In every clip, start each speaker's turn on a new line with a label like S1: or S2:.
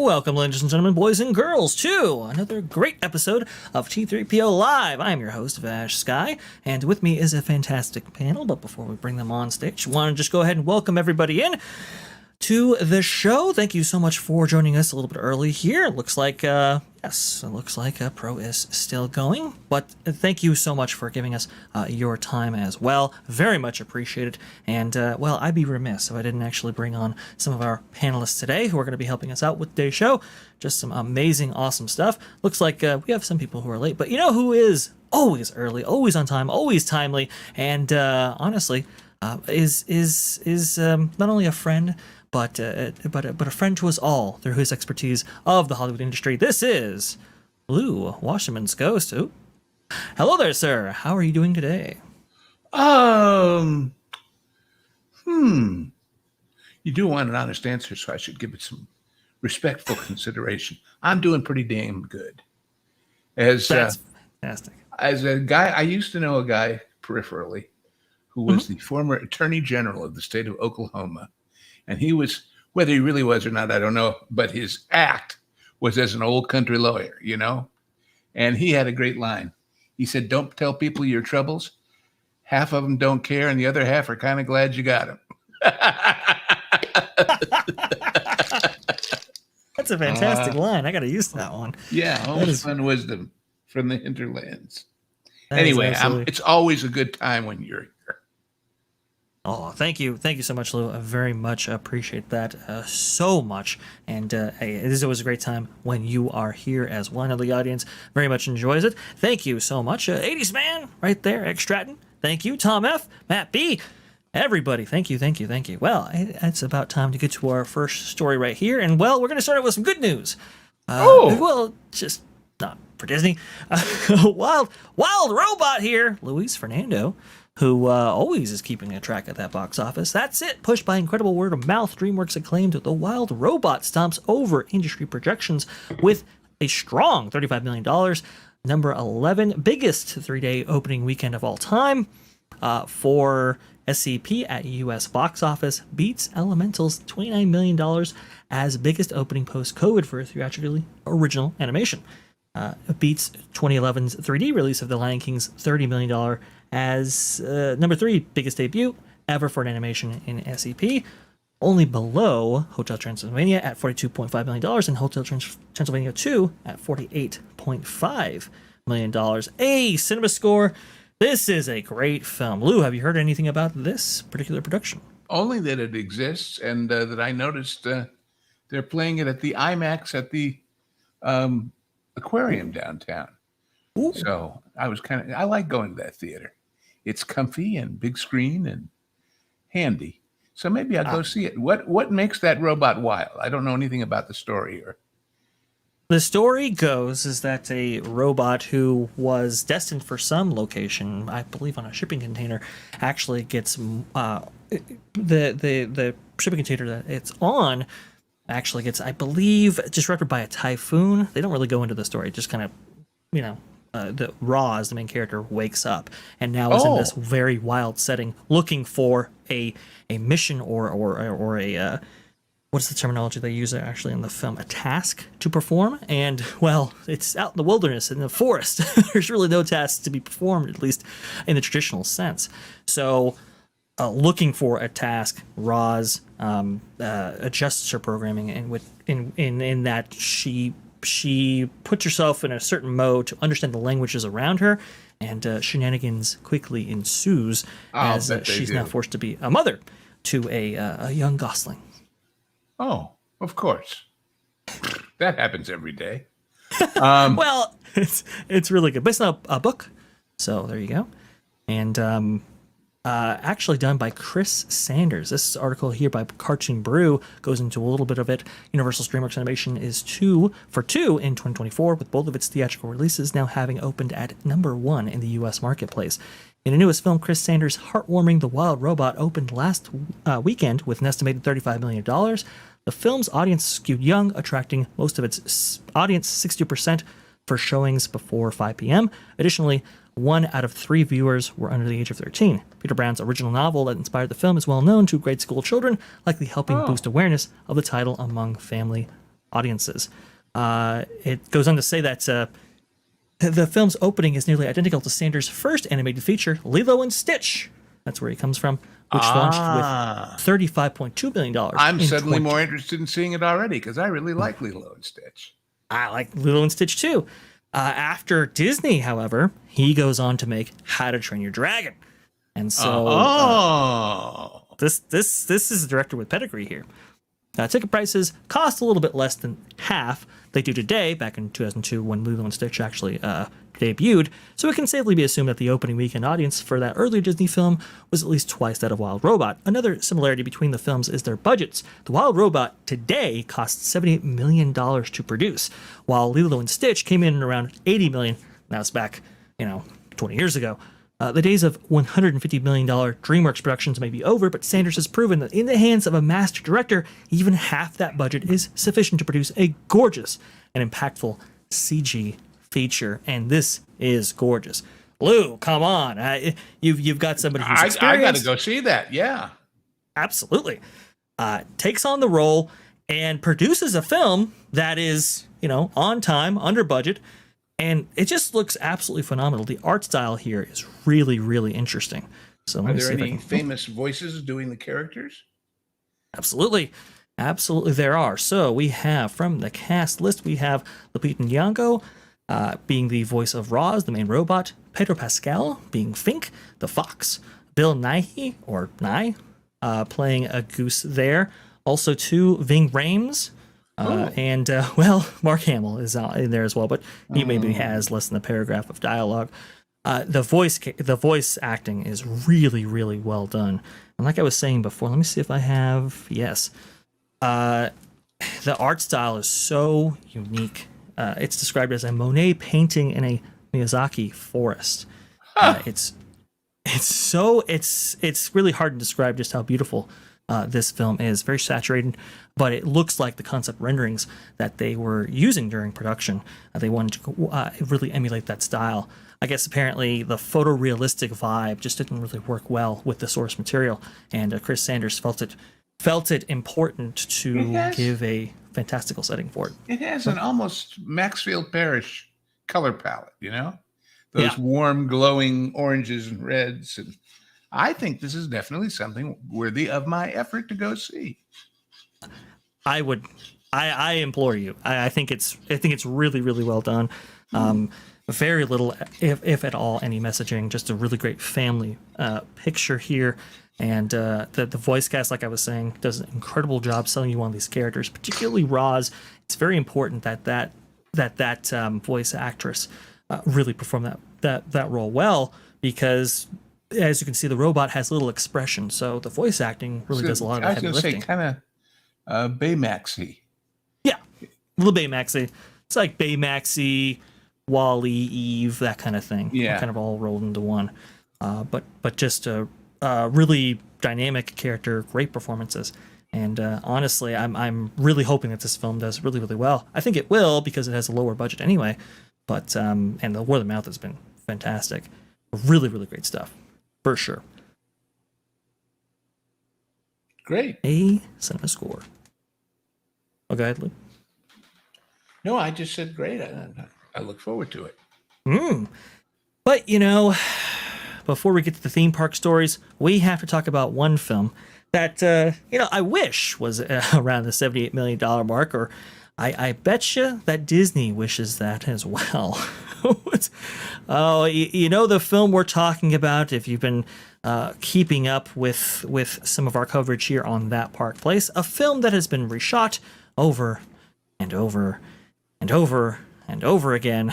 S1: Welcome, ladies and gentlemen, boys and girls, to another great episode of T3PO Live. I'm your host, VashSky, and with me is a fantastic panel. But before we bring them on stage, I want to just go ahead and welcome everybody in to the show. Thank you so much for joining us a little bit early here. It looks like, Pro is still going, but thank you so much for giving us your time as well. Very much appreciated. And, I'd be remiss if I didn't actually bring on some of our panelists today who are going to be helping us out with today's show. Just some amazing, awesome stuff. Looks like we have some people who are late, but you know who is always early, always on time, always timely, and honestly, is not only a friend, but a friend to us all through his expertise of the Hollywood industry. This is Lou, Washerman's Ghost. Ooh. Hello there, sir. How are you doing today?
S2: You do want an honest answer, so I should give it some respectful consideration. I'm doing pretty damn good.
S1: That's fantastic.
S2: As a guy, I used to know a guy peripherally who was the former Attorney General of the state of Oklahoma. And he was, whether he really was or not, I don't know, but his act was as an old country lawyer, you know? And he had a great line. He said, "Don't tell people your troubles. Half of them don't care, and the other half are kind of glad you got them."
S1: That's a fantastic line. I got to use that one.
S2: Yeah, old fun wisdom from the hinterlands. Anyway, it's always a good time when you're here.
S1: Oh, thank you. Thank you so much, Lou. I very much appreciate that so much. And it is always a great time when you are here as well. I know the audience very much enjoys it. Thank you so much. 80s Man right there, X Stratton. Thank you. Tom F., Matt B., everybody. Thank you. Well, it's about time to get to our first story right here. And, well, we're going to start out with some good news. Well, just not for Disney. Wild robot here, Luis Fernando, who always is keeping a track of that box office. That's it. Pushed by incredible word of mouth, DreamWorks acclaimed The Wild Robot stomps over industry projections with a strong $35 million. Number 11, biggest three-day opening weekend of all time for SCP at U.S. box office. Beats Elemental's $29 million as biggest opening post-COVID for a theatrically original animation. Beats 2011's 3D release of The Lion King's $30 million as number 3 biggest debut ever for an animation in SCP, only below Hotel Transylvania at $42.5 million and Hotel Transylvania 2 at $48.5 million. A cinema score. This is a great film. Lou, have you heard anything about this particular production?
S2: Only that it exists, and that I noticed they're playing it at the IMAX at the aquarium downtown. Ooh. So I like going to that theater. It's comfy and big screen and handy. So maybe I'll go see it. What makes that robot wild? I don't know anything about the story.
S1: The story goes is that a robot who was destined for some location, I believe on a shipping container, actually gets the shipping container that it's on actually gets, I believe, disrupted by a typhoon. They don't really go into the story. Just kind of, the Roz, the main character, wakes up and now is in this very wild setting, looking for a mission or a what's the terminology they use actually in the film? A task to perform. And well, it's out in the wilderness in the forest. There's really no tasks to be performed, at least in the traditional sense. So, looking for a task, Roz adjusts her programming, and in that she puts herself in a certain mode to understand the languages around her, and shenanigans quickly ensues as she's now forced to be a mother to a young gosling.
S2: Oh, of course. That happens every day.
S1: Well, it's really good. Based on a book, so there you go. And actually done by Chris Sanders. This article here by Cartoon Brew goes into a little bit of it. Universal's DreamWorks Animation is 2 for 2 in 2024, with both of its theatrical releases now having opened at number 1 in the U.S. marketplace. In the newest film, Chris Sanders' heartwarming The Wild Robot opened last weekend with an estimated $35 million. The film's audience skewed young, attracting most of its audience, 60%, for showings before 5 p.m. Additionally, 1 out of 3 viewers were under the age of 13. Peter Brown's original novel that inspired the film is well known to grade school children, likely helping boost awareness of the title among family audiences. It goes on to say that the film's opening is nearly identical to Sanders' first animated feature, Lilo and Stitch. That's where he comes from, which launched with $35.2 million.
S2: I'm suddenly more interested in seeing it already because I really like Lilo and Stitch.
S1: I like Lilo and Stitch too. After Disney, however, he goes on to make How to Train Your Dragon. And so this is a director with pedigree here. Ticket prices cost a little bit less than half they do today, back in 2002 when Lilo and Stitch actually debuted, so it can safely be assumed that the opening weekend audience for that earlier Disney film was at least twice that of Wild Robot. Another similarity between the films is their budgets. The Wild Robot today costs $78 million to produce, while Lilo and Stitch came in around $80 million. That's back, 20 years ago. The days of $150 million DreamWorks productions may be over, but Sanders has proven that in the hands of a master director, even half that budget is sufficient to produce a gorgeous and impactful CG feature. And this is gorgeous. Lou, come on. You've got somebody who's experienced.
S2: I got to go see that, yeah.
S1: Absolutely. Takes on the role and produces a film that is, on time, under budget, and it just looks absolutely phenomenal. The art style here is really, really interesting. So
S2: are there any famous voices doing the characters?
S1: Absolutely. Absolutely there are. So we have, from the cast list, we have Lupita Nyong'o being the voice of Roz, the main robot, Pedro Pascal being Fink, the fox, Bill Nighy, or Nye, playing a goose there. Also, too, Ving Rhames, and Mark Hamill is in there as well, but he maybe has less than a paragraph of dialogue. The voice acting is really, really well done. And like I was saying before, let me see if I have. Yes, the art style is so unique. It's described as a Monet painting in a Miyazaki forest. It's really hard to describe just how beautiful this film is. Very saturated, but it looks like the concept renderings that they were using during production. They wanted to really emulate that style. I guess apparently the photorealistic vibe just didn't really work well with the source material, and Chris Sanders felt it important to give a fantastical setting for it.
S2: It has an almost Maxfield Parrish color palette, those warm, glowing oranges and reds, and I think this is definitely something worthy of my effort to go see.
S1: I implore you. I think it's really, really well done. Very little, if at all, any messaging. Just a really great family picture here, and the voice cast, like I was saying, does an incredible job selling you on these characters, particularly Roz. It's very important that voice actress really perform that role well, because as you can see, the robot has little expression, so the voice acting really does a lot of the heavy lifting.
S2: I was going to say kind of Baymaxy.
S1: Yeah, a little Baymaxy. It's like Baymaxy, Wall-E, Eve, that kind of thing.
S2: Yeah,
S1: kind of all rolled into one. But just a really dynamic character, great performances, and honestly, I'm really hoping that this film does really, really well. I think it will because it has a lower budget anyway. But and the word of mouth has been fantastic. Really, really great stuff. For sure.
S2: Great.
S1: A cinema score. Oh, go ahead, Lou.
S2: No, I just said great. I look forward to it.
S1: But, before we get to the theme park stories, we have to talk about one film that, I wish was around the $78 million mark, or I bet you that Disney wishes that as well. The film we're talking about, if you've been keeping up with some of our coverage here on That Park Place, a film that has been reshot over and over and over and over again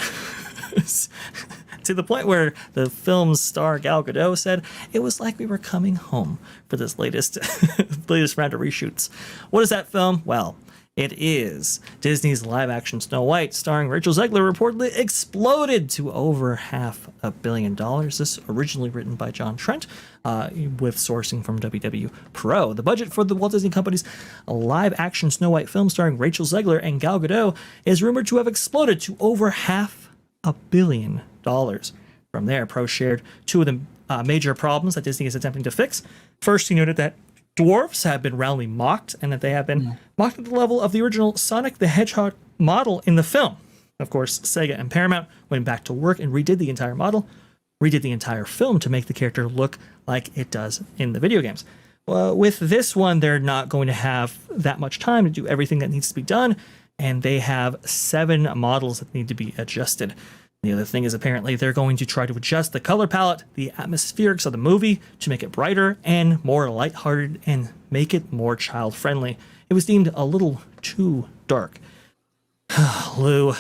S1: to the point where the film's star Gal Gadot said it was like we were coming home for this latest round of reshoots. What is that film? Well, it is Disney's live-action Snow White, starring Rachel Zegler, reportedly exploded to over $500 million. This originally written by John Trent, with sourcing from WW Pro. The budget for the Walt Disney Company's live-action Snow White film starring Rachel Zegler and Gal Gadot is rumored to have exploded to over $500 million. From there, Pro shared two of the major problems that Disney is attempting to fix. First, he noted that dwarfs have been roundly mocked, and that they have been mocked at the level of the original Sonic the Hedgehog model in the film. Of course, Sega and Paramount went back to work and redid the entire model, redid the entire film to make the character look like it does in the video games. Well, with this one, they're not going to have that much time to do everything that needs to be done, and they have 7 models that need to be adjusted. The other thing is apparently they're going to try to adjust the color palette, the atmospherics of the movie to make it brighter and more lighthearted and make it more child-friendly. It was deemed a little too dark. Lou,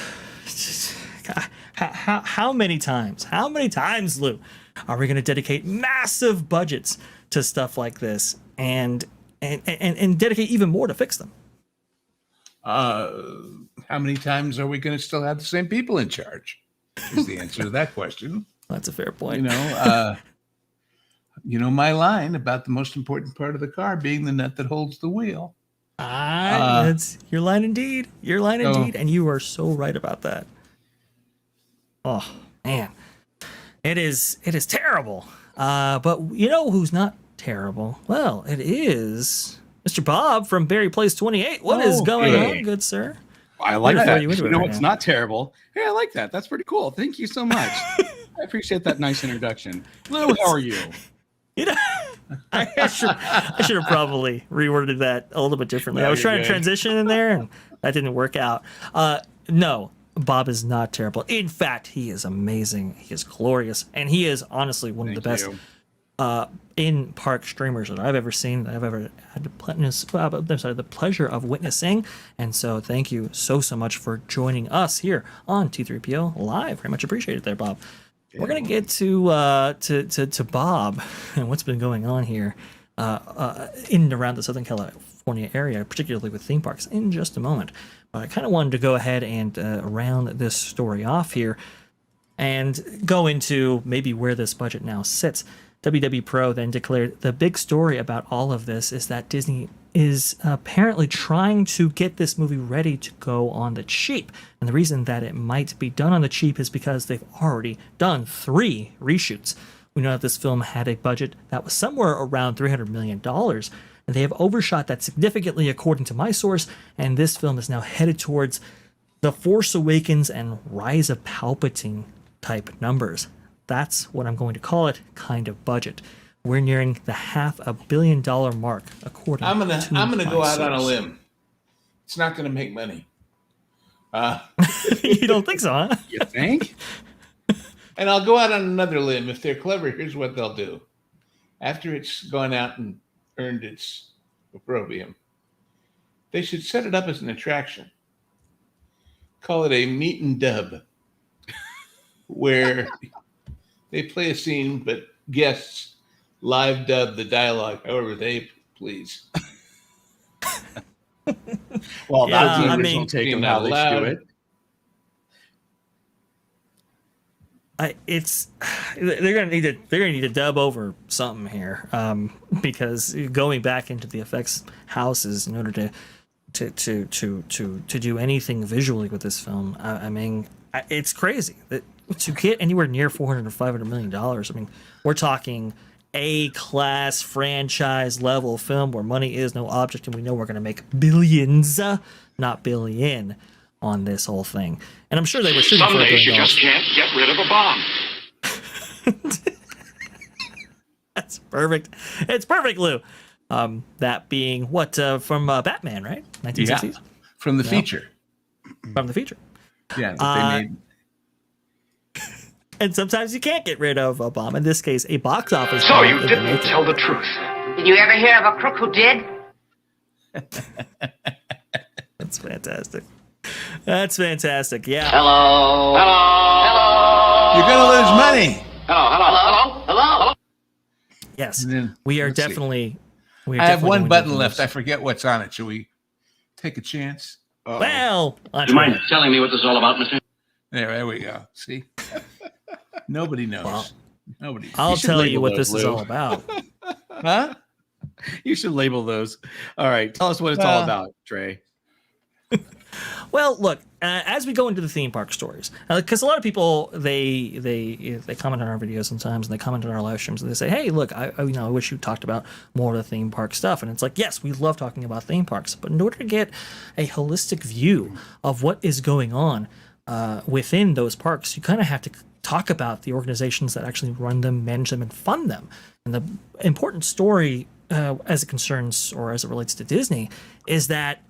S1: how many times, Lou, are we going to dedicate massive budgets to stuff like this and dedicate even more to fix them?
S2: How many times are we going to still have the same people in charge? Is the answer to that question.
S1: That's a fair point.
S2: My line about the most important part of the car being the nut that holds the wheel.
S1: That's your line indeed. Your line indeed, and you are so right about that. Oh man, it is terrible. But you know who's not terrible? Well, it is Mr. Bob from Barry Place 28. What is going on, good sir?
S3: I like that. You know
S1: right
S3: what's not terrible? Hey, I like that. That's pretty cool. Thank you so much. I appreciate that nice introduction. Lou, how are you?
S1: You know, I should have probably reworded that a little bit differently.
S2: No,
S1: I was trying
S2: good.
S1: to transition in there, and that didn't work out. No, Bob is not terrible. In fact, he is amazing. He is glorious, and he is honestly one of the best in-park streamers that I've ever seen, that I've ever had the pleasure of witnessing. And so thank you so much for joining us here on T3PO Live. Very much appreciated there, Bob. Yeah. We're going to get to Bob and what's been going on here in and around the Southern California area, particularly with theme parks, in just a moment. But I kind of wanted to go ahead and round this story off here and go into maybe where this budget now sits. WW Pro then declared the big story about all of this is that Disney is apparently trying to get this movie ready to go on the cheap. And the reason that it might be done on the cheap is because they've already done 3 reshoots. We know that this film had a budget that was somewhere around $300 million. And they have overshot that significantly according to my source. And this film is now headed towards The Force Awakens and Rise of Palpatine type numbers. That's what I'm going to call it, kind of budget. We're nearing the $500 million mark, according to
S2: I'm gonna go out
S1: source.
S2: on a limb. It's not gonna make money.
S1: You don't think so, huh?
S3: You think?
S2: And I'll go out on another limb. If they're clever, here's what they'll do. After it's gone out and earned its opprobrium, they should set it up as an attraction. Call it a meet and dub, where they play a scene, but guests live dub the dialogue however they please.
S3: Well,
S1: Yeah,
S3: that's the
S1: I
S3: original
S1: mean,
S3: take of
S2: being
S3: how
S2: out
S3: they
S2: loud.
S3: do it.
S1: They're gonna need to dub over something here, because going back into the effects houses in order to do anything visually with this film, I mean, it's crazy that to get anywhere near $400 or $500 million. I mean, we're talking A-class franchise level film where money is no object, and we know we're going to make billions, not billion, on this whole thing. And I'm sure they were shooting for $1
S4: Some days
S1: billion.
S4: you just can't get rid of a bomb.
S1: That's perfect. It's perfect, Lou. That being what from Batman, right? 1960s.
S2: From the feature.
S1: From the feature.
S2: Yeah, that they made.
S1: And sometimes you can't get rid of a bomb. In this case, a box office.
S4: So
S1: bomb
S4: you
S1: in the
S4: didn't
S1: making.
S4: tell the truth.
S5: Did you ever hear of a crook who did?
S1: That's fantastic. That's fantastic. Yeah.
S5: Hello. Hello.
S2: You're gonna lose money.
S5: Hello.
S1: Yes.
S2: And then,
S1: We are
S2: let's see.
S1: definitely.
S2: I have one button left. I forget what's on it. Should we take a chance?
S1: Well,
S4: Do you mind telling me what this is all about, mister?
S2: There we go. See, nobody knows.
S1: Well,
S2: Nobody.
S1: I'll
S3: should
S1: tell you
S3: label
S1: what
S3: those,
S1: this is
S3: Lou.
S1: all about.
S2: Huh?
S3: You should label those. All right. Tell us what it's all about, Trey.
S1: Well, look, as we go into the theme park stories, because a lot of people they comment on our videos sometimes, and they comment on our live streams, and they say, "Hey, look, I wish you talked about more of the theme park stuff." And it's like, yes, we love talking about theme parks, but in order to get a holistic view of what is going on within those parks, you kind of have to talk about the organizations that actually run them, manage them, and fund them. And the important story, as it concerns or as it relates to Disney, is that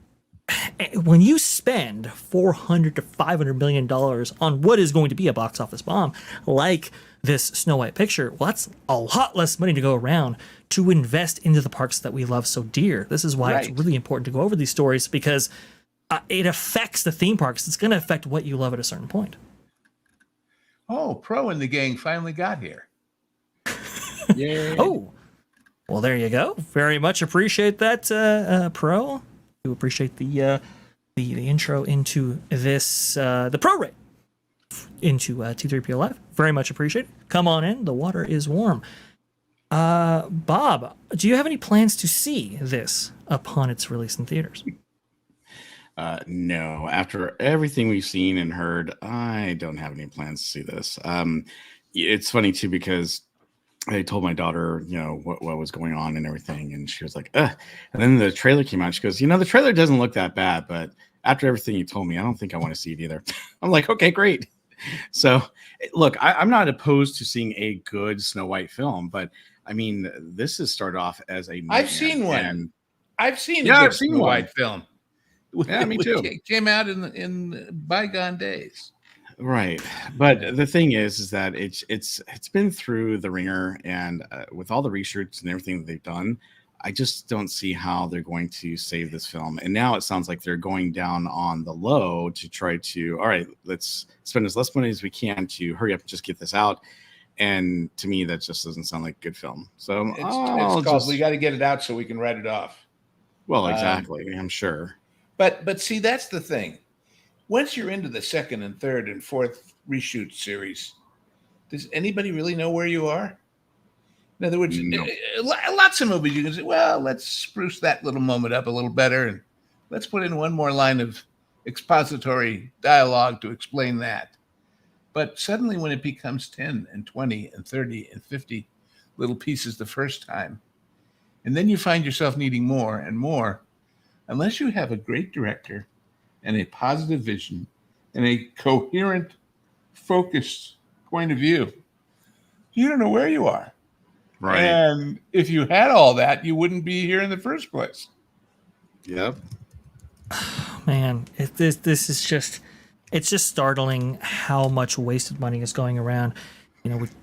S1: when you spend $400 to $500 million on what is going to be a box office bomb, like this Snow White picture, well, that's a lot less money to go around to invest into the parks that we love so dear. This is why it's really important to go over these stories, because it affects the theme parks. It's going to affect what you love at a certain point.
S2: Oh, Pro and the gang finally got here.
S3: Yeah.
S1: Oh, well, there you go. Very much appreciate that, Pro. Do appreciate the intro into this the pro rate into T3PO Live. Very much appreciate it. Come on in. The water is warm. Bob, do you have any plans to see this upon its release in theaters?
S3: No. After everything we've seen and heard, I don't have any plans to see this. It's funny too, because I told my daughter, what was going on and everything, and she was like, ugh. And then the trailer came out. She goes, the trailer doesn't look that bad, but after everything you told me, I don't think I want to see it either. I'm like, okay, great. So, look, I'm not opposed to seeing a good Snow White film, but I mean, this has started off as a.
S2: I've seen one. I've seen a good Snow White film.
S3: Yeah, me too.
S2: It came out in bygone days.
S3: Right, but the thing is that it's been through the ringer, and with all the research and everything that they've done, I just don't see how they're going to save this film. And now it sounds like they're going down on the low to try to, all right, let's spend as less money as we can to hurry up and just get this out. And to me, that just doesn't sound like a good film. So
S2: it's called, we got to get it out so we can write it off.
S3: Well, exactly, I'm sure.
S2: But see, that's the thing. Once you're into the second and third and fourth reshoot series, does anybody really know where you are? In other words,
S3: No.
S2: Lots of movies you can say, well, let's spruce that little moment up a little better, and let's put in one more line of expository dialogue to explain that. But suddenly when it becomes 10 and 20 and 30 and 50 little pieces the first time, and then you find yourself needing more and more, unless you have a great director and a positive vision and a coherent, focused point of view, you don't know where you are.
S3: Right.
S2: And if you had all that, you wouldn't be here in the first place.
S3: Yep.
S1: Man, this is just, it's just startling how much wasted money is going around.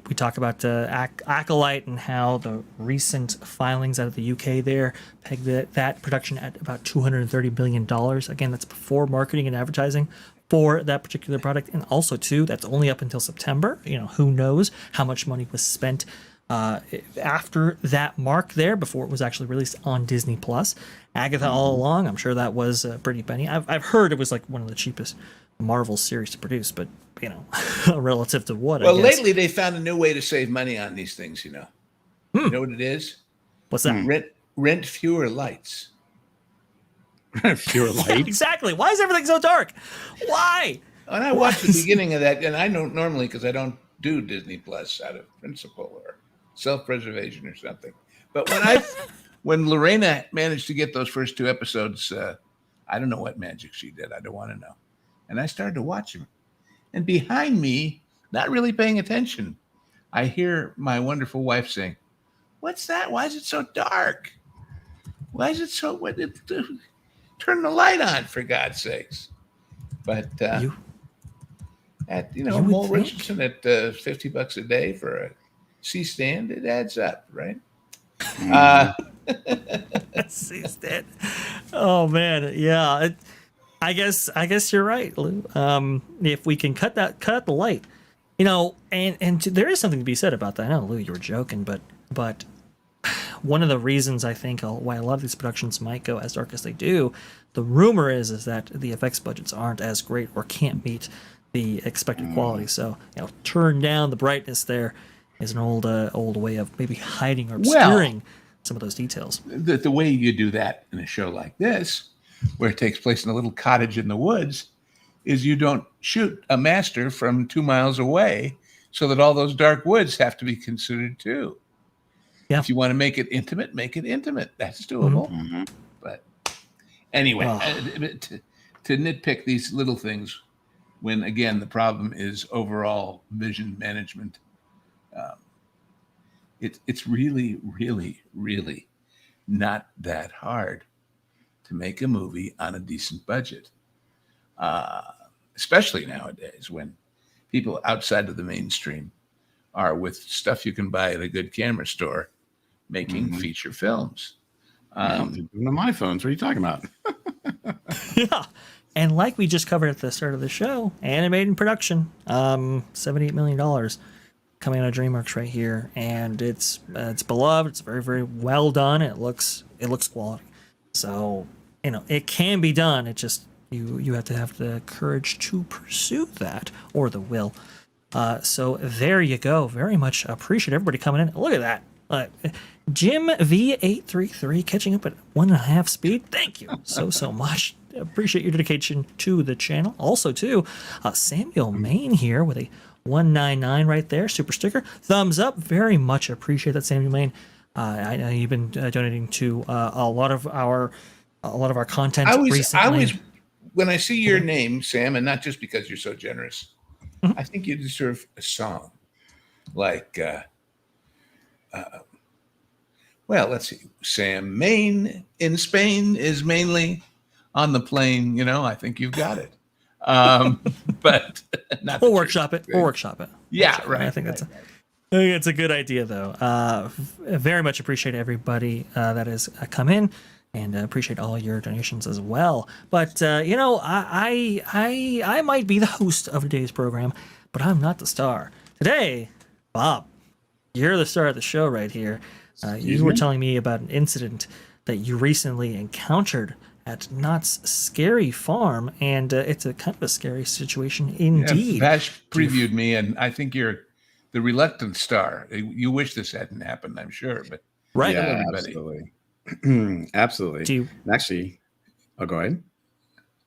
S1: We talk about Acolyte and how the recent filings out of the UK there pegged that production at about $230 million. Again, that's before marketing and advertising for that particular product. And also, too, that's only up until September. Who knows how much money was spent after that mark there before it was actually released on Disney Plus. Agatha all along, I'm sure that was a pretty penny. I've heard it was like one of the cheapest Marvel series to produce, but relative to what?
S2: Well,
S1: I guess.
S2: lately they found a new way to save money on these things. You know what it is?
S1: What's that?
S2: Rent fewer lights.
S3: Fewer lights.
S1: Exactly. Why is everything so dark? Why?
S2: And I watched the beginning of that, and I don't normally, because I don't do Disney Plus out of principle or self-preservation or something. But when Lorena managed to get those first two episodes, I don't know what magic she did. I don't want to know. And I started to watch them. And behind me, not really paying attention, I hear my wonderful wife saying, "What's that? Why is it so dark? Why is it so? Turn the light on, for God's sakes!" But at Mole Richardson at $50 a day for a C-stand, it adds up, right?
S1: C-stand. Oh man, yeah. I guess you're right, Lou. If we can cut the light, and there is something to be said about that. I know, Lou, you were joking, but one of the reasons I think why a lot of these productions might go as dark as they do, the rumor is that the effects budgets aren't as great or can't meet the expected quality. So turn down the brightness there is an old way of maybe hiding or obscuring some of those details.
S2: The way you do that in a show like this, where it takes place in a little cottage in the woods, is you don't shoot a master from 2 miles away, so that all those dark woods have to be considered too.
S1: Yeah.
S2: If you want to make it intimate, make it intimate. That's doable.
S3: Mhm.
S2: But anyway,
S1: Oh.
S2: to nitpick these little things, when again the problem is overall vision management, it's really, really, really not that hard to make a movie on a decent budget, especially nowadays when people outside of the mainstream are with stuff you can buy at a good camera store making feature films.
S3: One of my phones. What are you talking about?
S1: Yeah. And like we just covered at the start of the show, animated production, $78 million coming out of DreamWorks right here. And it's beloved. It's very, very well done. It looks quality. So, it can be done. It just, you have to have the courage to pursue that, or the will. So there you go. Very much appreciate everybody coming in. Look at that. Jim V833 catching up at 1.5 speed. Thank you so much. Appreciate your dedication to the channel. Also, too, Samuel Main here with a 199 right there. Super sticker. Thumbs up. Very much appreciate that, Samuel Main. I know you've been donating to a lot of our content recently.
S2: When I see your name, Sam, and not just because you're so generous, I think you deserve a song like, well, let's see. Sam Main in Spain is mainly on the plane. I think you've got it. But not.
S1: We'll workshop it.
S2: Yeah, right.
S1: I think it's a good idea, though. Very much appreciate everybody that has come in, and appreciate all your donations as well. But I might be the host of today's program, but I'm not the star today. Bob, you're the star of the show right here. You were telling me about an incident that you recently encountered at Knott's Scary Farm, and it's a kind of a scary situation indeed.
S2: Yeah, Vash previewed me, and I think you're the reluctant star. You wish this hadn't happened, I'm sure, but
S1: right,
S3: yeah, absolutely. Absolutely. Actually, I'll go ahead.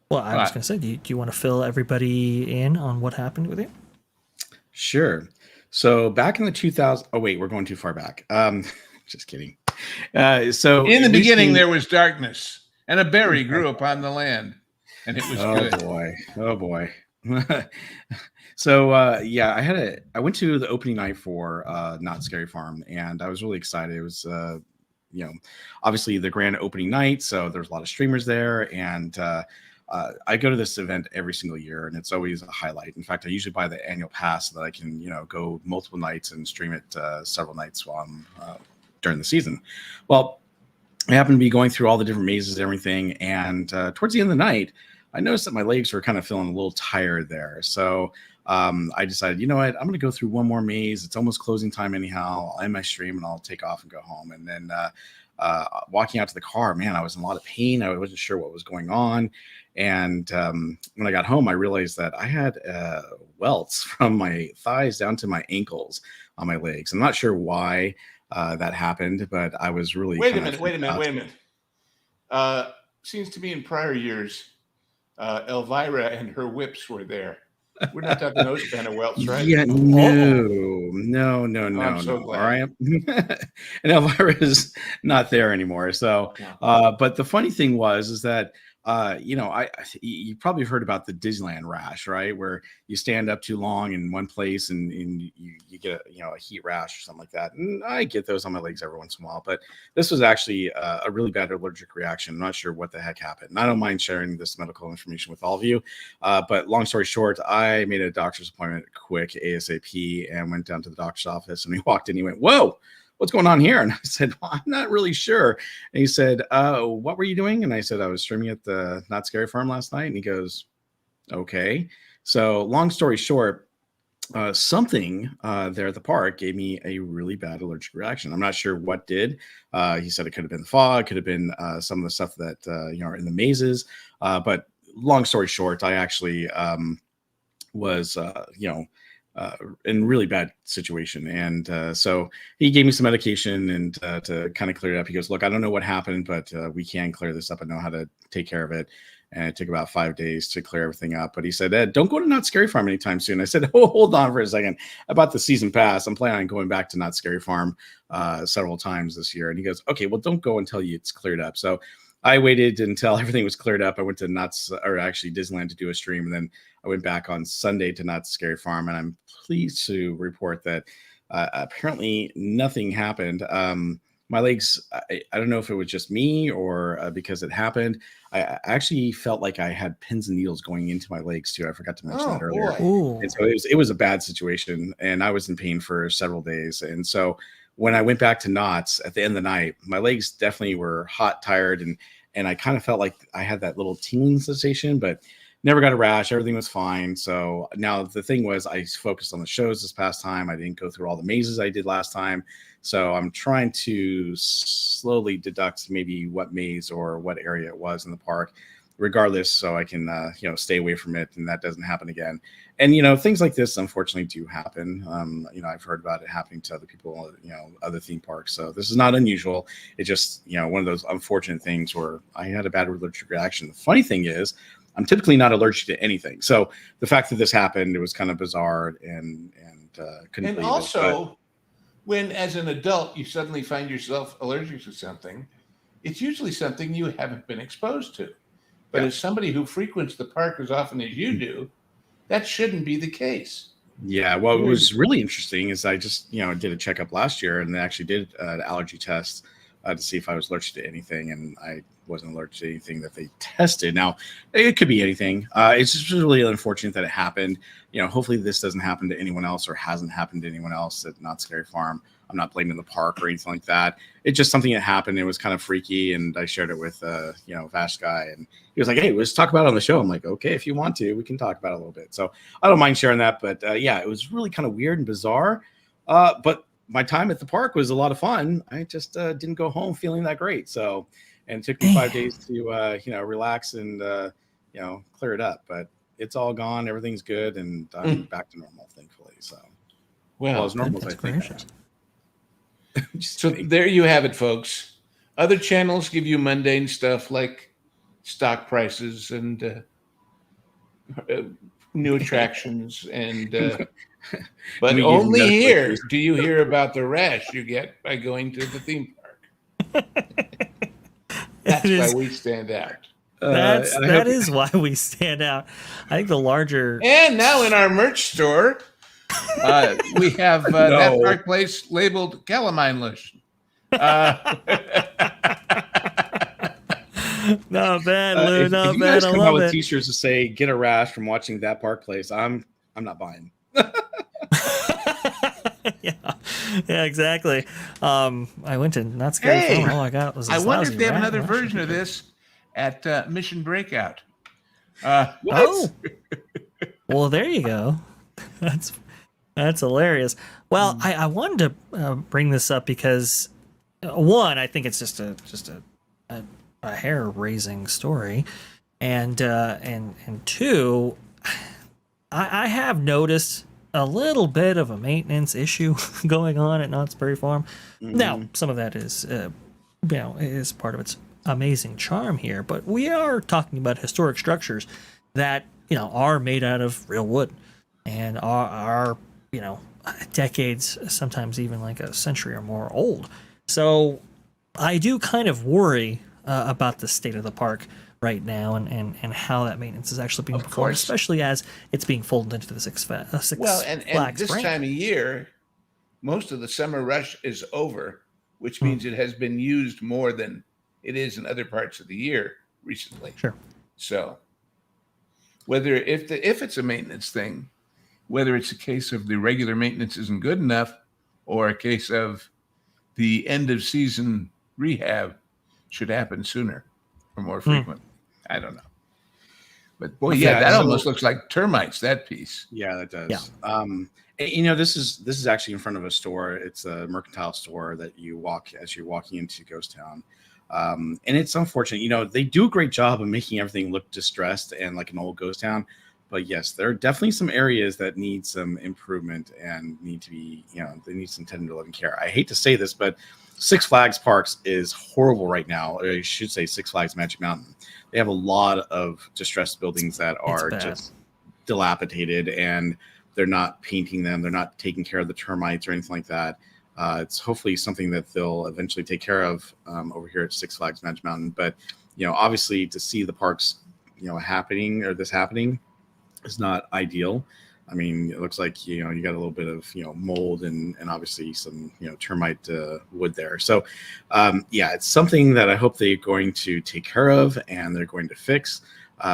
S1: Well, I was going to say, do you want to fill everybody in on what happened with you?
S3: Sure. So back in the 2000, oh wait, we're going too far back. Just kidding. So
S2: in the beginning, there was darkness, and a berry grew upon the land, and it was good.
S3: Oh boy. So yeah, I went to the opening night for Not Scary Farm, and I was really excited. It was obviously the grand opening night, so there's a lot of streamers there, and I go to this event every single year, and it's always a highlight. In fact, I usually buy the annual pass so that I can go multiple nights and stream it several nights while I'm during the season. Well, I happened to be going through all the different mazes and everything, and towards the end of the night, I noticed that my legs were kind of feeling a little tired there. So I decided, you know what, I'm going to go through one more maze. It's almost closing time anyhow. I'll end my stream and I'll take off and go home. And then walking out to the car, man, I was in a lot of pain. I wasn't sure what was going on. And when I got home, I realized that I had welts from my thighs down to my ankles on my legs. I'm not sure why that happened, but I was really
S2: Wait a minute. Seems to me in prior years, Elvira and her whips were there. We're not talking those kind of welts, right?
S3: Yeah, no.
S2: I'm so glad.
S3: All right. And Elvira is not there anymore. So, but the funny thing is that you probably heard about the Disneyland rash, right? Where you stand up too long in one place and you get a heat rash or something like that. And I get those on my legs every once in a while, but this was actually a really bad allergic reaction. I'm not sure what the heck happened. And I don't mind sharing this medical information with all of you. But long story short, I made a doctor's appointment quick ASAP and went down to the doctor's office, and he walked in, he went, "Whoa, what's going on here?" And I said, "Well, I'm not really sure." And he said, "What were you doing?" And I said, "I was streaming at the Not Scary Farm last night." And he goes, "Okay." So long story short, something there at the park gave me a really bad allergic reaction. I'm not sure what did. He said it could have been the fog, could have been some of the stuff that are in the mazes. But long story short, I actually was in really bad situation. And so he gave me some medication and to kind of clear it up. He goes, "Look, I don't know what happened, but we can clear this up and know how to take care of it." and it took about 5 days to clear everything up. But he said, Ed, don't go to Not Scary Farm anytime soon. I said, oh, hold on for a second. About the season pass, I'm planning on going back to Not Scary Farm several times this year. And he goes, okay, well, don't go until it's cleared up. So I waited until everything was cleared up. I went to Disneyland to do a stream, and then I went back on Sunday to Not Scary Farm. And I'm pleased to report that apparently nothing happened. My legs, I don't know if it was just me or because it happened. I actually felt like I had pins and needles going into my legs too. I forgot to mention that earlier. And so it was a bad situation, and I was in pain for several days. And so when I went back to Knott's at the end of the night, my legs definitely were hot, tired, and I kind of felt like I had that little tingling sensation, but never got a rash. Everything was fine. So now the thing was, I focused on the shows this past time. I didn't go through all the mazes I did last time. So I'm trying to slowly deduct maybe what maze or what area it was in the park, regardless, so I can stay away from it and that doesn't happen again. And things like this unfortunately do happen. I've heard about it happening to other people, other theme parks. So this is not unusual. It's just one of those unfortunate things where I had a bad allergic reaction. The funny thing is, I'm typically not allergic to anything. So the fact that this happened, it was kind of bizarre and couldn't believe
S2: and also,
S3: it,
S2: when as an adult you suddenly find yourself allergic to something, it's usually something you haven't been exposed to. But as somebody who frequents the park as often as you do, that shouldn't be the case.
S3: Yeah, well, what was really interesting is I just, did a checkup last year and they actually did an allergy test to see if I was allergic to anything, and I wasn't allergic to anything that they tested. Now, it could be anything. It's just really unfortunate that it happened. Hopefully this doesn't happen to anyone else or hasn't happened to anyone else at Not Scary Farm. I'm not blaming the park or anything like that. It's just something that happened. It was kind of freaky, and I shared it with, VashSky, and he was like, hey, let's talk about it on the show. I'm like, okay, if you want to, we can talk about it a little bit. So I don't mind sharing that, but it was really kind of weird and bizarre. But my time at the park was a lot of fun. I just didn't go home feeling that great. So, and it took me 5 days to, relax and, clear it up, but it's all gone. Everything's good. And I'm back to normal, thankfully. So, well as normal as I think.
S2: So there you have it, folks. Other channels give you mundane stuff like stock prices and new attractions, and but only here do you hear about the rash you get by going to the theme park. That's why we stand out.
S1: That is why we stand out. I think the larger
S2: and now in our merch store. We have that park place labeled calamine lotion.
S1: Not bad, Lou. Not
S3: if you
S1: bad.
S3: guys
S1: I
S3: come
S1: love
S3: out with
S1: it.
S3: T-shirts to say "Get a rash from watching that park place," I'm not buying.
S1: Yeah, exactly. I went to Not Scary Farm. All I got was.
S2: I wonder if they have another version of this at Mission Breakout.
S1: Oh, well, there you go. That's hilarious. Well, I wanted to bring this up because one, I think it's just a hair-raising story, and two, I have noticed a little bit of a maintenance issue going on at Knott's Berry Farm. Mm-hmm. Now, some of that is is part of its amazing charm here, but we are talking about historic structures that are made out of real wood and are decades, sometimes even like a century or more old. So I do kind of worry about the state of the park right now and how that maintenance is actually being performed, especially as it's being folded into the Six Flags
S2: and this
S1: brand.
S2: time of year, most of the summer rush is over, which means it has been used more than it is in other parts of the year recently.
S1: Sure.
S2: So whether if it's a maintenance thing, whether it's a case of the regular maintenance isn't good enough or a case of the end of season rehab should happen sooner or more frequently. I don't know. But boy, that almost looks like termites, that piece.
S3: Yeah, that does.
S1: Yeah.
S3: This is actually in front of a store. It's a mercantile store that you walk as you're walking into Ghost Town. And it's unfortunate. They do a great job of making everything look distressed and like an old ghost town. But yes, there are definitely some areas that need some improvement and need to be, they need some tender loving care. I hate to say this, but Six Flags Parks is horrible right now. Or I should say Six Flags Magic Mountain. They have a lot of distressed buildings that are just dilapidated, and they're not painting them. They're not taking care of the termites or anything like that. It's hopefully something that they'll eventually take care of over here at Six Flags Magic Mountain. But, obviously to see the parks, happening is not ideal. I mean, it looks like, you got a little bit of, mold and obviously some, termite wood there. So, it's something that I hope they're going to take care of and they're going to fix.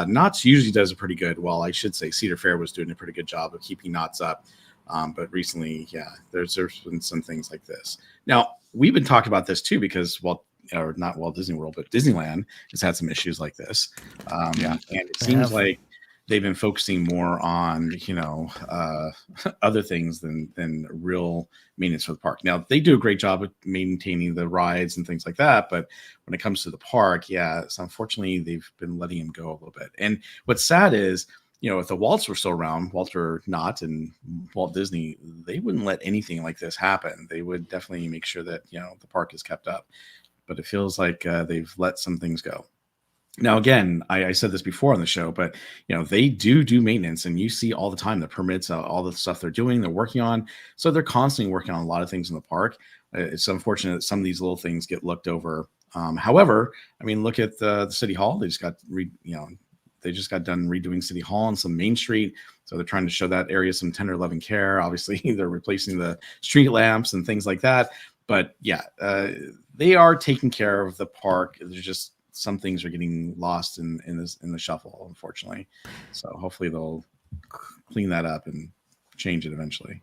S3: Knott's usually does a pretty good. Well, I should say Cedar Fair was doing a pretty good job of keeping Knott's up. But recently, there's been some things like this. Now, we've been talking about this too, because not Walt Disney World, but Disneyland has had some issues like this. And it seems like they've been focusing more on, other things than real maintenance for the park. Now, they do a great job of maintaining the rides and things like that. But when it comes to the park, so unfortunately, they've been letting him go a little bit. And what's sad is, if the Walts were still around, Walter Knott and Walt Disney, they wouldn't let anything like this happen. They would definitely make sure that, the park is kept up. But it feels like they've let some things go. Now, again, I said this before on the show, but, they do maintenance, and you see all the time the permits, all the stuff they're doing, they're working on. So they're constantly working on a lot of things in the park. It's unfortunate that some of these little things get looked over. However, I mean, look at the City Hall. They just got They just got done redoing City Hall and some Main Street. So they're trying to show that area some tender loving care. Obviously, they're replacing the street lamps and things like that. But they are taking care of the park. There's just some things are getting lost in the shuffle, unfortunately. So hopefully they'll clean that up and change it eventually.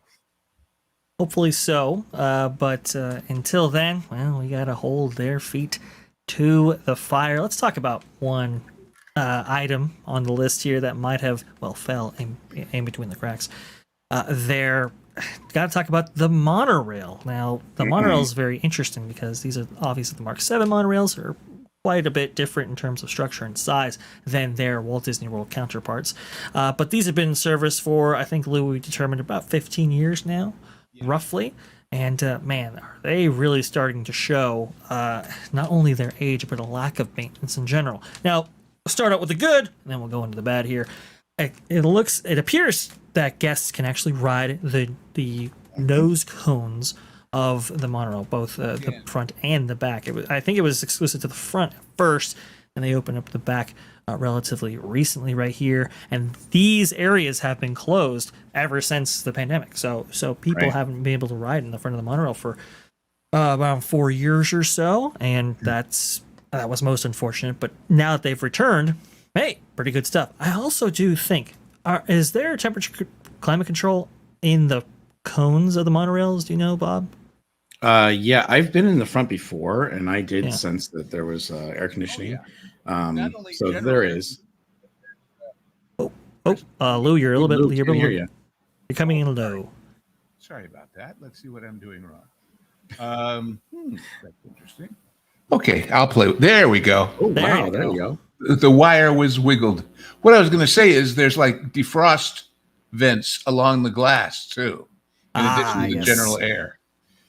S1: Hopefully so. But until then, well, we got to hold their feet to the fire. Let's talk about one item on the list here that might have, fell in between the cracks. Got to talk about the monorail. Now, the monorail is very interesting because these are obviously the Mark 7 monorails are quite a bit different in terms of structure and size than their Walt Disney World counterparts. But these have been in service for, I think, Lou, we determined about 15 years now, roughly. And man, are they really starting to show not only their age, but a lack of maintenance in general. Now, we'll start out with the good, and then we'll go into the bad here. It appears that guests can actually ride the nose cones of the monorail, both the front and the back. I think it was exclusive to the front first, and they opened up the back relatively recently right here. And these areas have been closed ever since the pandemic. So people haven't been able to ride in the front of the monorail for around 4 years or so, and that was most unfortunate. But now that they've returned, hey, pretty good stuff. I also do think, is there temperature climate control in the cones of the monorails? Do you know, Bob?
S3: I've been in the front before, and I did sense that there was air conditioning. So there is.
S1: Lou, you're a little bit.
S3: You're
S1: coming in low.
S2: Sorry about that. Let's see what I'm doing wrong. That's interesting. Okay, I'll play. There we go.
S3: Oh, wow, there we go.
S2: The wire was wiggled. What I was going to say is there's like defrost vents along the glass too, in addition to the general air.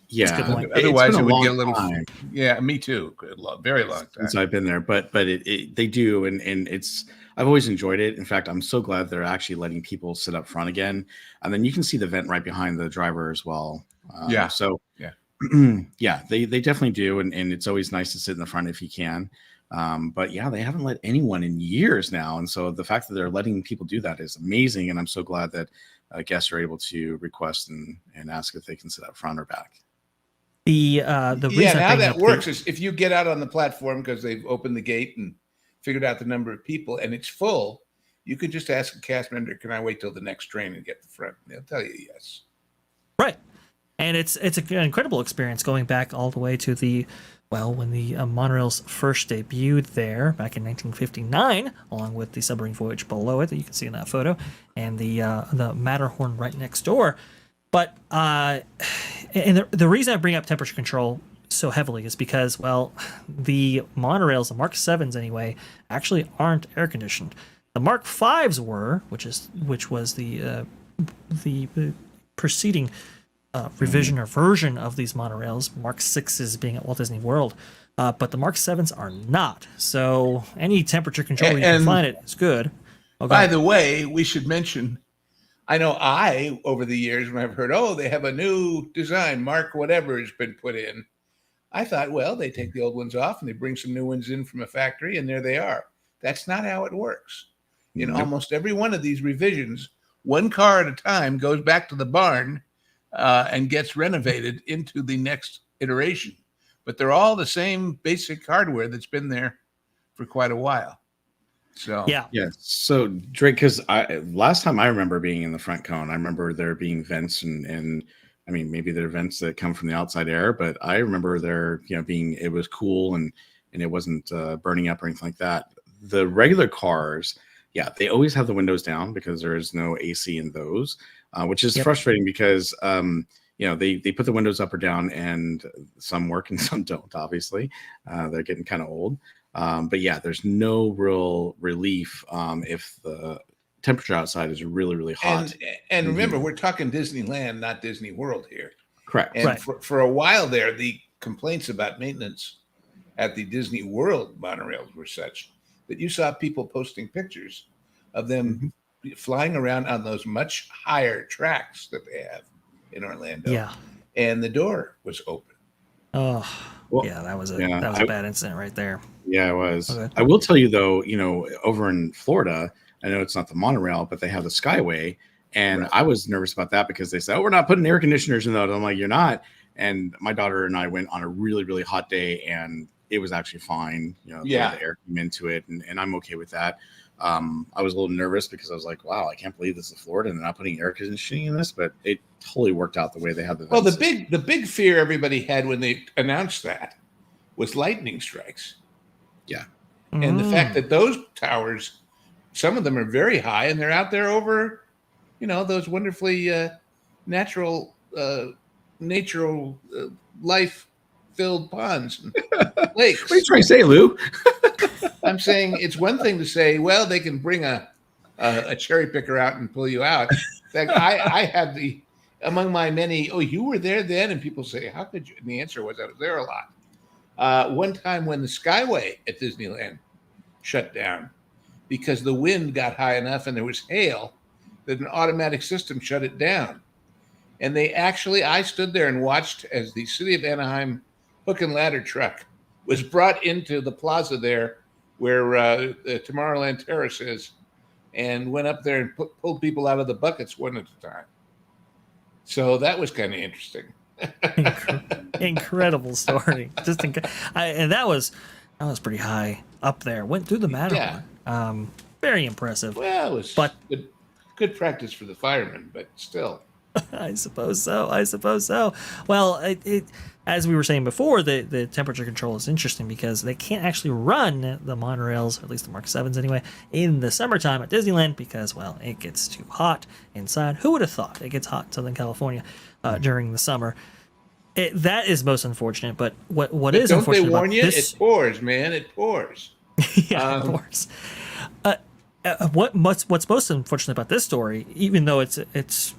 S3: Yeah,
S2: otherwise it would get a little. Time. Yeah, me too. Very long time
S3: since I've been there, but they do, and it's. I've always enjoyed it. In fact, I'm so glad they're actually letting people sit up front again, and then you can see the vent right behind the driver as well. They definitely do, and it's always nice to sit in the front if you can. But they haven't let anyone in years now, and so the fact that they're letting people do that is amazing, and I'm so glad that guests are able to request and ask if they can sit up front or back.
S1: The reason
S2: how that works is if you get out on the platform because they've opened the gate and figured out the number of people and it's full, you could just ask a cast member, "Can I wait till the next train and get the front?" And they'll tell you yes. Right,
S1: and it's an incredible experience going back all the way to when the monorails first debuted there back in 1959, along with the submarine voyage below it that you can see in that photo, and the Matterhorn right next door. But and the reason I bring up temperature control so heavily is because, the monorails, the Mark 7s anyway, actually aren't air conditioned. The Mark 5s were, which was the preceding revision or version of these monorails, Mark 6s being at Walt Disney World, but the Mark 7s are not. So any temperature control you can
S2: And
S1: find it is good. Okay.
S2: by the way, we should mention, I know over the years, when I've heard, oh, they have a new design, Mark whatever has been put in, I thought, well, they take the old ones off and they bring some new ones in from a factory, and there they are. That's not how it works. In almost every one of these revisions, one car at a time goes back to the barn and gets renovated into the next iteration. But they're all the same basic hardware that's been there for quite a while. So
S1: Yeah.
S3: So Drake, because last time I remember being in the front cone, I remember there being vents and I mean maybe there are vents that come from the outside air, but I remember there being, it was cool and it wasn't burning up or anything like that. The regular cars, they always have the windows down because there is no AC in those, which is frustrating because they put the windows up or down, and some work and some don't. Obviously, they're getting kind of old. But there's no real relief if the temperature outside is really, really hot.
S2: And remember, we're talking Disneyland, not Disney World here.
S3: Correct.
S2: And for a while there, the complaints about maintenance at the Disney World monorails were such that you saw people posting pictures of them flying around on those much higher tracks that they have in Orlando.
S1: Yeah.
S2: And the door was open.
S1: Oh,
S3: Well,
S1: that was a bad incident right there.
S3: Yeah, it was.
S1: Okay.
S3: I will tell you though, over in Florida, I know it's not the monorail, but they have the Skyway, and I was nervous about that because they said, "Oh, we're not putting air conditioners in those." I'm like, "You're not." And my daughter and I went on a really, really hot day, and it was actually fine. The air came into it, and I'm okay with that. I was a little nervous because I was like, "Wow, I can't believe this is Florida and they're not putting air conditioning in this," but it totally worked out the way they had the.
S2: Well, the big fear everybody had when they announced that was lightning strikes.
S3: Yeah,
S2: and the fact that those towers, some of them are very high, and they're out there over, those wonderfully natural life-filled ponds and lakes.
S3: What are you trying to say, Lou?
S2: I'm saying it's one thing to say, well, they can bring a cherry picker out and pull you out. In fact, I had among my many, oh, you were there then? And people say, how could you? And the answer was, I was there a lot. One time when the Skyway at Disneyland shut down because the wind got high enough and there was hail that an automatic system shut it down. And I stood there and watched as the City of Anaheim hook and ladder truck was brought into the plaza there where the Tomorrowland Terrace is, and went up there and pulled people out of the buckets one at a time. So that was kind of interesting.
S1: Incredible story. And that was pretty high up there. Went through the Matterhorn. Very impressive.
S2: Well, it was good practice for the firemen, but still.
S1: I suppose so. Well, as we were saying before, the temperature control is interesting because they can't actually run the monorails, at least the Mark 7s anyway, in the summertime at Disneyland because, well, it gets too hot inside. Who would have thought it gets hot in Southern California during the summer? That is most unfortunate, but what is unfortunate
S2: don't they warn
S1: about
S2: you?
S1: This,
S2: it pours, man. It pours.
S1: Yeah, it pours. What's most unfortunate about this story, even though it's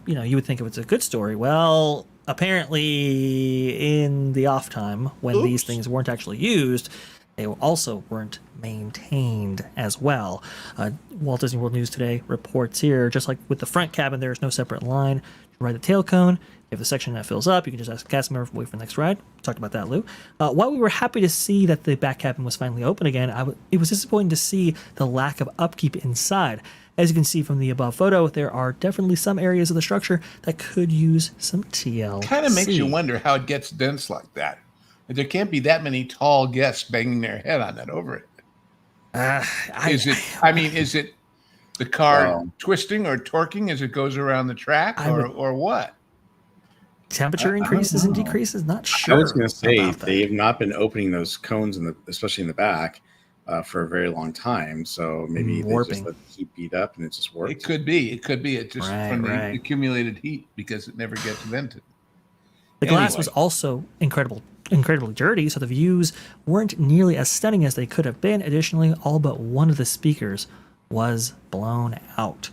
S1: you would think it was a good story, well, apparently in the off time when these things weren't actually used, they also weren't maintained as well. Walt Disney World News Today reports here, just like with the front cabin, there is no separate line to ride the tail cone. If the section that fills up, you can just ask a cast member to wait for the next ride. We talked about that, Lou. While we were happy to see that the back cabin was finally open again, it was disappointing to see the lack of upkeep inside. As you can see from the above photo, there are definitely some areas of the structure that could use some TLC.
S2: Kind of makes you wonder how it gets dense like that. There can't be that many tall guests banging their head on that overhead. Is it the car twisting or torquing as it goes around the track, or what?
S1: Temperature increases and decreases? Not sure.
S3: I was going to say they have not been opening those cones especially in the back, for a very long time. So maybe they just let the heat beat up and it just works.
S2: It could be. It just from the accumulated heat because it never gets vented.
S1: The glass was also incredibly dirty, so the views weren't nearly as stunning as they could have been. Additionally, all but one of the speakers was blown out.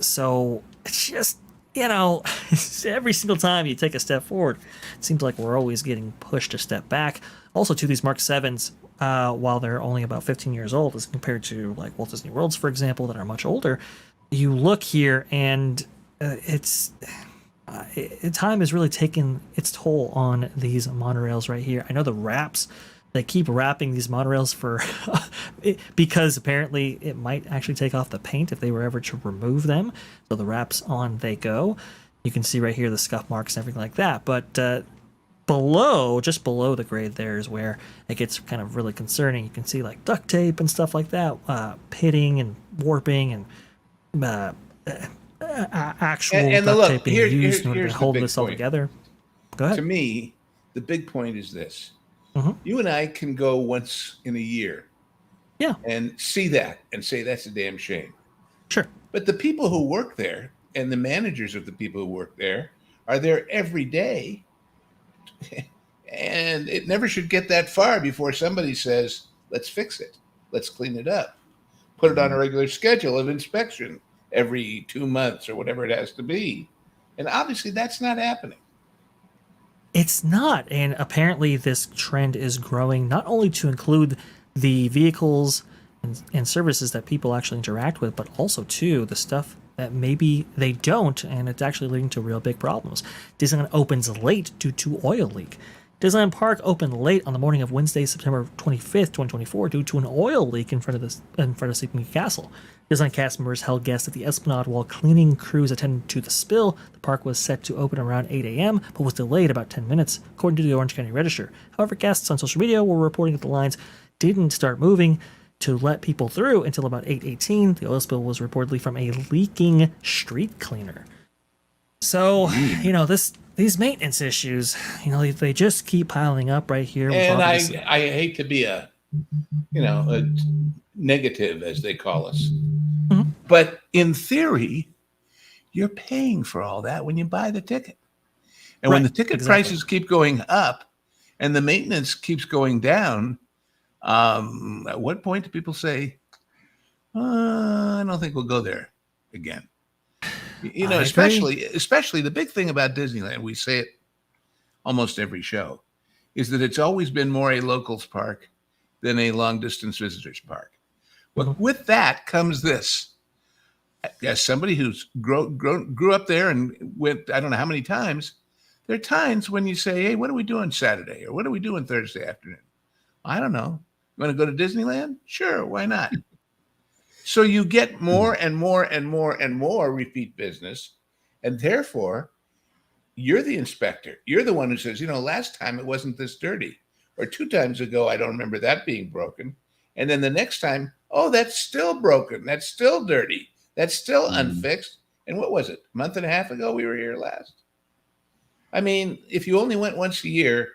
S1: So it's just you know, every single time you take a step forward, it seems like we're always getting pushed a step back. Also, to these Mark 7s, while they're only about 15 years old, as compared to like Walt Disney Worlds, for example, that are much older, you look here and time has really taken its toll on these monorails right here. I know the wraps, they keep wrapping these monorails for because apparently it might actually take off the paint if they were ever to remove them. So the wraps on they go. You can see right here the scuff marks and everything like that. But just below the grade there is where it gets kind of really concerning. You can see like duct tape and stuff like that, pitting and warping and actual
S2: And
S1: duct
S2: look,
S1: tape being used in order to hold this all
S2: point.
S1: together. Go ahead.
S2: To me, the big point is this.
S1: Mhm.
S2: You and I can go once in a year
S1: Yeah,
S2: and see that and say that's a damn shame.
S1: sure.
S2: But the people who work there and the managers of the people who work there are there every day. And it never should get that far before somebody says, let's fix it. Let's clean it up. Put it on a regular schedule of inspection every 2 months or whatever it has to be. And obviously that's not happening.
S1: It's not. And apparently, this trend is growing not only to include the vehicles and services that people actually interact with, but also, too, the stuff that maybe they don't, and it's actually leading to real big problems. Disneyland opens late due to oil leak. Disneyland Park opened late on the morning of Wednesday, September 25th, 2024, due to an oil leak in front of Sleeping Castle. Disneyland cast members held guests at the Esplanade while cleaning crews attended to the spill. The park was set to open around 8 a.m., but was delayed about 10 minutes, according to the Orange County Register. However, guests on social media were reporting that the lines didn't start moving to let people through until about 8:18. The oil spill was reportedly from a leaking street cleaner. So, these maintenance issues, they just keep piling up right here.
S2: And I hate to be a negative, as they call us.
S1: Mhm.
S2: But in theory, you're paying for all that when you buy the ticket. And when
S1: Right,
S2: the ticket
S1: exactly.
S2: prices keep going up and the maintenance keeps going down, at what point do people say, I don't think we'll go there again?
S1: I agree.
S2: especially the big thing about Disneyland, we say it almost every show, is that it's always been more a locals park than a long distance visitors park. Well, with that comes this. As somebody who's grew up there and went, I don't know how many times, there are times when you say, hey, what are we doing Saturday? Or what are we doing Thursday afternoon? I don't know. You want to go to Disneyland? Sure, why not? So you get more and more and more and more repeat business. And therefore, you're the inspector. You're the one who says, last time it wasn't this dirty. Or 2 times ago, I don't remember that being broken. And then the next time, oh, that's still broken. That's still dirty. That's still unfixed. And what was it? A month and a half ago we were here last? I mean, if you only went once a year,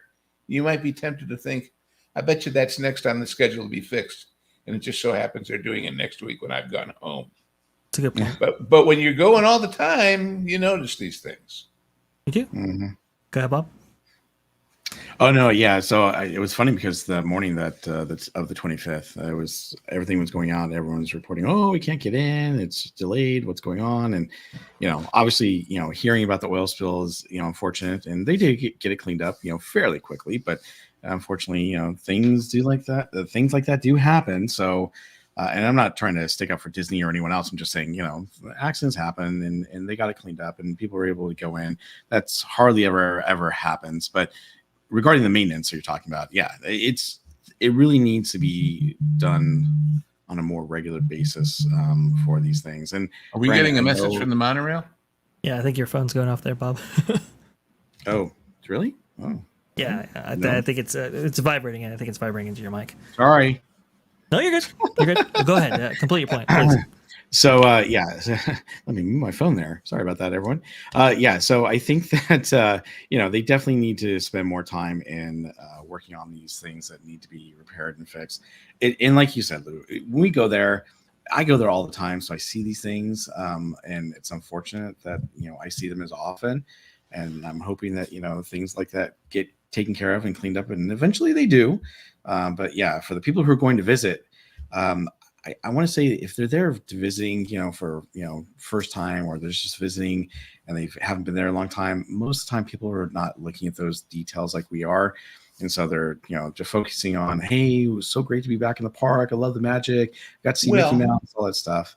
S2: you might be tempted to think, I bet you that's next on the schedule to be fixed. And it just so happens they're doing it next week when I've gone home.
S1: It's a good point.
S2: But when you're going all the time, you notice these things.
S1: You do?
S3: Mm-hmm.
S1: Go ahead, Bob.
S3: Oh no, yeah. So it was funny because the morning that's of the 25th, everything was going on. Everyone was reporting, "Oh, we can't get in. It's delayed. What's going on?" And obviously, hearing about the oil spill is unfortunate, and they did get it cleaned up, fairly quickly. But unfortunately, things like that do happen. So, and I'm not trying to stick up for Disney or anyone else. I'm just saying, accidents happen, and they got it cleaned up, and people were able to go in. That's hardly ever happens, but regarding the maintenance you're talking about, yeah, it really needs to be done on a more regular basis for these things. And
S2: Are we getting a message from the monorail?
S1: Yeah, I think your phone's going off there, Bob.
S3: Oh, really? Oh,
S1: yeah, I think it's vibrating, and I think it's vibrating into your mic.
S3: sorry.
S1: No, you're good. You're good. Go ahead. Complete your point, please.
S3: So yeah, let me move my phone there. Sorry about that, everyone. Yeah, so I think that they definitely need to spend more time in working on these things that need to be repaired and fixed. And like you said, Lou, when we go there, I go there all the time, so I see these things, and it's unfortunate that I see them as often. And I'm hoping that things like that get taken care of and cleaned up, and eventually they do. But yeah, for the people who are going to visit, I want to say if they're there visiting, for first time, or they're just visiting and they haven't been there a long time, most of the time people are not looking at those details like we are. And so they're, just focusing on, hey, it was so great to be back in the park. I love the magic. Got to see Mickey Mouse, all that stuff.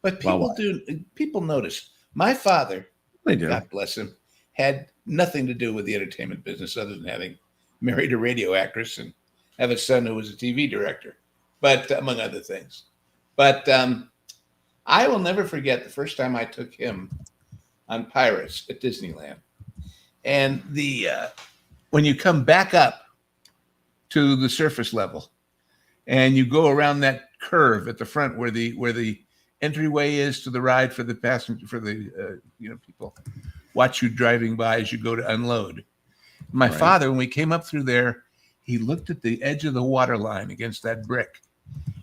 S2: But people notice. My father,
S3: They do.
S2: God bless him, had nothing to do with the entertainment business other than having married a radio actress and have a son who was a TV director, but among other things. But I will never forget the first time I took him on Pirates at Disneyland. And when you come back up to the surface level and you go around that curve at the front where the entryway is to the ride for the passenger, for the people watch you driving by as you go to unload. My father, when we came up through there, he looked at the edge of the water line against that brick,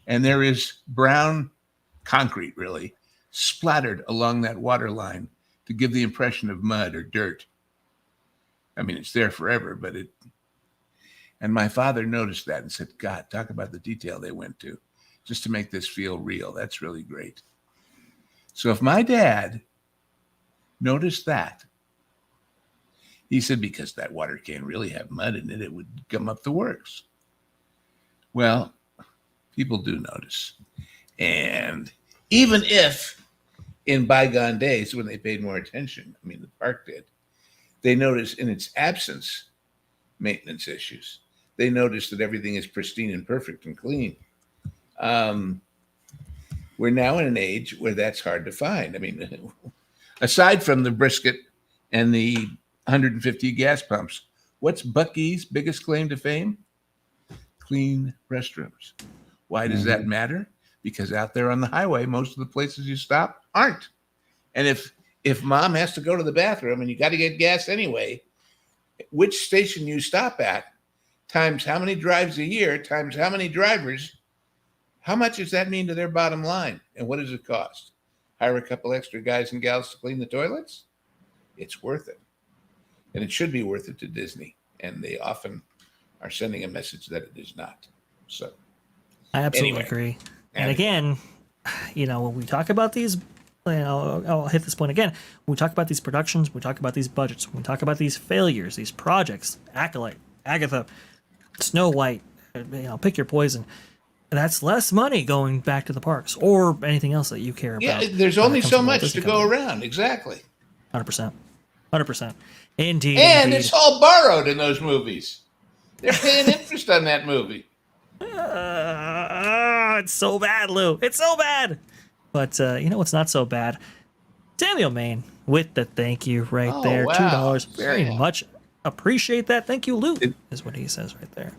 S2: and there is brown concrete, really, splattered along that water line to give the impression of mud or dirt. I mean, it's there forever, but and my father noticed that and said, God, talk about the detail they went to just to make this feel real. That's really great. So if my dad noticed that, he said, because that water can't really have mud in it, it would gum up the works. Well, people do notice. And even if in bygone days when they paid more attention, I mean, the park did, they noticed in its absence maintenance issues. They noticed that everything is pristine and perfect and clean. We're now in an age where that's hard to find. I mean, aside from the brisket and the 150 gas pumps, what's Buc-ee's biggest claim to fame? Clean restrooms. Why does that matter? Because out there on the highway, most of the places you stop aren't. And if mom has to go to the bathroom and you got to get gas anyway, which station you stop at, times how many drives a year, times how many drivers, how much does that mean to their bottom line? And what does it cost? Hire a couple extra guys and gals to clean the toilets? It's worth it. And it should be worth it to Disney. And they often are sending a message that it is not. So
S1: I absolutely agree. And again, when we talk about these, I'll hit this point again. When we talk about these productions, we talk about these budgets, when we talk about these failures, these projects, Acolyte, Agatha, Snow White, pick your poison. That's less money going back to the parks or anything else that you care about.
S2: Yeah, there's only so much to go around. Exactly.
S1: 100%. 100%. Indeed.
S2: And it's all borrowed in those movies. They're paying interest on that movie.
S1: It's so bad, Lou. It's so bad. But what's not so bad? Samuel Maine with the thank you right there.
S2: Wow.
S1: $2. Very much appreciate that. Thank you, Lou, is what he says right there.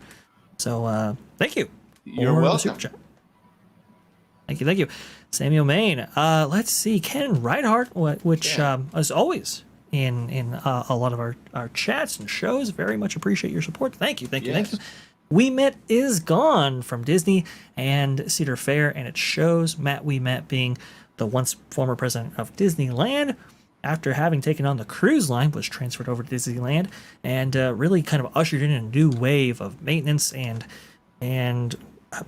S1: So thank you.
S2: You're welcome.
S1: Super chat. Thank you. Samuel Maine. Let's see. Ken Reinhardt, which as always in a lot of our chats and shows, very much appreciate your support. Thank you. Thank you. We Met is gone from Disney and Cedar Fair and its shows. Matt We Met being the once former president of Disneyland, after having taken on the cruise line, was transferred over to Disneyland and really kind of ushered in a new wave of maintenance and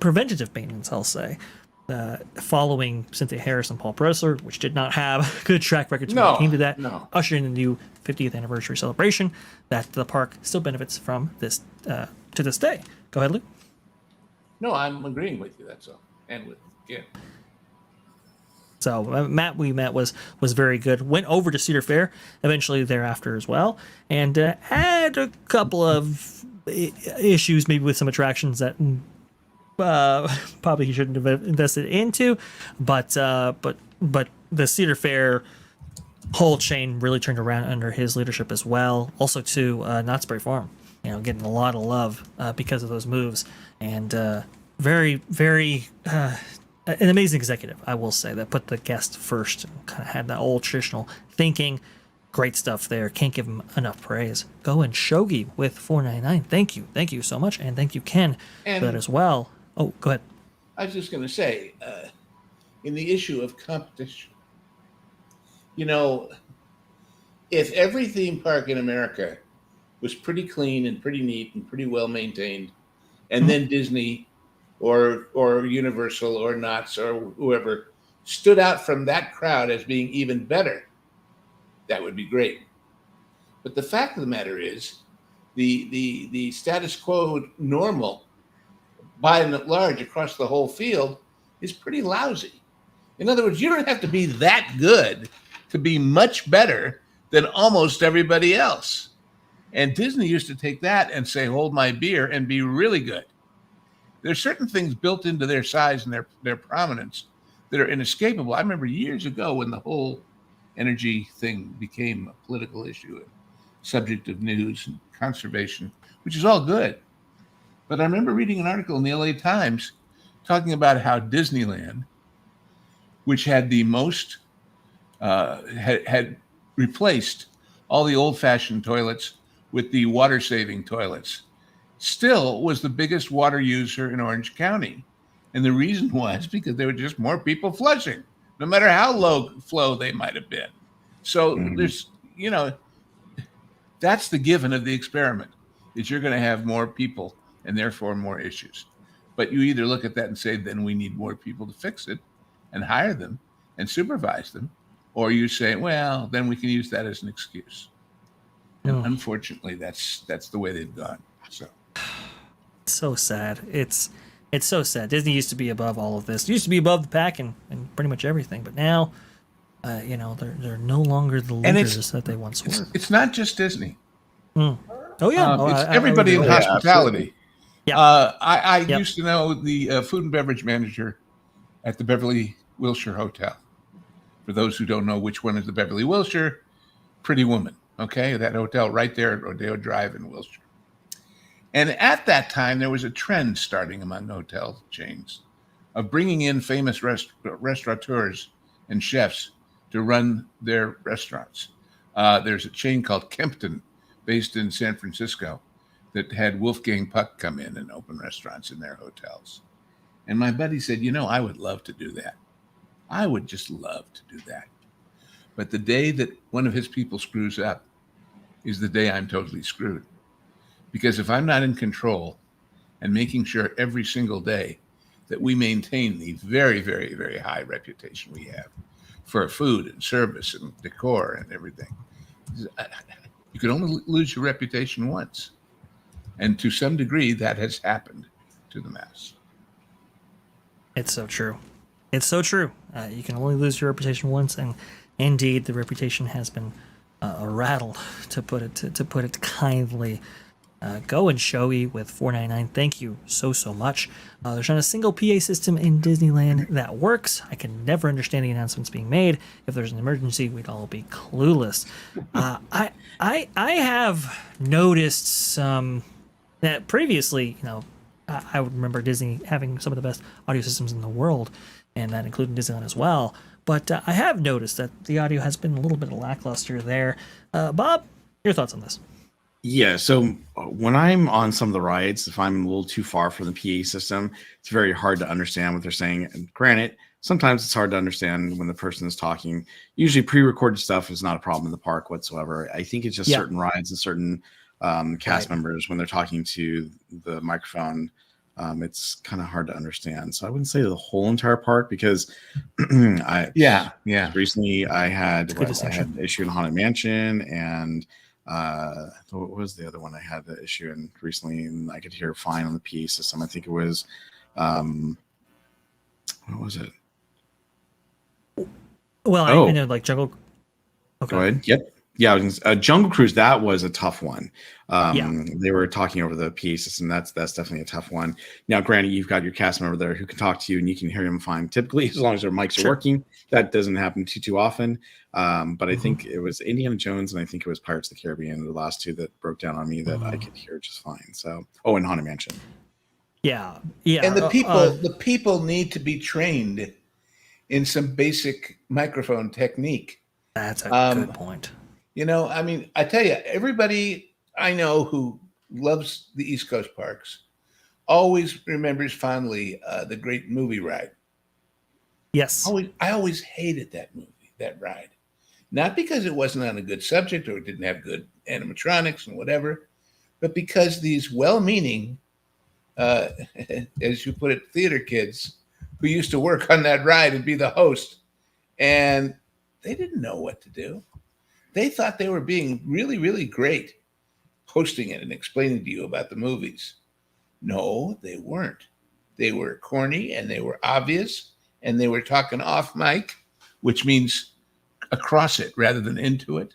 S1: preventative maintenance, I'll say, following Cynthia Harris and Paul Pressler, which did not have good track records when it came to that. Ushered in a new 50th anniversary celebration that the park still benefits from this to this day. Go ahead, Luke.
S2: No, I'm agreeing with you. That's all. And with
S1: So Matt We Met was very good. Went over to Cedar Fair eventually thereafter as well, and had a couple of issues maybe with some attractions that probably he shouldn't have invested into, but the Cedar Fair whole chain really turned around under his leadership as well. Also to Knott's Berry Farm, getting a lot of love because of those moves, and very an amazing executive, I will say, that put the guest first and kind of had that old traditional thinking. Great stuff there. Can't give him enough praise. Go and Shogi with $4.99. Thank you so much, and thank you, Ken, for that as well. Oh, go ahead.
S2: I was just going to say, in the issue of competition, if every theme park in America was pretty clean and pretty neat and pretty well maintained, and then Disney or Universal or Knott's or whoever stood out from that crowd as being even better, that would be great. But the fact of the matter is, the status quo normal, by and large across the whole field, is pretty lousy. In other words, you don't have to be that good to be much better than almost everybody else. And Disney used to take that and say, hold my beer, and be really good. There's certain things built into their size and their prominence that are inescapable. I remember years ago when the whole energy thing became a political issue, a subject of news and conservation, which is all good. But I remember reading an article in the LA Times talking about how Disneyland, which had the most, had replaced all the old-fashioned toilets with the water-saving toilets, still was the biggest water user in Orange County. And the reason was because there were just more people flushing, no matter how low flow they might have been. So there's, that's the given of the experiment, is you're going to have more people and therefore more issues. But you either look at that and say, then we need more people to fix it and hire them and supervise them, or you say, well, then we can use that as an excuse. And unfortunately, that's the way they've gone. So
S1: It's so sad. It's so sad. Disney used to be above all of this. It used to be above the pack and pretty much everything. But now, they're no longer the leaders that they once were.
S2: It's not just Disney.
S1: Oh yeah,
S2: it's everybody in hospitality.
S1: Yeah.
S2: I used to know the food and beverage manager at the Beverly Wilshire Hotel. For those who don't know which one is the Beverly Wilshire, Pretty Woman. Okay, that hotel right there at Rodeo Drive in Wilshire. And at that time, there was a trend starting among hotel chains of bringing in famous restaurateurs and chefs to run their restaurants. There's a chain called Kempton, based in San Francisco, that had Wolfgang Puck come in and open restaurants in their hotels. And my buddy said, I would love to do that. I would just love to do that. But the day that one of his people screws up is the day I'm totally screwed. Because if I'm not in control and making sure every single day that we maintain the very, very, very high reputation we have for food and service and decor and everything, you can only lose your reputation once. And to some degree, that has happened to the mass.
S1: It's so true. It's so true. You can only lose your reputation once, and indeed, the reputation has been rattled, to put it kindly. Go and showy with $4.99. Thank you so much. There's not a single PA system in Disneyland that works. I can never understand the announcements being made. If there's an emergency, we'd all be clueless. I have noticed some that previously, I would remember Disney having some of the best audio systems in the world, and that included Disneyland as well. But I have noticed that the audio has been a little bit lackluster there. Bob, your thoughts on this?
S3: Yeah, so when I'm on some of the rides, if I'm a little too far from the PA system, it's very hard to understand what they're saying. And granted, sometimes it's hard to understand when the person is talking. Usually pre-recorded stuff is not a problem in the park whatsoever. I think it's just certain rides and certain cast members, when they're talking to the microphone, it's kind of hard to understand. So I wouldn't say the whole entire park, because recently I had an issue in Haunted Mansion, and what was the other one I had the issue in recently, and I could hear fine on the PA system. I think it was what was it?
S1: Well, I know, like Jungle. Okay.
S3: Go ahead. Yep. Yeah, Jungle Cruise. That was a tough one. They were talking over the PA system. That's definitely a tough one. Now, granted, you've got your cast member there who can talk to you, and you can hear them fine. Typically, as long as their mics are working, that doesn't happen too often. But I think it was Indiana Jones, and I think it was Pirates of the Caribbean, the last two that broke down on me that I could hear just fine. So, and Haunted Mansion. Yeah.
S2: And the people need to be trained in some basic microphone technique.
S1: That's a good point.
S2: I tell you, everybody I know who loves the East Coast parks always remembers fondly the great movie ride.
S1: Yes.
S2: I always hated that ride. Not because it wasn't on a good subject or it didn't have good animatronics and whatever, but because these well-meaning as you put it, theater kids who used to work on that ride and be the host. And they didn't know what to do. They thought they were being really, really great hosting it and explaining to you about the movies. No, they weren't. They were corny and they were obvious and they were talking off mic, which means across it rather than into it.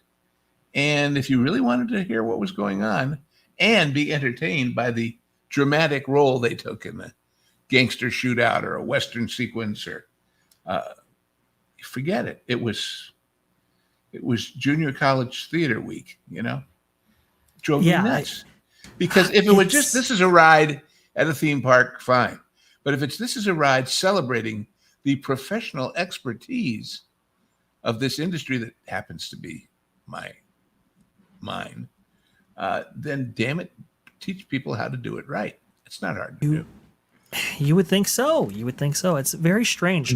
S2: And if you really wanted to hear what was going on and be entertained by the dramatic role they took in the gangster shootout or a Western sequence or forget it. It was junior college theater week, you know? It drove me nuts. Because if it was just, this is a ride at a theme park, fine. But if it's, this is a ride celebrating the professional expertise of this industry that happens to be mine, then damn it, teach people how to do it right. It's not hard to do.
S1: You would think so. You would think so. It's very strange.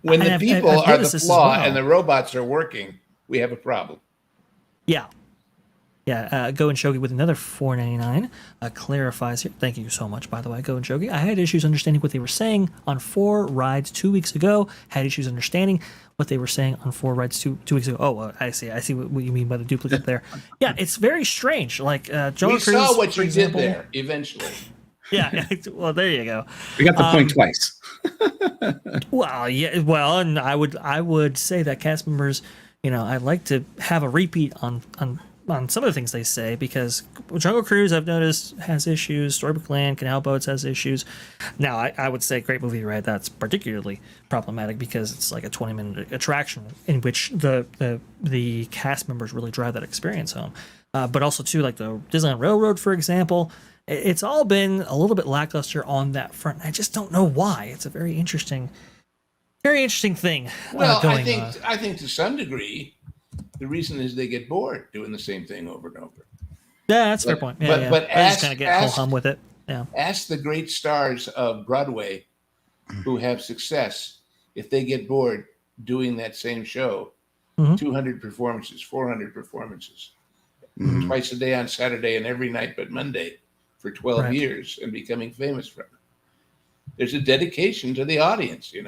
S2: When the people are the flaw and the robots are working, we have a problem.
S1: Yeah. Yeah, Go and Shogi with another $4.99 clarifies here. Thank you so much, by the way, Go and Shogi. I had issues understanding what they were saying on 4 rides 2 weeks ago. Had issues understanding what they were saying on 4 rides two weeks ago. Oh, I see. I see what you mean by the duplicate there. Yeah, it's very strange. Like Joe
S2: we saw what you did there eventually.
S1: Yeah. Well, there you go.
S3: We got the point twice.
S1: Well, yeah. Well, and I would say that cast members, I'd like to have a repeat on some of the things they say, because Jungle Cruise, I've noticed, has issues. Storybook Land, Canal Boats has issues. Now, I would say Great Movie Ride, that's particularly problematic because it's like a 20-minute attraction in which the cast members really drive that experience home. But also, too, like the Disneyland Railroad, for example, it's all been a little bit lackluster on that front. I just don't know why. It's a very interesting thing.
S2: Well, I think to some degree, the reason is they get bored doing the same thing over and over.
S1: Yeah, that's a fair point. Yeah,
S2: but
S1: just kind of get whole hum with it. Yeah.
S2: Ask the great stars of Broadway who have success if they get bored doing that same show, 200 performances, 400 performances, twice a day on Saturday and every night but Monday for 12 years and becoming famous from it. There's a dedication to the audience, You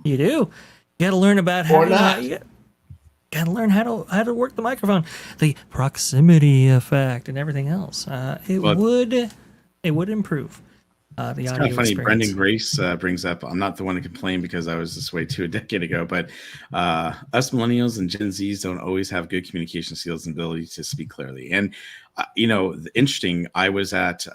S1: do. You got to learn about how got to learn how to work the microphone, the proximity effect, and everything else. It would improve the audio
S3: kind of funny.
S1: experience.
S3: Brendan Grace brings up, I'm not the one to complain because I was this way too a decade ago, but us millennials and Gen Zs don't always have good communication skills and ability to speak clearly. And interesting, I was at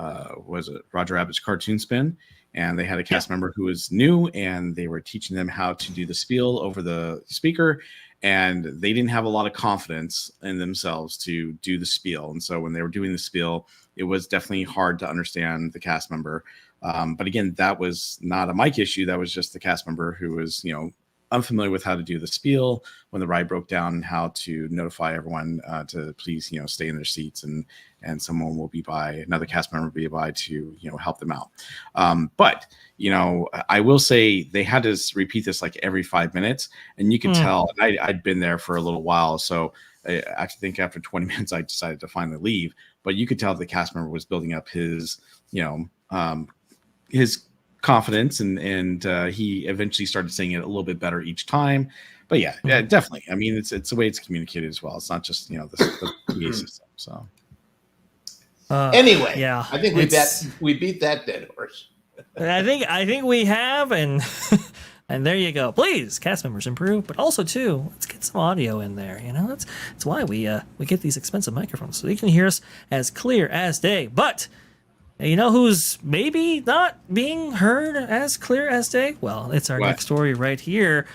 S3: was it Roger Rabbit's Cartoon Spin, and they had a cast member who was new, and they were teaching them how to do the spiel over the speaker, and they didn't have a lot of confidence in themselves to do the spiel. And so when they were doing the spiel, it was definitely hard to understand the cast member. But again, that was not a mic issue. That was just the cast member who was, unfamiliar with how to do the spiel when the ride broke down, and how to notify everyone to please, stay in their seats, and someone will be by, another cast member will be by to, help them out. But, I will say they had to repeat this like every 5 minutes, and you could tell, and I'd been there for a little while. So I think after 20 minutes, I decided to finally leave, but you could tell the cast member was building up his, his confidence, and he eventually started saying it a little bit better each time. But yeah, definitely. I mean, it's the way it's communicated as well. It's not just the PA system. So
S2: anyway,
S1: yeah,
S2: I think we beat that dead horse.
S1: I think we have, and and there you go. Please, cast members, improve, but also too, let's get some audio in there. That's why we get these expensive microphones, so you can hear us as clear as day. But who's maybe not being heard as clear as day? Well, it's our next story right here.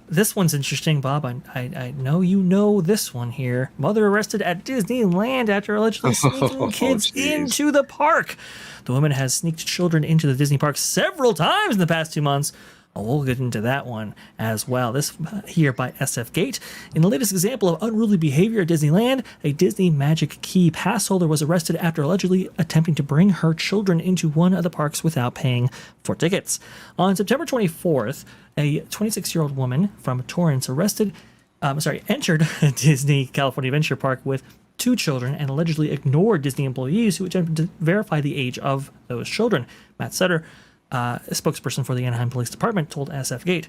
S1: This one's interesting, Bob. I know you know this one here. Mother arrested at Disneyland after allegedly sneaking kids into the park. The woman has sneaked children into the Disney park several times in the past 2 months. We'll get into that one as well. This here by SF Gate. In the latest example of unruly behavior at Disneyland, a Disney Magic Key pass holder was arrested after allegedly attempting to bring her children into one of the parks without paying for tickets. On September 24th, a 26-year-old woman from Torrance entered Disney California Adventure Park with 2 children and allegedly ignored Disney employees who attempted to verify the age of those children. Matt Sutter, a spokesperson for the Anaheim Police Department, told SF Gate,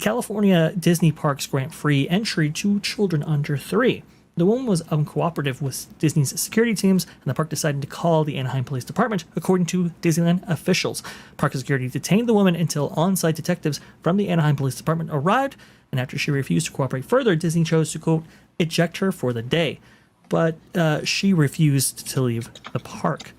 S1: California Disney parks grant free entry to children under 3. The woman was uncooperative with Disney's security teams, and the park decided to call the Anaheim Police Department, according to Disneyland officials. Park security detained the woman until on-site detectives from the Anaheim Police Department arrived, and after she refused to cooperate further, Disney chose to, quote, eject her for the day. But she refused to leave the park.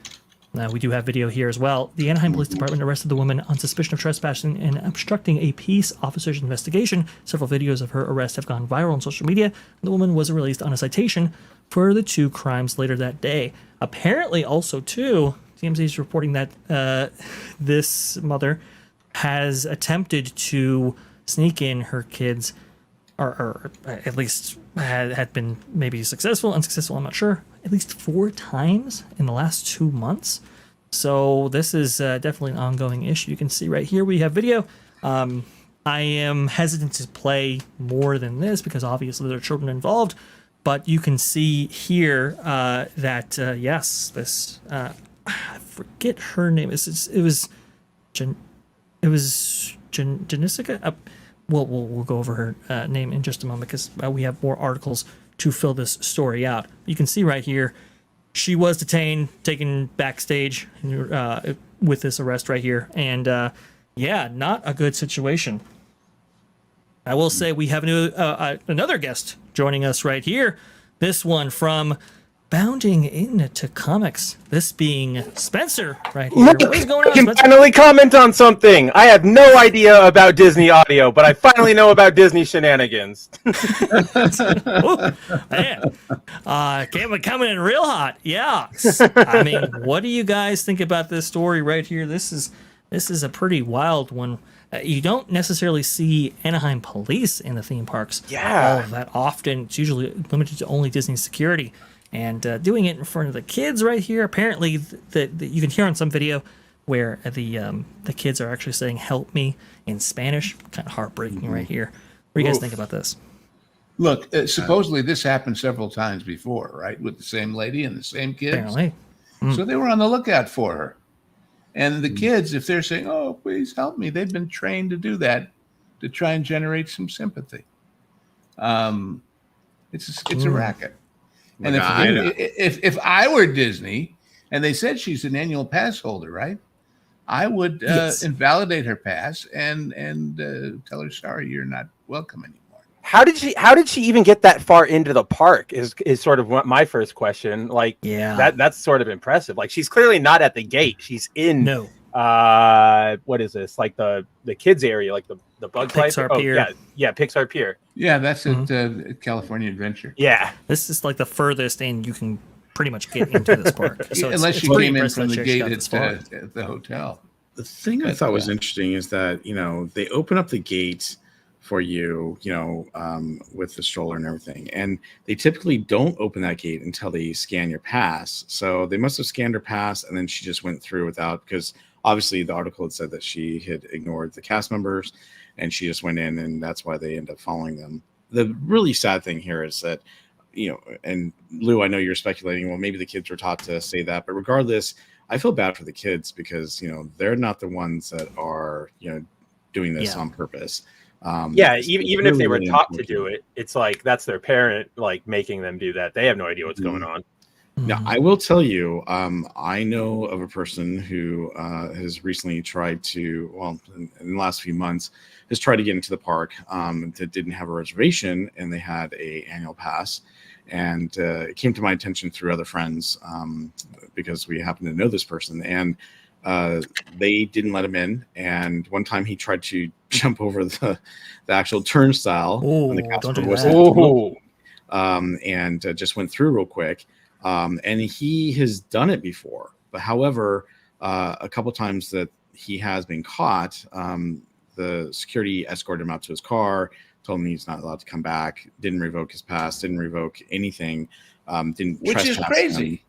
S1: Now, we do have video here as well. The Anaheim Police Department arrested the woman on suspicion of trespassing and obstructing a peace officer's investigation. Several videos of her arrest have gone viral on social media. The woman was released on a citation for the 2 crimes later that day. Apparently, also, too, TMZ is reporting that this mother has attempted to sneak in her kids, or at least had been maybe successful, unsuccessful, I'm not sure, at least 4 times in the last 2 months. So this is definitely an ongoing issue. You can see right here we have video. I am hesitant to play more than this because obviously there are children involved, but you can see here that yes, this I forget her name. It was Janisica. We'll go over her name in just a moment because we have more articles to fill this story out. You can see right here, she was detained, taken backstage with this arrest right here. And yeah, not a good situation. I will say we have another guest joining us right here. This one from Bounding into Comics. This being Spencer right here.
S6: Look,
S1: what is going on,
S6: I can
S1: Spencer?
S6: finally comment on something. I have no idea about Disney audio, but I finally know about Disney shenanigans.
S1: Ooh, man, Campbell coming in real hot. Yeah, I mean, what do you guys think about this story right here? This is a pretty wild one. You don't necessarily see Anaheim police in the theme parks all that often. It's usually limited to only Disney security. And doing it in front of the kids right here. Apparently, you can hear on some video where the kids are actually saying "help me" in Spanish. Kind of heartbreaking right here. What do you guys think about this?
S2: Look, supposedly this happened several times before, right? With the same lady and the same kids.
S1: Apparently.
S2: So they were on the lookout for her. And the kids, if they're saying, "Oh, please help me," they've been trained to do that to try and generate some sympathy. It's a racket. And if I were Disney and they said she's an annual pass holder, right? I would invalidate her pass and tell her, sorry, you're not welcome anymore.
S6: How did she even get that far into the park is sort of what my first question. Like, that's sort of impressive. Like, she's clearly not at the gate. She's in what is this? Like the kids area, like the bug
S1: Pixar
S6: pipe?
S1: Pier.
S6: Yeah, Pixar Pier.
S2: Yeah, that's at California Adventure.
S6: Yeah.
S1: This is like the furthest in you can pretty much get into this park. So
S2: unless you came in from the gate at the hotel.
S3: The thing I thought was interesting is that, they open up the gate for you, with the stroller and everything. And they typically don't open that gate until they scan your pass. So they must have scanned her pass and then she just went through without, because obviously the article had said that she had ignored the cast members and she just went in, and that's why they end up following them. The really sad thing here is that, and Lou, I know you're speculating, well, maybe the kids were taught to say that, but regardless, I feel bad for the kids because, they're not the ones that are, doing this on purpose.
S6: Even if they were taught to do it, it's like that's their parent like making them do that. They have no idea what's going on.
S3: Now, I will tell you, I know of a person who has recently tried to, in the last few months, has tried to get into the park that didn't have a reservation, and they had a annual pass. And it came to my attention through other friends because we happen to know this person. And they didn't let him in. And one time he tried to jump over the actual turnstile.
S1: Oh,
S3: and the
S1: don't do
S3: that. And just went through real quick. And he has done it before, but however, a couple times that he has been caught, the security escorted him out to his car, told him he's not allowed to come back, didn't revoke his pass, didn't revoke anything, didn't
S2: which is crazy.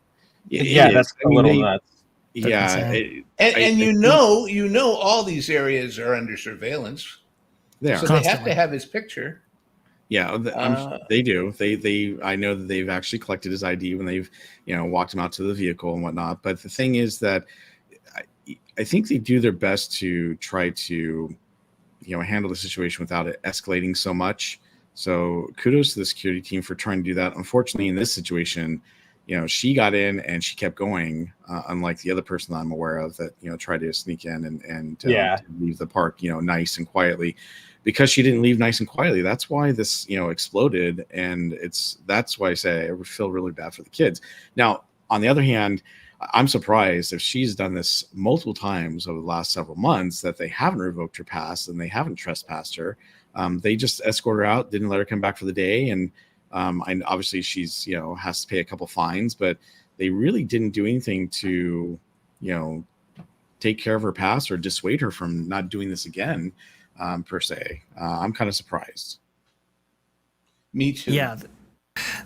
S6: That's a little nuts.
S3: Yeah,
S2: and all these areas are under surveillance.
S3: They are.
S2: So they have to have his picture.
S3: Yeah, they do. They I know that they've actually collected his ID when they've, walked him out to the vehicle and whatnot. But the thing is that I think they do their best to try to, handle the situation without it escalating so much. So kudos to the security team for trying to do that. Unfortunately, in this situation, she got in and she kept going, unlike the other person that I'm aware of that, tried to sneak in and leave the park, nice and quietly. Because she didn't leave nice and quietly, that's why this, exploded. And that's why I say I would feel really bad for the kids. Now, on the other hand, I'm surprised if she's done this multiple times over the last several months that they haven't revoked her pass and they haven't trespassed her. They just escorted her out, didn't let her come back for the day. And obviously she's, has to pay a couple fines, but they really didn't do anything to, take care of her pass or dissuade her from not doing this again. Per se, I'm kind of surprised.
S2: Me too.
S1: Yeah,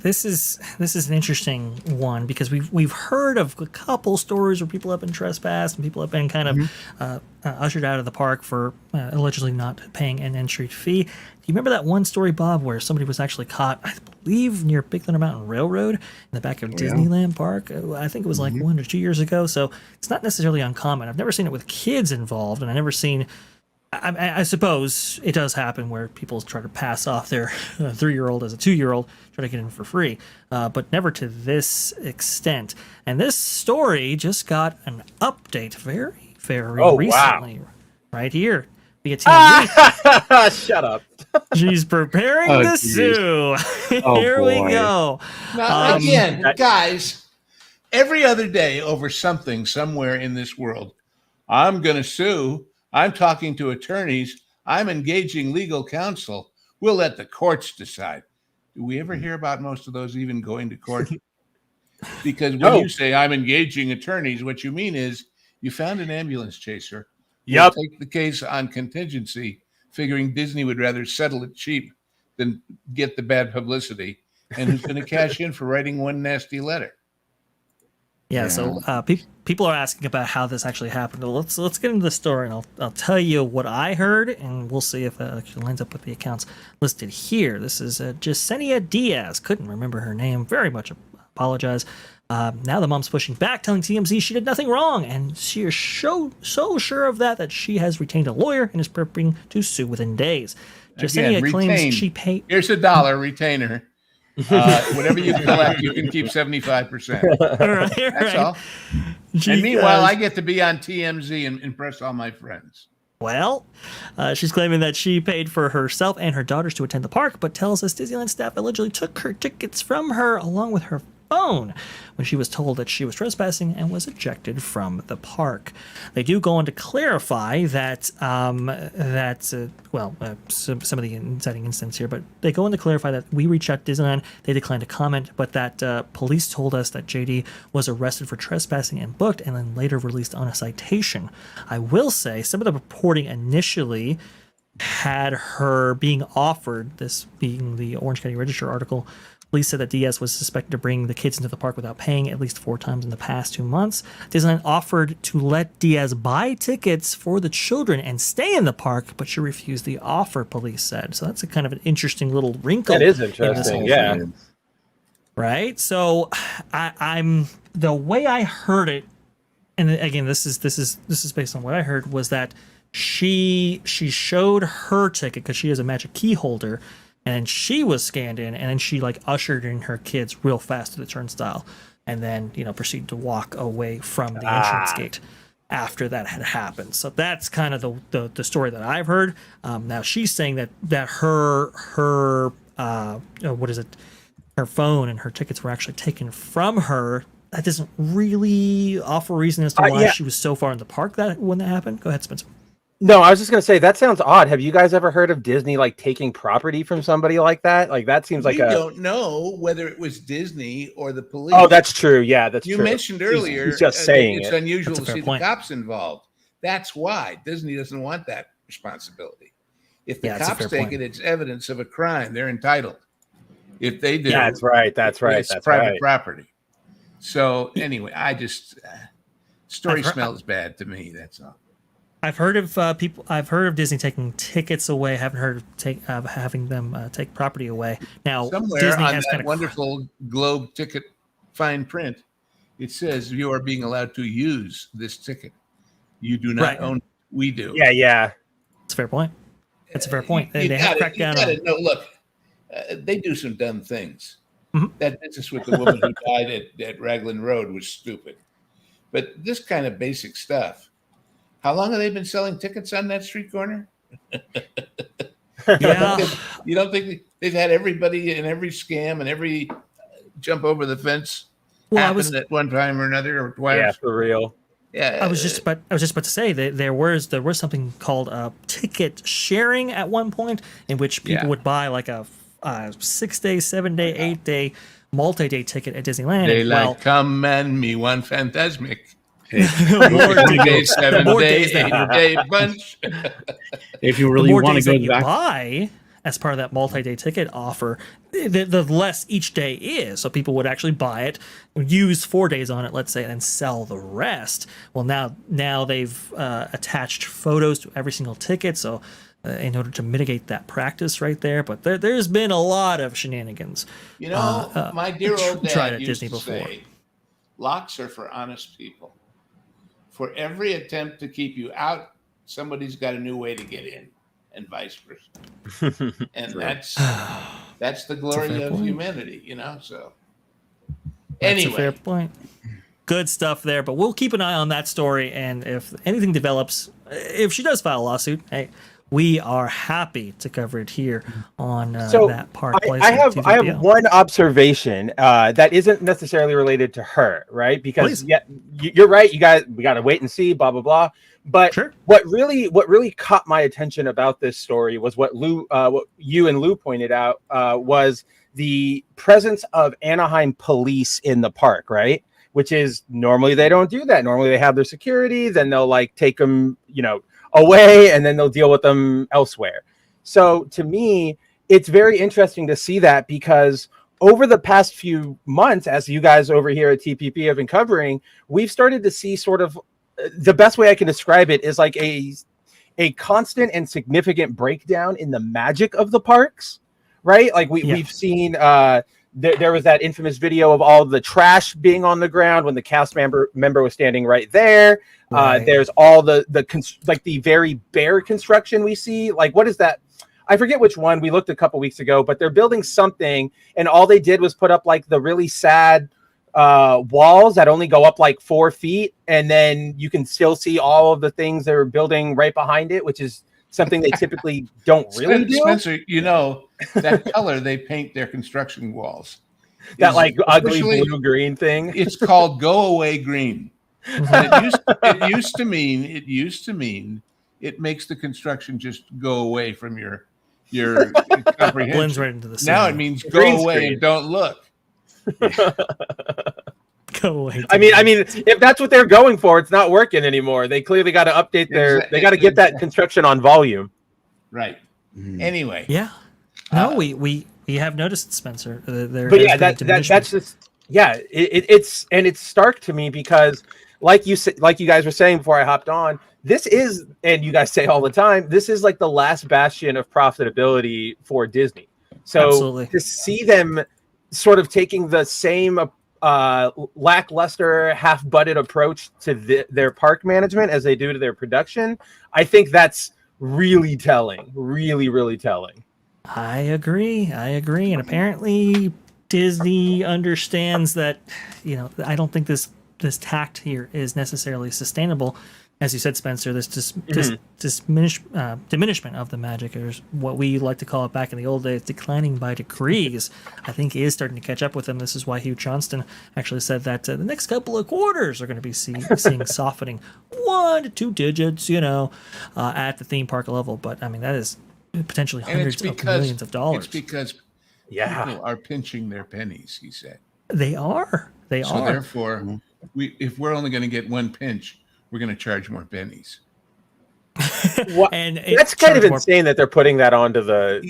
S1: this is an interesting one because we've heard of a couple stories where people have been trespassed and people have been kind of ushered out of the park for allegedly not paying an entry fee. Do you remember that one story, Bob, where somebody was actually caught, I believe, near Big Thunder Mountain Railroad in the back of Disneyland Park? I think it was like 1 or 2 years ago. So it's not necessarily uncommon. I've never seen it with kids involved, and I've never seen. I suppose it does happen where people try to pass off their 3-year-old as a 2-year-old, try to get in for free, but never to this extent. And this story just got an update very recently, right here via TMZ.
S6: Shut up.
S1: She's preparing to sue. Here we go.
S2: Now, again, guys, every other day over something somewhere in this world, I'm going to sue. I'm talking to attorneys. I'm engaging legal counsel. We'll let the courts decide. Do we ever hear about most of those even going to court? Because when you say I'm engaging attorneys, what you mean is you found an ambulance chaser.
S6: Yep.
S2: We'll take the case on contingency, figuring Disney would rather settle it cheap than get the bad publicity. And who's going to cash in for writing one nasty letter?
S1: Yeah, so people are asking about how this actually happened. Well, let's get into the story, and I'll tell you what I heard, and we'll see if it actually lines up with the accounts listed here. This is Yesenia Diaz. Couldn't remember her name. Very much apologize. Now the mom's pushing back, telling TMZ she did nothing wrong, and she is so sure of that she has retained a lawyer and is preparing to sue within days. Yesenia claims she paid.
S2: Here's $1 retainer. Whatever you collect, you can keep 75%. That's all. And meanwhile, I get to be on TMZ and impress all my friends.
S1: Well, she's claiming that she paid for herself and her daughters to attend the park, but tells us Disneyland staff allegedly took her tickets from her along with her phone when she was told that she was trespassing and was ejected from the park. They do go on to clarify that some of the inciting incidents here, but they go on to clarify that we reached out to Disneyland, they declined to comment, but that police told us that JD was arrested for trespassing and booked and then later released on a citation. I will say some of the reporting initially had her being offered, this being the Orange County Register article. Police said that Diaz was suspected of bringing the kids into the park without paying at least 4 times in the past 2 months. Disneyland offered to let Diaz buy tickets for the children and stay in the park, but she refused the offer, police said. So that's a kind of an interesting little wrinkle.
S6: That is interesting, yeah.
S1: Right? So I'm the way I heard it, and again, this is based on what I heard, was that she showed her ticket because she has a magic key holder, and she was scanned in, and then she ushered in her kids real fast to the turnstile, and then proceeded to walk away from the entrance gate after that had happened. So that's kind of the story that I've heard. Now she's saying that her her phone and her tickets were actually taken from her. That doesn't really offer reason as to why she was so far in the park when that happened. Go ahead, Spencer.
S6: No, I was just going to say, that sounds odd. Have you guys ever heard of Disney taking property from somebody like that? That seems like
S2: we don't know whether it was Disney or the police.
S6: Oh, that's true. Yeah, that's
S2: true.
S6: You
S2: mentioned earlier,
S6: he's just saying
S2: it's unusual to see the cops involved. That's why Disney doesn't want that responsibility. If the cops take it, it's evidence of a crime. They're entitled. If they do,
S6: that's right. It's
S2: private property. So anyway, I just story smells bad to me. That's all.
S1: I've heard of people. I've heard of Disney taking tickets away. Haven't heard of having them take property away. Now,
S2: Somewhere
S1: Disney
S2: on
S1: has
S2: that
S1: kind of
S2: wonderful globe ticket fine print, it says you are being allowed to use this ticket. You do not own it. We do.
S6: Yeah.
S1: It's a fair point. It's a fair point.
S2: You
S1: They have cracked down on.
S2: No, look, they do some dumb things.
S1: Mm-hmm.
S2: That business with the woman who died at Raglan Road was stupid. But this kind of basic stuff. How long have they been selling tickets on that street corner?
S1: Yeah.
S2: You don't think they've had everybody in every scam and every jump over the fence happen at one time or another or twice?
S6: Yeah, for real.
S2: Yeah,
S1: I was just about to say that there was something called ticket sharing at one point, in which people would buy like a 6-day, 7-day, 8-day, multi-day ticket at Disneyland.
S2: Daylight come and me one phantasmic.
S1: 3
S2: days, 7-day, 8-day bunch.
S3: If you really want to go back,
S1: buy as part of that multi-day ticket offer, the less each day is. So people would actually buy it, use 4 days on it, let's say, and then sell the rest. Well, now they've attached photos to every single ticket, so in order to mitigate that practice right there. But there's been a lot of shenanigans.
S2: You know, my dear old dad
S1: tried at
S2: used
S1: Disney
S2: to
S1: before.
S2: say, locks are for honest people. For every attempt to keep you out, somebody's got a new way to get in, and vice versa. And that's the glory of humanity, you know. So anyway,
S1: that's a fair point. Good stuff there, but we'll keep an eye on that story, and if anything develops, if she does file a lawsuit, hey, we are happy to cover it here on that Park Place.
S6: I have one observation that isn't necessarily related to her, right? Because you're right. We got to wait and see, blah blah blah. But what really caught my attention about this story was what you and Lou pointed out was the presence of Anaheim police in the park, right? Which is normally they don't do that. Normally they have their security, then they'll like take them, away, and then they'll deal with them elsewhere. So to me, it's very interesting to see that, because over the past few months, as you guys over here at TPP have been covering, we've started to see sort of the best way I can describe it is like a constant and significant breakdown in the magic of the parks, right? Like we've seen there was that infamous video of all the trash being on the ground when the cast member was standing right there. Right. There's all the very bare construction we see. Like, what is that? I forget which one we looked a couple weeks ago, but they're building something, and all they did was put up like the really sad walls that only go up like 4 feet, and then you can still see all of the things they're building right behind it, which is something they typically don't really do.
S2: Spencer, that color they paint their construction walls.
S6: That like ugly blue-green thing.
S2: It's called go away green. And it used to mean it makes the construction just go away from your comprehension.
S1: Blends right into the scene.
S2: Now it means go away and don't look.
S1: Go away.
S6: I mean, if that's what they're going for, it's not working anymore. They clearly got to update they got to get that construction on volume.
S2: Right. Anyway.
S1: Yeah. No, we have noticed, Spencer.
S6: But yeah, that's just it's stark to me, because like you guys were saying before I hopped on, this is, and you guys say all the time, this is like the last bastion of profitability for Disney. So
S1: absolutely.
S6: To see them sort of taking the same lackluster, half-butted approach to their park management as they do to their production, I think that's really telling. Really, really telling.
S1: I agree. And apparently Disney understands that, I don't think this tact here is necessarily sustainable. As you said, Spencer, this diminishment of the magic, or what we like to call it back in the old days, declining by degrees, I think is starting to catch up with them. This is why Hugh Johnston actually said that the next couple of quarters are going to be seeing softening 1 to 2 digits, at the theme park level. But I mean, that is potentially hundreds of millions of dollars.
S2: It's because people are pinching their pennies, he said.
S1: They are.
S2: So therefore, if we're only going to get one pinch, we're going to charge more pennies.
S1: And
S6: that's kind of insane that they're putting that onto the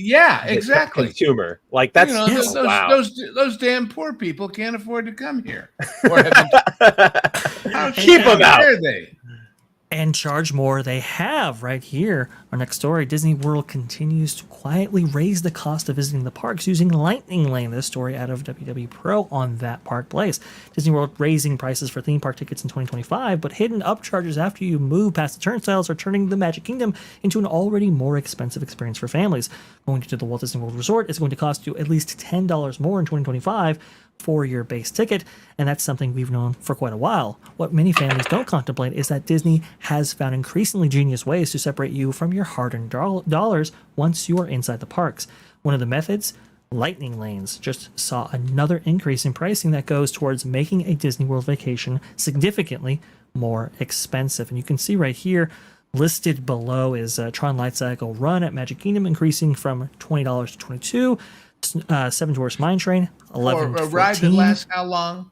S6: consumer. Like that's
S2: those damn poor people can't afford to come here. Keep
S6: them out.
S2: Are they?
S1: and charge more. They have right here. Our next story, Disney World continues to quietly raise the cost of visiting the parks using Lightning Lane. This story out of WW Pro on that park place. Disney World raising prices for theme park tickets in 2025, but hidden upcharges after you move past the turnstiles are turning the Magic Kingdom into an already more expensive experience for families. Going to the Walt Disney World Resort is going to cost you at least $10 more in 2025 for your base ticket, and that's something we've known for quite a while. What many families don't contemplate is that Disney has found increasingly genius ways to separate you from your hard-earned dollars once you are inside the parks. One of the methods, Lightning Lanes, just saw another increase in pricing that goes towards making a Disney World vacation significantly more expensive. And you can see right here, listed below is Tron Light Cycle Run at Magic Kingdom, increasing from $20 to $22. Seven Dwarfs Mine Train, 11
S2: Or
S1: to
S2: a ride that
S1: 14.
S2: lasts how long?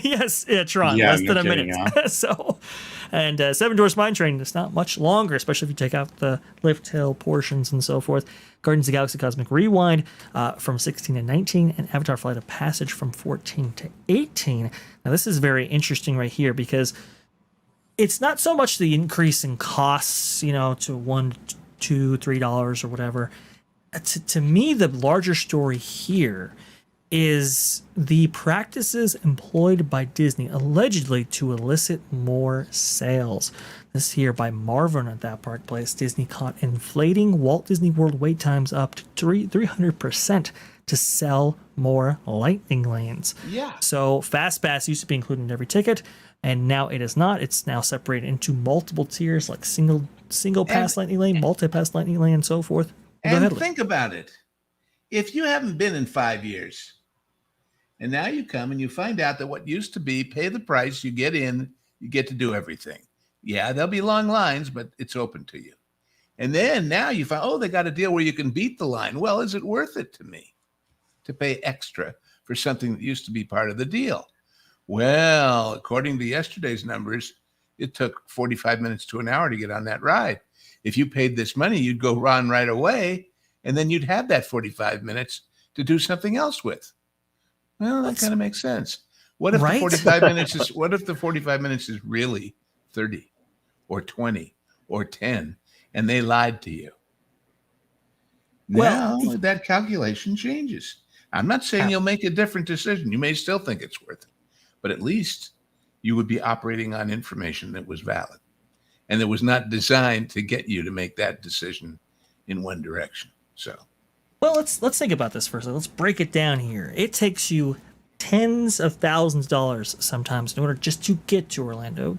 S1: Yes, yeah, Tron,
S3: Yeah,
S1: less
S3: no
S1: than a
S3: kidding,
S1: minute. So, and Seven Dwarfs Mine Train is not much longer, especially if you take out the lift hill portions and so forth. Guardians of the Galaxy Cosmic Rewind from 16 to 19, and Avatar Flight of Passage from 14 to 18. Now, this is very interesting right here because it's not so much the increase in costs, to $1, $2, $3 or whatever. To me, the larger story here is the practices employed by Disney allegedly to elicit more sales. This here by Marvin at that park place. Disney caught inflating Walt Disney World wait times up to 300% to sell more Lightning Lanes.
S2: Yeah.
S1: So FastPass used to be included in every ticket, and now it is not. It's now separated into multiple tiers like single pass Lightning Lane, multi-pass Lightning Lane, and so forth. Go
S2: And
S1: ahead,
S2: think about it. If you haven't been in 5 years, and now you come and you find out that what used to be pay the price, you get in, you get to do everything. Yeah, there'll be long lines, but it's open to you. And then now you find, they got a deal where you can beat the line. Well, is it worth it to me to pay extra for something that used to be part of the deal? Well, according to yesterday's numbers, it took 45 minutes to an hour to get on that ride. If you paid this money, you'd go run right away, and then you'd have that 45 minutes to do something else with. Well, that kind of makes sense. What if the 45 minutes is what if the 45 minutes is really 30 or 20 or 10 and they lied to you? Well, now that calculation changes. I'm not saying you'll make a different decision. You may still think it's worth it, but at least you would be operating on information that was valid and that was not designed to get you to make that decision in one direction. So,
S1: well, let's think about this for a second. Let's break it down here. It takes you tens of thousands of dollars sometimes in order just to get to Orlando,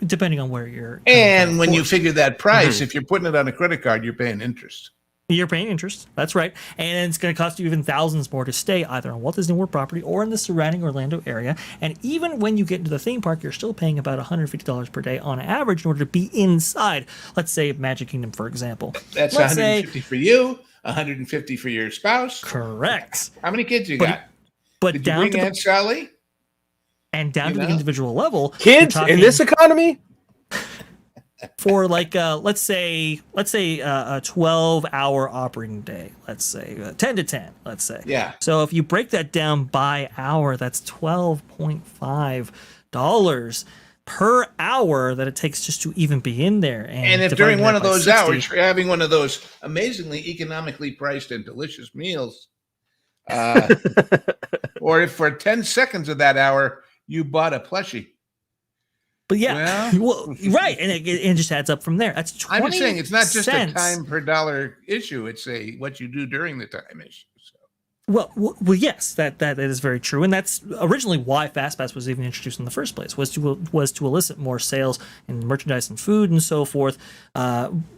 S1: depending on where you're.
S2: And when you figure that price, if you're putting it on a credit card, you're paying interest.
S1: You're paying interest. That's right. And it's going to cost you even thousands more to stay either on Walt Disney World property or in the surrounding Orlando area. And even when you get into the theme park, you're still paying about $150 per day on average in order to be inside. Let's say Magic Kingdom, for example.
S2: That's $150 for you, $150 for your spouse.
S1: Correct.
S2: How many kids you got?
S1: But
S2: Did
S1: down
S2: you bring
S1: to
S2: Aunt Sally?
S1: And down to the individual level.
S6: Kids in this economy?
S1: For like let's say a 12-hour operating day, let's say 10 to 10, let's say.
S2: Yeah.
S1: So if you break that down by hour, that's $12.5 per hour that it takes just to even be in there.
S2: And if during one of those hours you're having one of those amazingly economically priced and delicious meals, or if for 10 seconds of that hour you bought a plushie.
S1: But yeah, well, right, and it just adds up from there. That's 20
S2: I'm just saying it's not just
S1: cents.
S2: a time per dollar issue; it's a what you do during the time issue. So.
S1: Well, yes, that is very true, and that's originally why FastPass was even introduced in the first place, was to elicit more sales and merchandise and food and so forth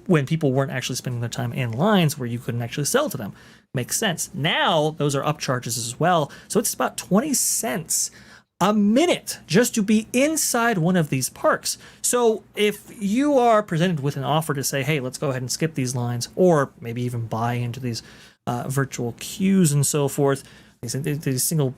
S1: when people weren't actually spending their time in lines where you couldn't actually sell to them. Makes sense. Now those are upcharges as well, so it's about 20 cents a minute just to be inside one of these parks. So if you are presented with an offer to say, hey, let's go ahead and skip these lines, or maybe even buy into these virtual queues and so forth, these single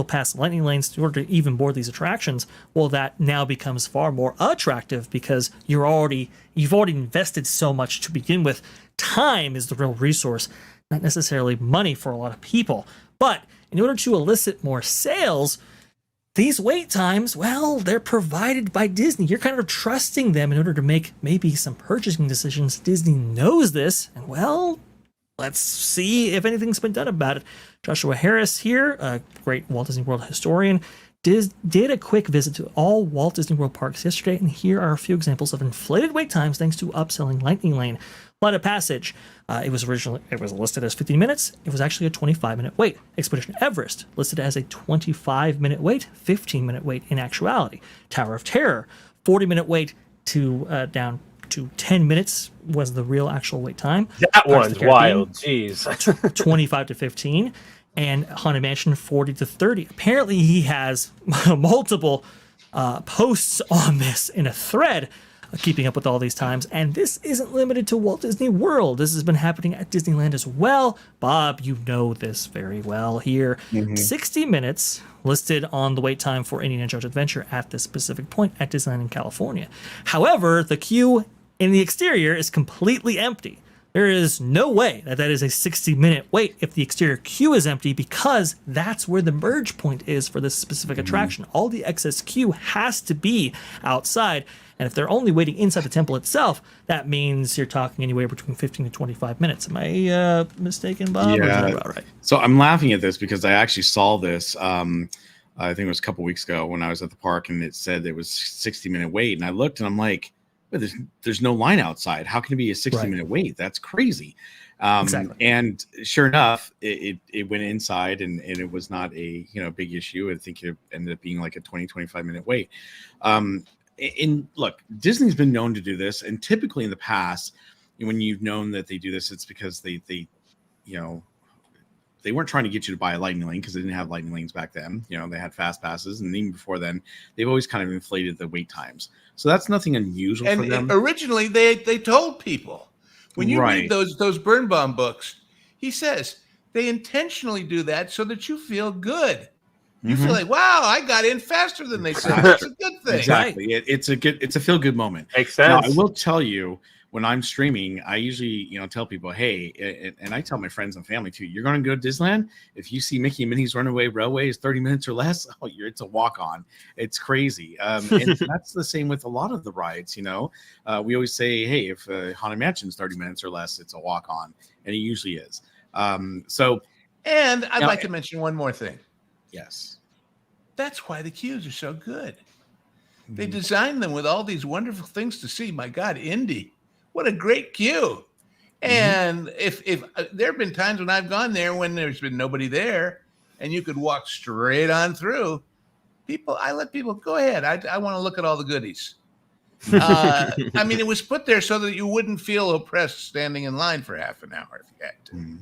S1: pass Lightning Lanes in order to even board these attractions, well, that now becomes far more attractive because you've already invested so much to begin with. Time is the real resource, not necessarily money for a lot of people. But in order to elicit more sales, these wait times, well, they're provided by Disney. You're kind of trusting them in order to make maybe some purchasing decisions. Disney knows this, and well, let's see if anything's been done about it. Joshua Harris here, a great Walt Disney World historian, did a quick visit to all Walt Disney World parks yesterday, and here are a few examples of inflated wait times thanks to upselling Lightning Lane. Flight of Passage, it was listed as 15 minutes. It was actually a 25-minute wait. Expedition Everest, listed as a 25-minute wait, 15-minute wait in actuality. Tower of Terror, 40-minute wait to down to 10 minutes was the real actual wait time.
S6: That one's wild. Jeez.
S1: 25 to 15. And Haunted Mansion 40 to 30. Apparently he has multiple posts on this in a thread, keeping up with all these times. And this isn't limited to Walt Disney World. This has been happening at Disneyland as well. Bob, you know this very well here. 60 minutes listed on the wait time for Indiana Jones Adventure at this specific point at Disneyland in California. However, the queue in the exterior is completely empty. There is no way that is a 60-minute wait if the exterior queue is empty, because that's where the merge point is for this specific attraction. All the excess queue has to be outside. And if they're only waiting inside the temple itself, that means you're talking anywhere between 15 to 25 minutes. Am I mistaken, Bob?
S3: Yeah.
S1: Or is that about right?
S3: So I'm laughing at this because I actually saw this. I think it was a couple weeks ago when I was at the park, and it said it was 60-minute wait. And I looked and I'm like, but there's no line outside. How can it be a 60-minute wait? That's crazy.
S1: Exactly.
S3: And sure enough, it went inside, and it was not a big issue. I think it ended up being like a 20-25-minute wait. And look, Disney's been known to do this, and typically in the past, when you've known that they do this, it's because they weren't trying to get you to buy a Lightning Lane, because they didn't have Lightning Lanes back then. They had fast passes, and even before then, they've always kind of inflated the wait times. So that's nothing unusual for them.
S2: Originally, they told people, when you read those Birnbaum books, he says they intentionally do that so that you feel good. You feel like, wow, I got in faster than they said. That's a good thing.
S3: Exactly. It's a feel good moment.
S6: Makes sense.
S3: Now, I will tell you, when I'm streaming, I usually, tell people, hey, and I tell my friends and family too, you're going to go to Disneyland. If you see Mickey and Minnie's Runaway Railway is 30 minutes or less, it's a walk on. It's crazy. And that's the same with a lot of the rides. We always say, hey, if Haunted Mansion's 30 minutes or less, it's a walk on. And it usually is. And
S2: I'd like to mention one more thing.
S3: Yes.
S2: That's why the queues are so good. They designed them with all these wonderful things to see. My God, Indy. What a great queue. And if there have been times when I've gone there when there's been nobody there and you could walk straight on through, I let people go ahead. I want to look at all the goodies. It was put there so that you wouldn't feel oppressed standing in line for half an hour if you had to.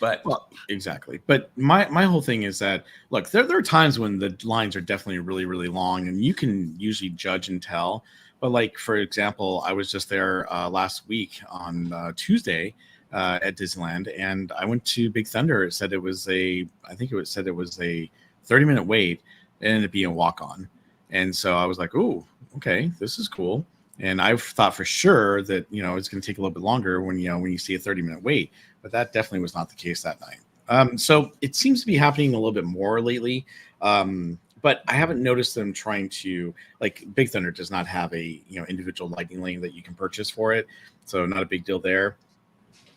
S2: But
S3: exactly. But my whole thing is that, look, there are times when the lines are definitely really, really long, and you can usually judge and tell. But like, for example, I was just there last week on Tuesday at Disneyland, and I went to Big Thunder. It said it was a 30-minute wait. It ended up being a walk-on. And so I was like, oh, okay, this is cool. And I thought for sure that, it's going to take a little bit longer when you see a 30-minute wait. But that definitely was not the case that night. So it seems to be happening a little bit more lately. But I haven't noticed them trying to, like, Big Thunder does not have a individual Lightning Lane that you can purchase for it, so not a big deal there.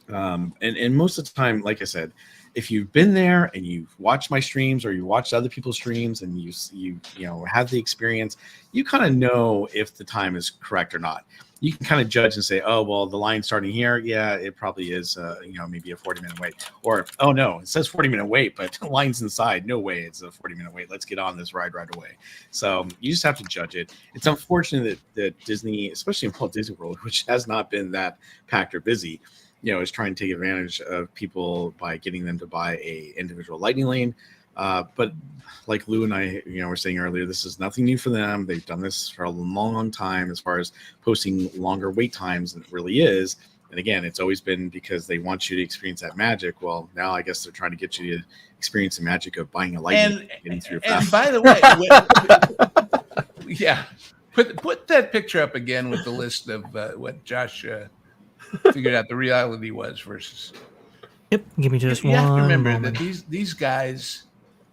S3: And most of the time, like I said, if you've been there and you've watched my streams or you watched other people's streams and you have the experience, you kind of know if the time is correct or not. You can kind of judge and say, oh, well, the line's starting here. Yeah, it probably is, maybe a 40-minute wait. Or, oh, no, it says 40-minute wait, but the line's inside. No way it's a 40-minute wait. Let's get on this ride right away. So you just have to judge it. It's unfortunate that Disney, especially in Walt Disney World, which has not been that packed or busy, is trying to take advantage of people by getting them to buy a individual Lightning Lane. But like Lou and I, were saying earlier, this is nothing new for them. They've done this for a long, long time as far as posting longer wait times than it really is. And again, it's always been because they want you to experience that magic. Well, now I guess they're trying to get you to experience the magic of buying a Lightning Lane.
S2: And by the way, yeah, put that picture up again with the list of what Josh figured out the reality was versus.
S1: Yep, give me just one.
S2: You have to remember
S1: moment.
S2: that these guys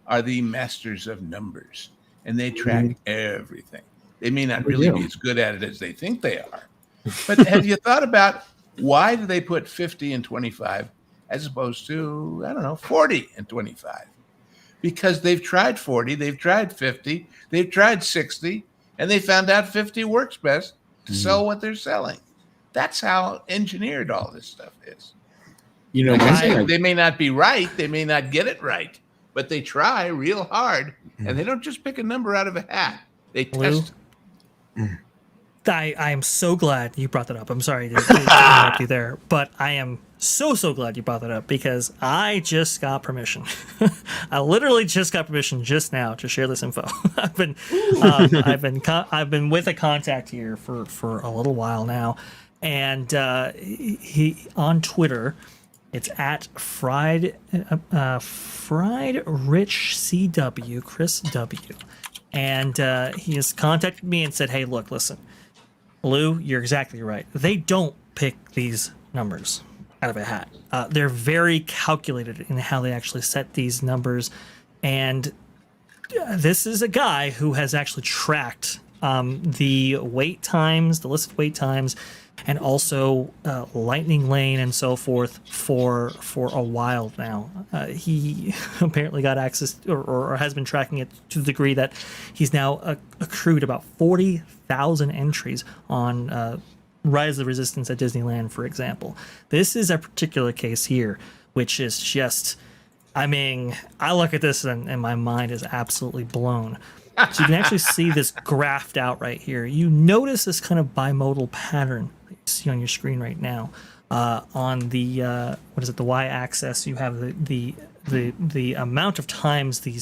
S2: are the masters of numbers. and they track everything. They may not
S3: They
S2: really
S3: do.
S2: be as good at it as they think they are. But have you thought about why do they put 50 and 25 as opposed to, I don't know, 40 and 25? Because they've tried 40, they've tried 50, they've tried 60, and they found out 50 works best to sell what they're selling. That's how engineered all this stuff is.
S3: You know,
S2: They may not be right, they may not get it right, but they try real hard, and they don't just pick a number out of a hat. They test.
S1: I am so glad you brought that up. I'm sorry to interrupt you there, but I am so glad you brought that up because I just got permission. I literally just got permission just now to share this info. I've been with a contact here for a little while now, and he on Twitter. It's at fried rich CW Chris W, and he has contacted me and said, "Hey, look, listen, Lou, you're exactly right. They don't pick these numbers out of a hat. They're very calculated in how they actually set these numbers, and this is a guy who has actually tracked the wait times, the listed wait times." And also Lightning Lane and so forth for a while now. He apparently got access or has been tracking it to the degree that he's now accrued about 40,000 entries on Rise of the Resistance at Disneyland, for example. This is a particular case here, which is just, I mean, I look at this and my mind is absolutely blown. So you can actually see this graphed out right here. You notice this kind of bimodal pattern that you see on your screen right now. On the the y-axis, you have the amount of times the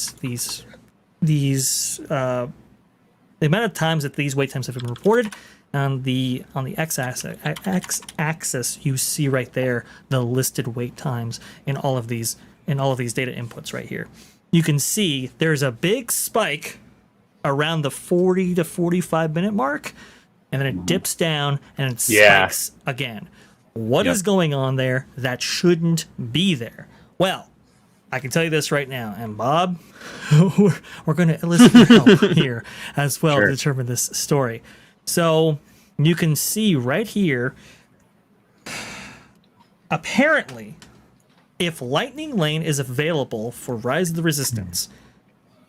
S1: amount of times that these wait times have been reported. On the x-axis, you see right there the listed wait times in all of these data inputs right here. You can see there's a big spike around the 40 to 45 minute mark, and then it dips down and it spikes again. What is going on there that shouldn't be there? Well, I can tell you this right now, and Bob, we're going to elicit your help here as well to determine this story. So you can see right here, apparently, if Lightning Lane is available for Rise of the Resistance,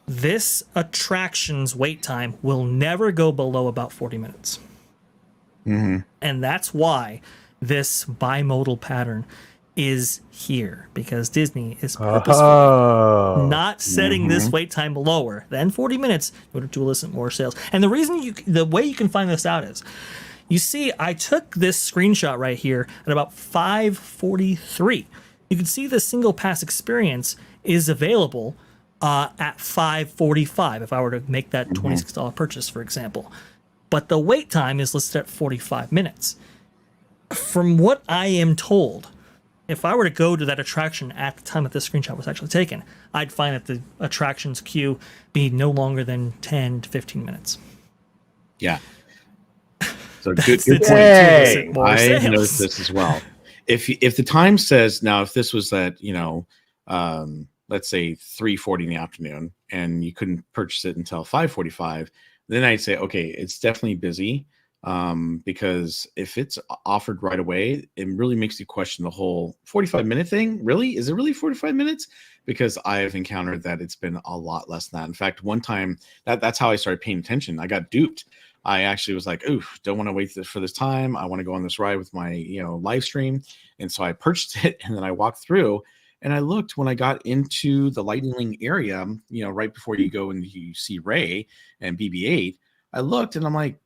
S1: this attraction's wait time will never go below about 40 minutes. And that's why this bimodal pattern is here, because Disney is purposefully not setting this wait time lower than 40 minutes in order to elicit more sales. And the way you can find this out is, you see, I took this screenshot right here at about 5:43. You can see the single pass experience is available at 5:45 if I were to make that $26 purchase, for example. But the wait time is listed at 45 minutes. From what I am told, if I were to go to that attraction at the time that this screenshot was actually taken, I'd find that the attraction's queue be no longer than 10 to 15 minutes.
S3: Yeah. So good point. I noticed this as well. If the time says, now if this was at, let's say 3:40 in the afternoon and you couldn't purchase it until 5:45, then I'd say, okay, it's definitely busy. Because if it's offered right away, it really makes you question the whole 45-minute thing. Really? Is it really 45 minutes? Because I've encountered that it's been a lot less than that. In fact, one time that's how I started paying attention. I got duped. I actually was like, ooh, don't want to wait for this time. I want to go on this ride with my, live stream. And so I purchased it, and then I walked through. And I looked when I got into the Lightning Lane area, right before you go and you see Ray and BB-8. I looked and I'm like,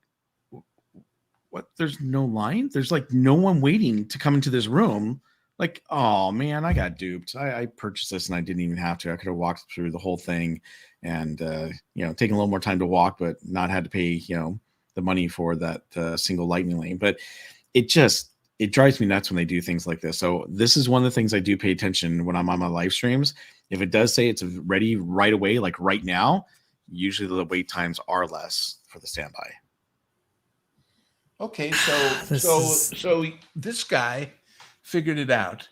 S3: what? There's no line? There's like no one waiting to come into this room. Like, oh man, I got duped. I purchased this and I didn't even have to. I could have walked through the whole thing and, taken a little more time to walk, but not had to pay, the money for that single Lightning Lane. But it drives me nuts when they do things like this. So this is one of the things I do pay attention when I'm on my live streams. If it does say it's ready right away, like right now, usually the wait times are less for the standby.
S2: Okay, so this guy figured it out,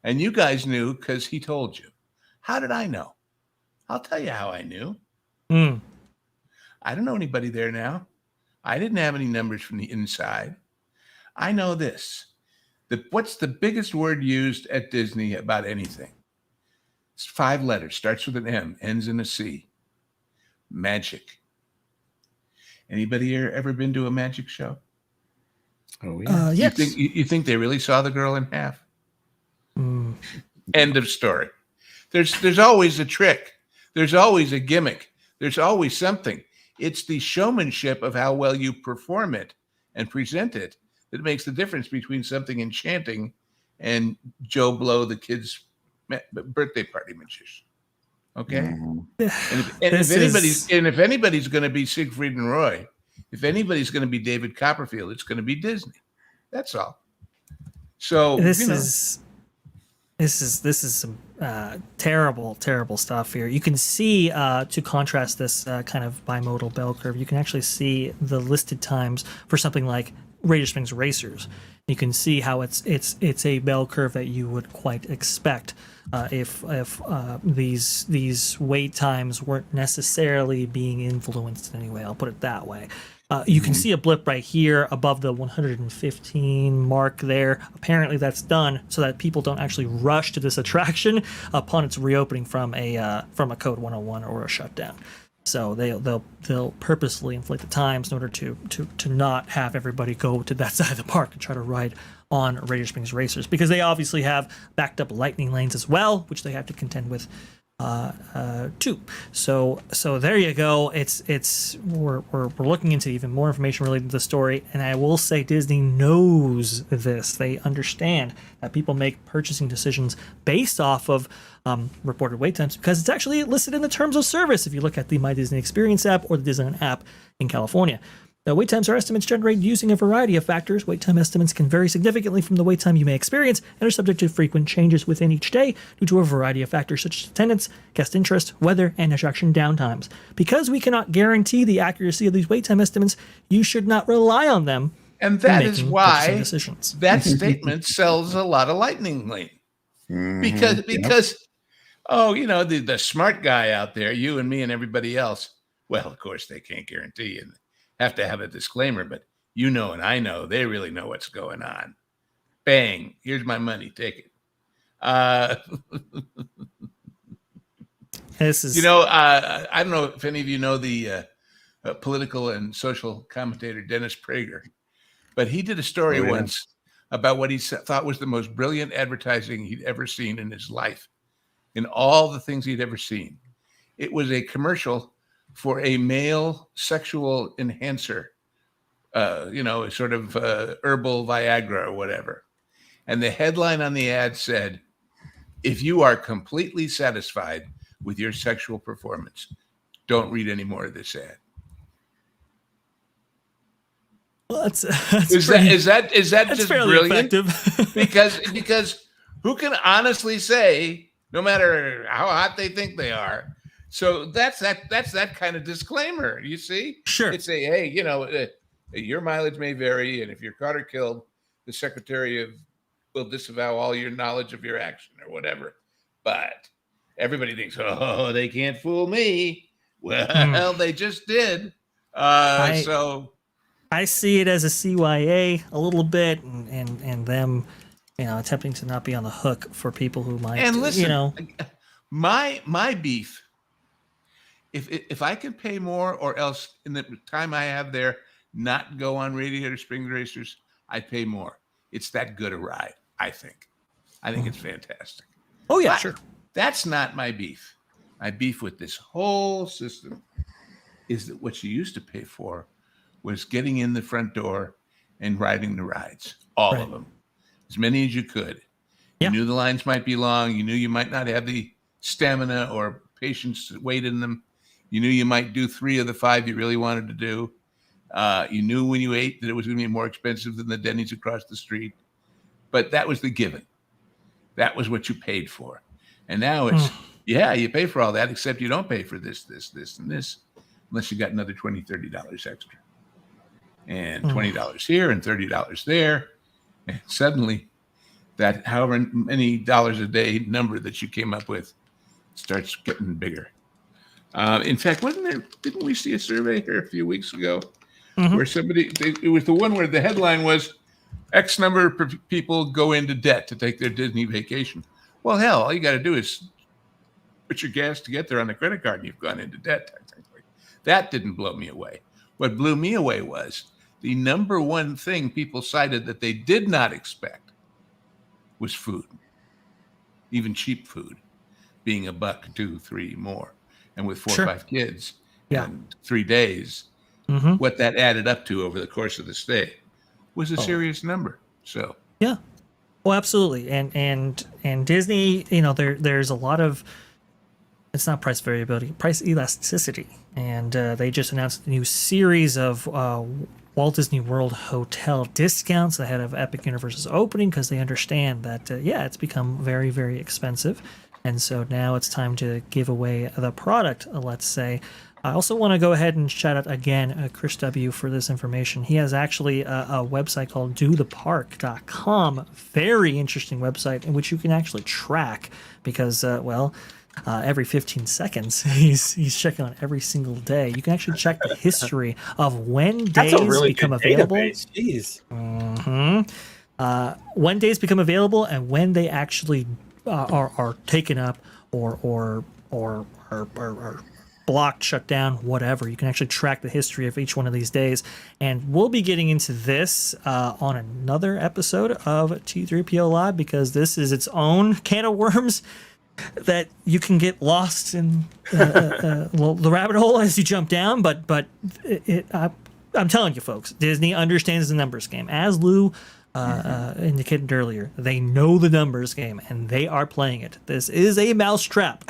S2: and you guys knew because he told you. How did I know? I'll tell you how I knew. I don't know anybody there now. I didn't have any numbers from the inside. I know this. What's the biggest word used at Disney about anything? It's 5 letters, starts with an M, ends in a C. Magic. Anybody here ever been to a magic show?
S3: Oh, yeah.
S1: Yes.
S2: You think they really saw the girl in half? End of story. There's always a trick. There's always a gimmick. There's always something. It's the showmanship of how well you perform it and present it that makes the difference between something enchanting and Joe Blow, the kid's birthday party magician. Okay. And if anybody's going to be Siegfried and Roy, if anybody's going to be David Copperfield, it's going to be Disney. That's all. So
S1: this is some terrible stuff here. You can see, to contrast this kind of bimodal bell curve, you can actually see the listed times for something like Radiator Springs Racers. You can see how it's a bell curve that you would quite expect if these wait times weren't necessarily being influenced in any way. I'll put it that way. You can see a blip right here above the 115 mark there. Apparently that's done so that people don't actually rush to this attraction upon its reopening from a code 101 or a shutdown. So they'll purposely inflate the times in order to not have everybody go to that side of the park and try to ride on Radiator Springs Racers, because they obviously have backed up lightning lanes as well, which they have to contend with too. So there you go. We're looking into even more information related to the story, and I will say Disney knows this. They understand that people make purchasing decisions based off of reported wait times, because it's actually listed in the terms of service if you look at the My Disney Experience app or the Disneyland app in California. Now, wait times are estimates generated using a variety of factors. Wait time estimates can vary significantly from the wait time you may experience and are subject to frequent changes within each day due to a variety of factors such as attendance, guest interest, weather, and attraction downtimes. Because we cannot guarantee the accuracy of these wait time estimates, you should not rely on them.
S2: And that is why
S1: decisions.
S2: That statement sells a lot of lightning lane. Because the smart guy out there, you and me and everybody else, well, of course, they can't guarantee and have to have a disclaimer, but and I know they really know what's going on. Bang, here's my money, take it.
S1: This is,
S2: I don't know if any of you know the political and social commentator Dennis Prager, but he did a story once about what he thought was the most brilliant advertising he'd ever seen in his life, in all the things he'd ever seen. It was a commercial for a male sexual enhancer, sort of herbal Viagra or whatever. And the headline on the ad said, "If you are completely satisfied with your sexual performance, don't read any more of this ad."
S1: Well, that's
S2: is that just brilliant?
S1: Effective.
S2: because who can honestly say, no matter how hot they think they are? So that's that kind of disclaimer. You see,
S1: sure.
S2: It's hey, your mileage may vary, and if you're caught or killed, the secretary will disavow all your knowledge of your action or whatever. But everybody thinks, oh, they can't fool me. Well, they just did. So
S1: I see it as a CYA a little bit, and them, attempting to not be on the hook for people who might.
S2: And listen, my beef. If I could pay more, or else in the time I have there not go on Radiator Springs Racers, I'd pay more. It's that good a ride, I think. I think it's fantastic.
S1: Oh, yeah,
S2: but
S1: sure.
S2: That's not my beef. My beef with this whole system is that what you used to pay for was getting in the front door and riding the rides, all of them, as many as you could. Yeah. You knew the lines might be long. You knew you might not have the stamina or patience to wait in them. You knew you might do 3 of the 5 you really wanted to do. You knew when you ate that it was going to be more expensive than the Denny's across the street. But that was the given. That was what you paid for. And now it's, you pay for all that, except you don't pay for this, and this, unless you got another $20, $30 extra. And $20 here and $30 there. And suddenly that however many dollars a day number that you came up with starts getting bigger. In fact, didn't we see a survey here a few weeks ago where it was the one where the headline was X number of people go into debt to take their Disney vacation. Well, hell, all you got to do is put your gas to get there on the credit card and you've gone into debt. Technically. That didn't blow me away. What blew me away was the number one thing people cited that they did not expect was food, even cheap food, being $1, $2, $3 more. And with 4 or 5 kids and 3 days, what that added up to over the course of the stay was a serious number. So
S1: yeah, well, absolutely, and Disney, there's a lot of, it's not price variability, price elasticity, and they just announced a new series of Walt Disney World hotel discounts ahead of Epic Universe's opening because they understand that it's become very, very expensive. And so now it's time to give away the product, let's say. I also want to go ahead and shout out again Chris W. for this information. He has actually a website called dothepark.com. Very interesting website in which you can actually track because, every 15 seconds he's checking on every single day. You can actually check the history of when days become available.
S6: Jeez.
S1: When days become available and when they actually are taken up or blocked, shut down, whatever. You can actually track the history of each one of these days. And we'll be getting into this on another episode of T3PO Live because this is its own can of worms that you can get lost in the rabbit hole as you jump down. But I'm telling you, folks, Disney understands the numbers game. As Lou indicated earlier, they know the numbers game and they are playing it. This is a mousetrap,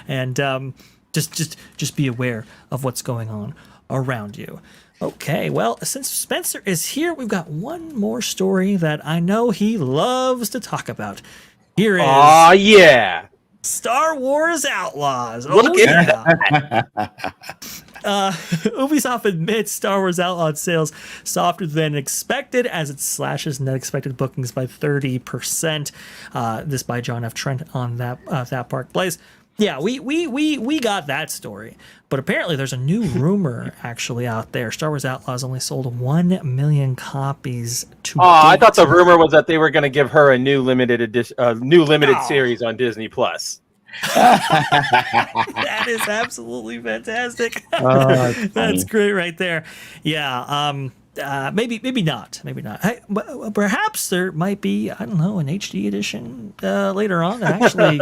S1: and just be aware of what's going on around you. Okay, well, since Spencer is here, we've got one more story that I know he loves to talk about. Here is
S6: yeah,
S1: Star Wars Outlaws.
S6: Look at
S1: that. Ubisoft admits Star Wars Outlaws sales softer than expected as it slashes net expected bookings by 30%. This by John F. Trent on that Park Place. Yeah, we got that story, but apparently there's a new rumor actually out there. Star Wars Outlaws only sold 1 million copies to.
S6: I thought the rumor was that they were going to give her a new limited edition, series on Disney Plus.
S1: That is absolutely fantastic. That's great right there. Yeah. Maybe not. Hey, perhaps there might be, I don't know, an HD edition later on that actually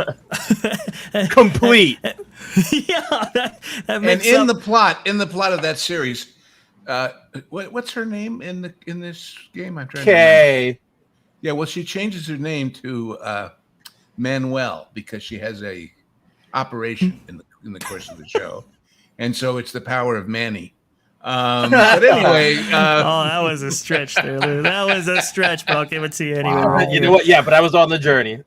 S6: complete.
S1: Yeah, that
S2: and
S1: makes
S2: in the plot of that series, what's her name in this game? I'm trying to remember. Yeah, well, she changes her name to Manuel because she has a operation in the course of the show, and so it's the power of Manny. But anyway,
S1: that was a stretch there, Lou. That was a stretch, but I'll give it to you anyway.
S6: You know what? Yeah, but I was on the journey.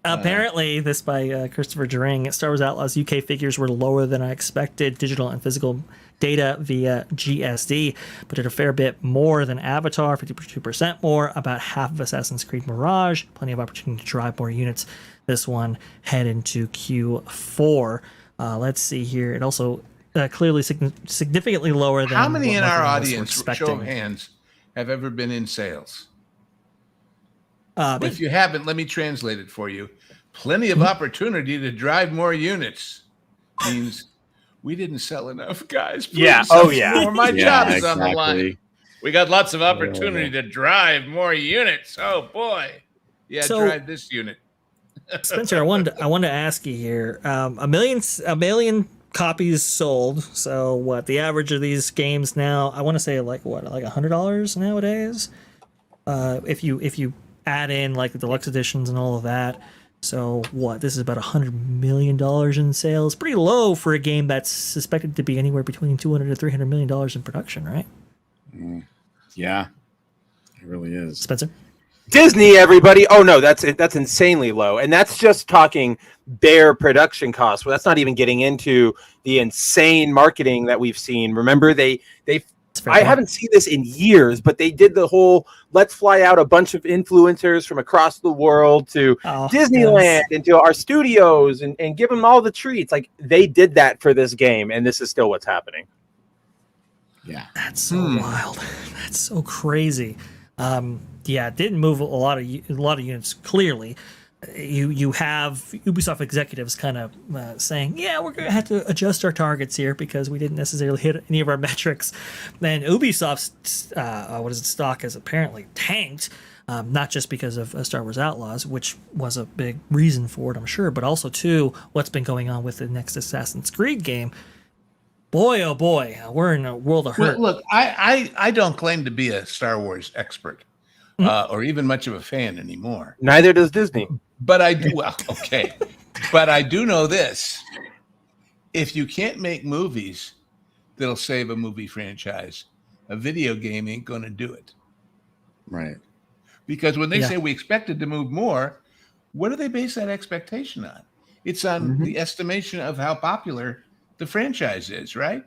S1: Apparently, this by Christopher Durang, Star Wars Outlaws UK figures were lower than I expected. Digital and physical data via GSD, but did a fair bit more than Avatar, 52% more, about half of Assassin's Creed Mirage. Plenty of opportunity to drive more units. This one head into Q4. Let's see here. It also clearly significantly lower than
S2: how many in our
S1: were
S2: audience,
S1: expecting.
S2: show of hands, have ever been in sales? If
S1: Me.
S2: you haven't, let me translate it for you. Plenty of opportunity to drive more units means we didn't sell enough, guys. Please
S6: Yeah.
S2: sell
S6: Oh, yeah.
S2: more. My job is on the
S3: exactly.
S2: line. We got lots of opportunity to drive more units. Oh boy, yeah,
S1: So-
S2: drive this unit.
S1: Spencer, I wanted to ask you here. A million copies sold. So what? The average of these games now, I want to say like $100 nowadays. If you add in like the deluxe editions and all of that. So what? This is about $100 million in sales. Pretty low for a game that's suspected to be anywhere between $200 to $300 million in production, right?
S3: Yeah, it really is.
S1: Spencer?
S6: Disney, everybody. Oh no, that's insanely low, and that's just talking bare production costs. Well, that's not even getting into the insane marketing that we've seen. Remember, they I haven't seen this in years, but they did the whole let's fly out a bunch of influencers from across the world to Disneyland and to our studios and give them all the treats. Like they did that for this game, and this is still what's happening.
S3: Yeah,
S1: that's so wild. That's so crazy. It didn't move a lot of units. Clearly, you have Ubisoft executives kind of saying, "Yeah, we're going to have to adjust our targets here because we didn't necessarily hit any of our metrics." Then Ubisoft's stock has apparently tanked, not just because of Star Wars Outlaws, which was a big reason for it, I'm sure, but also too what's been going on with the next Assassin's Creed game. Boy, oh boy, we're in a world of hurt.
S2: Well, look, I don't claim to be a Star Wars expert or even much of a fan anymore.
S6: Neither does Disney.
S2: But I do, well, okay. But I do know this. If you can't make movies that'll save a movie franchise, a video game ain't going to do it.
S3: Right.
S2: Because when they say we expected to move more, what do they base that expectation on? It's on the estimation of how popular the franchise is, right?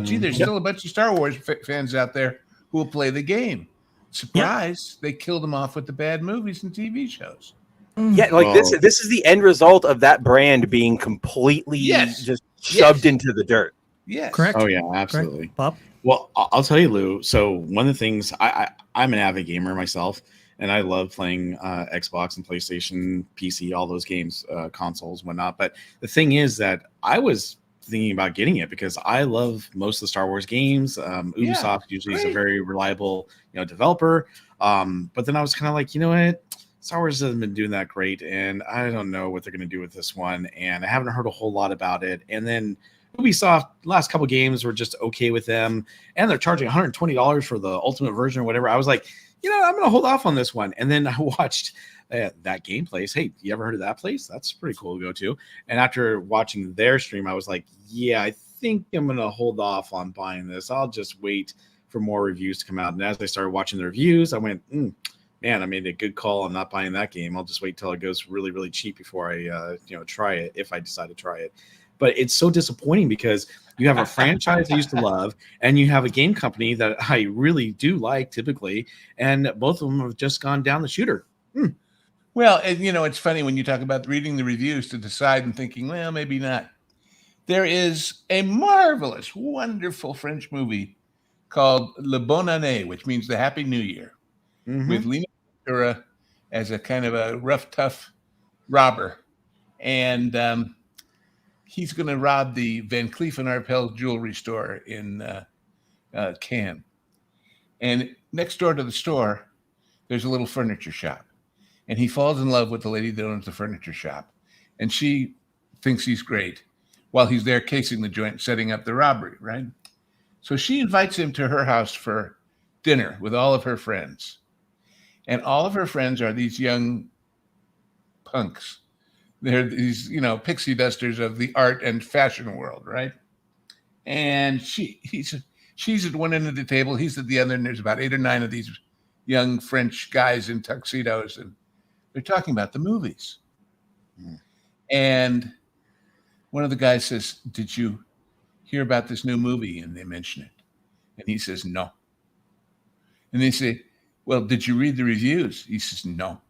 S2: Gee, there's still a bunch of Star Wars fans out there who will play the game. Surprise, they killed them off with the bad movies and TV shows.
S6: Yeah, like this is the end result of that brand being completely just shoved into the dirt.
S2: Yes.
S1: Correct.
S3: Oh, yeah, absolutely.
S1: Correct. Bob?
S3: Well, I'll tell you, Lou. So one of the things, I'm an avid gamer myself, and I love playing Xbox and PlayStation, PC, all those games, consoles, whatnot. But the thing is that I was thinking about getting it because I love most of the Star Wars games. Ubisoft usually is a very reliable, developer. But then I was kind of like, you know what? Star Wars hasn't been doing that great, and I don't know what they're going to do with this one, and I haven't heard a whole lot about it. And then Ubisoft, last couple games were just okay with them, and they're charging $120 for the ultimate version or whatever. I was like, I'm going to hold off on this one. And then I watched that game place. Hey, you ever heard of that place? That's pretty cool to go to. And after watching their stream, I was like, yeah, I think I'm going to hold off on buying this. I'll just wait for more reviews to come out. And as I started watching the reviews, I went, man, I made a good call on not buying that game. I'll just wait till it goes really, really cheap before I, try it, if I decide to try it. But it's so disappointing because you have a franchise I used to love, and you have a game company that I really do like typically, and both of them have just gone down the shooter.
S2: Well, and, it's funny when you talk about reading the reviews to decide and thinking, well, maybe not. There is a marvelous, wonderful French movie called Le Bon Année, which means the Happy New Year, with Lina Ventura as a kind of a rough, tough robber. And he's going to rob the Van Cleef & Arpels jewelry store in Cannes. And next door to the store, there's a little furniture shop. And he falls in love with the lady that owns the furniture shop. And she thinks he's great while he's there casing the joint, setting up the robbery, right? So she invites him to her house for dinner with all of her friends. And all of her friends are these young punks. They're these, pixie dusters of the art and fashion world, right? And she's at one end of the table, he's at the other, and there's about 8 or 9 of these young French guys in tuxedos, and they're talking about the movies. And one of the guys says, "Did you hear about this new movie?" And they mention it. And he says, "No." And they say, "Well, did you read the reviews?" He says, "No."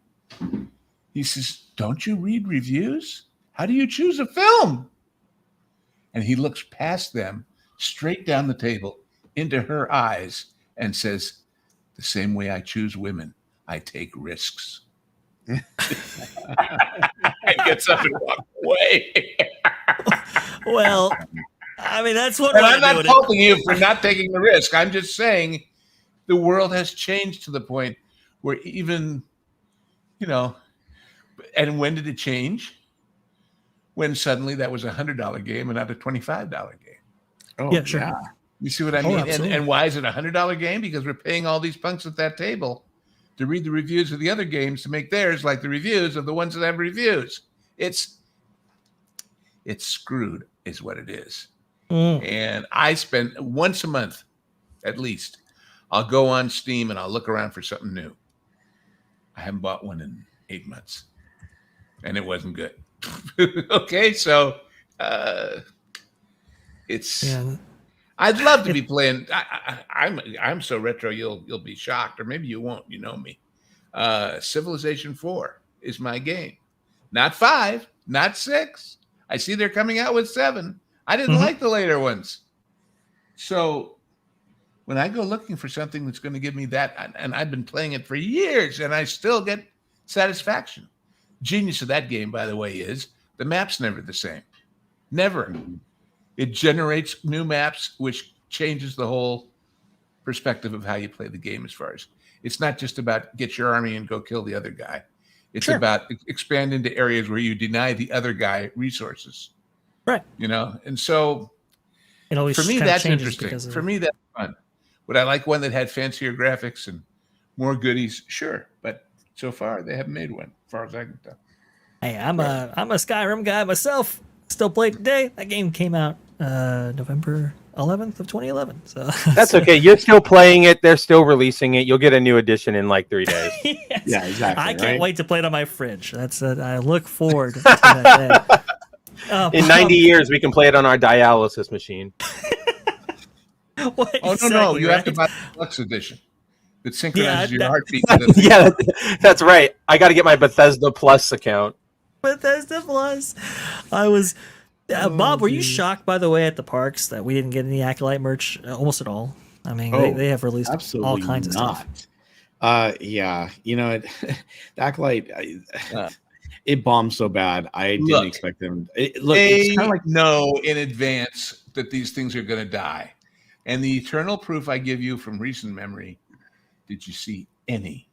S2: He says, "Don't you read reviews? How do you choose a film?" And he looks past them, straight down the table, into her eyes, and says, "The same way I choose women, I take risks." And gets up and walks away.
S1: Well, I mean, that's what
S2: I'm not faulting you for not taking the risk. I'm just saying the world has changed to the point where even, and when did it change? When suddenly that was $100 game and not a $25 game.
S3: Oh,
S1: yeah, sure.
S3: Yeah.
S2: You see what I mean? And why is it a $100 game? Because we're paying all these punks at that table to read the reviews of the other games to make theirs like the reviews of the ones that have reviews. It's screwed is what it is. And I spend once a month, at least, I'll go on Steam and I'll look around for something new. I haven't bought one in 8 months, and it wasn't good. Okay, so it's.
S1: Yeah.
S2: I'd love to be playing. I'm so retro. You'll be shocked, or maybe you won't. You know me. Civilization 4 is my game. Not 5, not 6. I see they're coming out with 7. I didn't like the later ones. So when I go looking for something that's going to give me that, and I've been playing it for years, and I still get satisfaction. Genius of that game, by the way, is the map's never the same. Never. It generates new maps, which changes the whole perspective of how you play the game. As far as it's not just about get your army and go kill the other guy. It's about expand into areas where you deny the other guy resources.
S1: Right.
S2: You know, and so
S1: it always
S2: for me, that's interesting. For me, that's fun. Would I like one that had fancier graphics and more goodies? Sure. But so far, they haven't made one, as far as I can tell.
S1: Hey, I'm a Skyrim guy myself. Still play it today. That game came out November 11th of 2011. So
S6: that's okay. You're still playing it. They're still releasing it. You'll get a new edition in like 3 days.
S1: Yes.
S3: Yeah, exactly.
S1: I can't wait to play it on my fridge. That's I look forward to that day.
S6: In 90 years, we can play it on our dialysis machine.
S2: No! You have to buy the deluxe edition that synchronizes your heartbeat.
S6: Yeah, that's right. I got to get my Bethesda Plus account.
S1: Bethesda Plus. I was Bob. Were you shocked, by the way, at the parks that we didn't get any Acolyte merch almost at all? I mean, they have released all kinds of stuff.
S3: Yeah, you know, the Acolyte, it bombed so bad. I didn't expect them. It's kind of like
S2: know in advance that these things are going to die. And the eternal proof I give you from recent memory, did you see any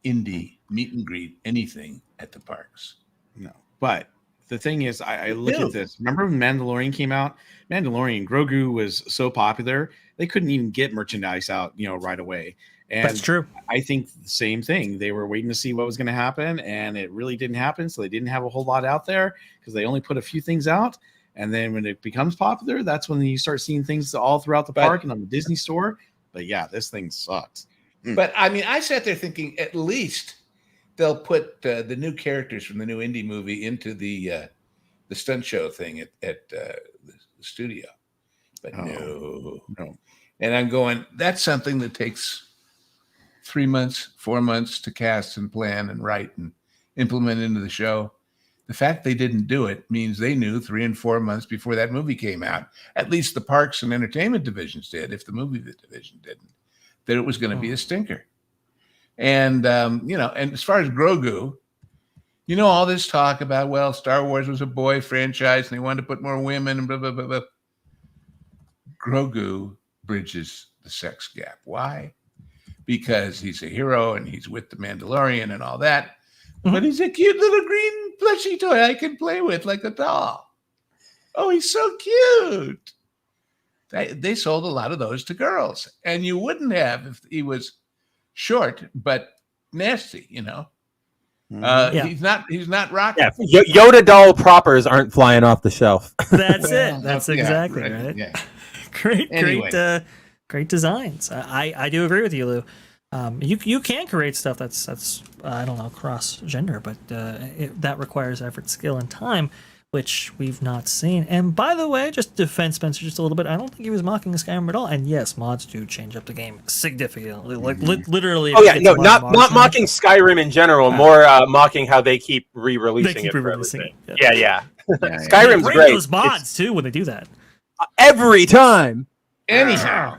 S2: indie meet and greet, anything at the parks?
S3: No. But the thing is, I look at this. Remember when Mandalorian came out? Mandalorian, Grogu was so popular, they couldn't even get merchandise out, right away. And
S1: that's true.
S3: I think the same thing. They were waiting to see what was going to happen, and it really didn't happen. So they didn't have a whole lot out there because they only put a few things out. And then when it becomes popular, that's when you start seeing things all throughout the park and on the Disney store. But yeah, this thing sucks.
S2: But I mean, I sat there thinking at least they'll put the new characters from the new indie movie into the stunt show thing at the studio. But no. And I'm going, that's something that takes 3 months, 4 months to cast and plan and write and implement into the show. The fact they didn't do it means they knew 3 and 4 months before that movie came out. At least the parks and entertainment divisions did, if the movie division didn't, that it was going to be a stinker. And, and as far as Grogu, all this talk about, well, Star Wars was a boy franchise and they wanted to put more women and blah, blah, blah, blah. Grogu bridges the sex gap. Why? Because he's a hero and he's with the Mandalorian and all that. But he's a cute little green plushy toy I can play with like a doll. Oh, he's so cute. They sold a lot of those to girls. And you wouldn't have if he was short, but nasty, He's not rocking.
S6: Yeah. Yoda doll propers aren't flying off the shelf.
S1: That's it. That's exactly right.
S2: Yeah.
S1: Great designs. I do agree with you, Lou. You can create stuff that's I don't know, cross gender, but that requires effort, skill, and time, which we've not seen. And by the way, just to defend Spencer just a little bit, I don't think he was mocking Skyrim at all. And yes, mods do change up the game significantly, like literally.
S6: Oh yeah, no, not mocking Skyrim in general, more mocking how they keep re-releasing it. Yeah. Skyrim's great.
S1: Those mods too when they do that
S6: every time.
S2: Anyhow.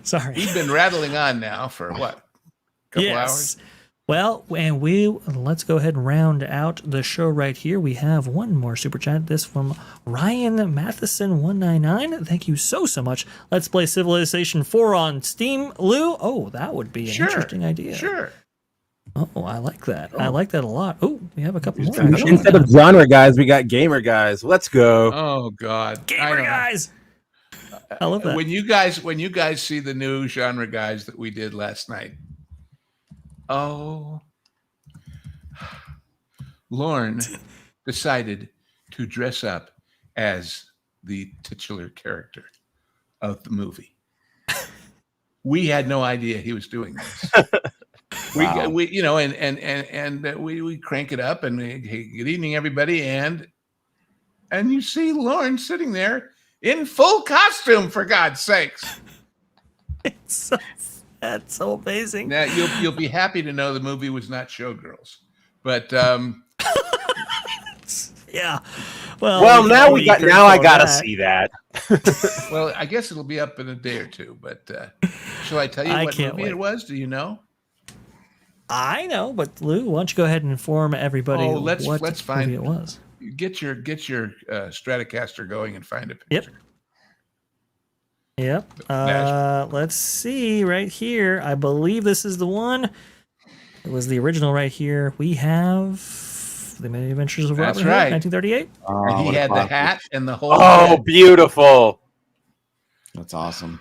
S1: Sorry.
S2: We've been rattling on now for what? Couple hours?
S1: Well, and let's go ahead and round out the show right here. We have one more super chat. This from Ryan Matheson 199. Thank you so much. Let's play Civilization 4 on Steam. Lou, that would be an interesting idea.
S2: Sure.
S1: Oh, I like that. I like that a lot. Oh, we have a couple more.
S6: Instead of genre guys, we got gamer guys. Let's go.
S2: Oh God.
S1: Gamer guys. I love that.
S2: When you guys see the new genre guys that we did last night, Lauren decided to dress up as the titular character of the movie. We had no idea he was doing this. Wow. We crank it up and hey, good evening, everybody, and you see Lauren sitting there in full costume, for God's sakes.
S1: That's so amazing.
S2: Now you'll be happy to know the movie was not Showgirls, but
S1: yeah.
S6: Well, now I gotta see that.
S2: Well, I guess it'll be up in a day or two. But shall I tell you what movie it was? Do you know?
S1: I know, but Lou, why don't you go ahead and inform everybody
S2: let's find
S1: movie it was.
S2: Get your Stratocaster going and find a picture.
S1: Yep. Let's see right here. I believe this is the one. It was the original right here. We have The Many Adventures of Robin Hood, 1938.
S2: And he had the hat and the whole.
S6: Oh, beautiful!
S3: That's awesome.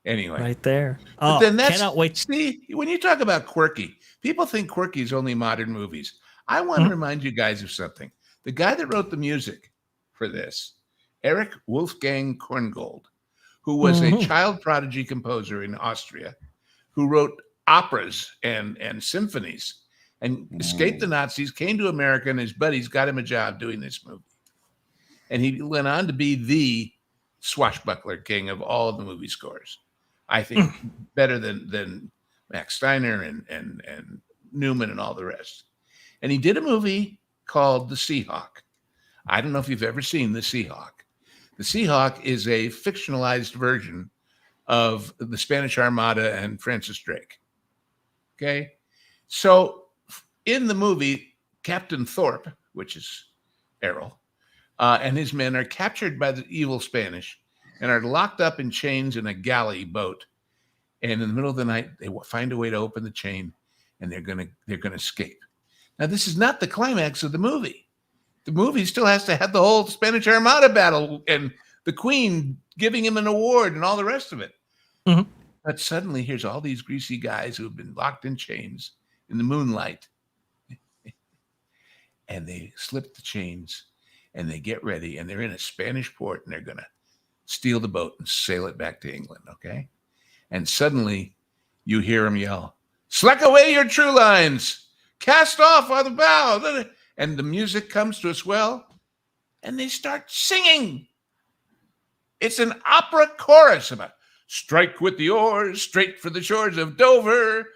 S2: Anyway,
S1: right there.
S2: But then
S1: cannot wait.
S2: See, when you talk about quirky, people think quirky is only modern movies. I want to remind you guys of something. The guy that wrote the music for this, Eric Wolfgang Korngold, who was a child prodigy composer in Austria, who wrote operas and symphonies, and escaped the Nazis, came to America, and his buddies got him a job doing this movie. And he went on to be the swashbuckler king of all of the movie scores. I think better than Max Steiner and Newman and all the rest. And he did a movie called The Seahawk. I don't know if you've ever seen The Seahawk. The Seahawk is a fictionalized version of the Spanish Armada and Francis Drake. Okay? So in the movie, Captain Thorpe, which is Errol, and his men are captured by the evil Spanish and are locked up in chains in a galley boat. And in the middle of the night, they find a way to open the chain, and they're gonna escape. Now, this is not the climax of the movie. The movie still has to have the whole Spanish Armada battle and the Queen giving him an award and all the rest of it.
S1: Mm-hmm.
S2: But suddenly, here's all these greasy guys who have been locked in chains in the moonlight, and they slip the chains, and they get ready, and they're in a Spanish port, and they're gonna steal the boat and sail it back to England, okay? And suddenly you hear them yell, "Slack away your true lines! Cast off on the bow!" And the music comes to a swell, and they start singing. It's an opera chorus about strike with the oars, straight for the shores of Dover,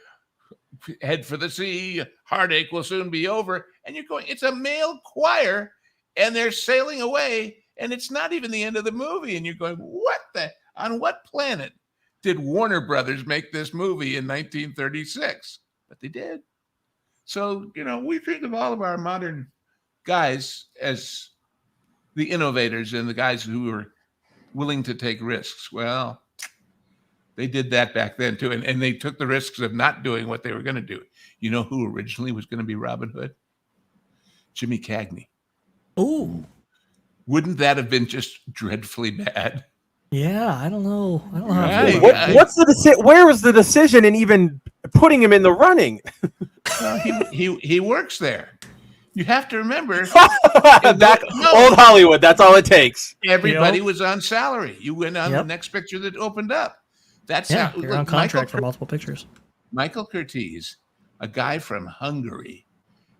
S2: head for the sea, heartache will soon be over. And you're going, it's a male choir, and they're sailing away. And it's not even the end of the movie. And you're going, on what planet did Warner Brothers make this movie in 1936? But they did. So, we think of all of our modern guys as the innovators and the guys who are willing to take risks. Well, they did that back then too. And they took the risks of not doing what they were going to do. You know who originally was going to be Robin Hood? Jimmy Cagney.
S1: Ooh.
S2: Wouldn't that have been just dreadfully bad?
S1: Yeah, I don't know.
S6: Where was the decision in even putting him in the running?
S2: He works there. You have to remember,
S6: old Hollywood. That's all it takes.
S2: Everybody was on salary. You went on the next picture that opened up. That's how
S1: you're on contract for multiple pictures.
S2: Michael Curtiz, a guy from Hungary,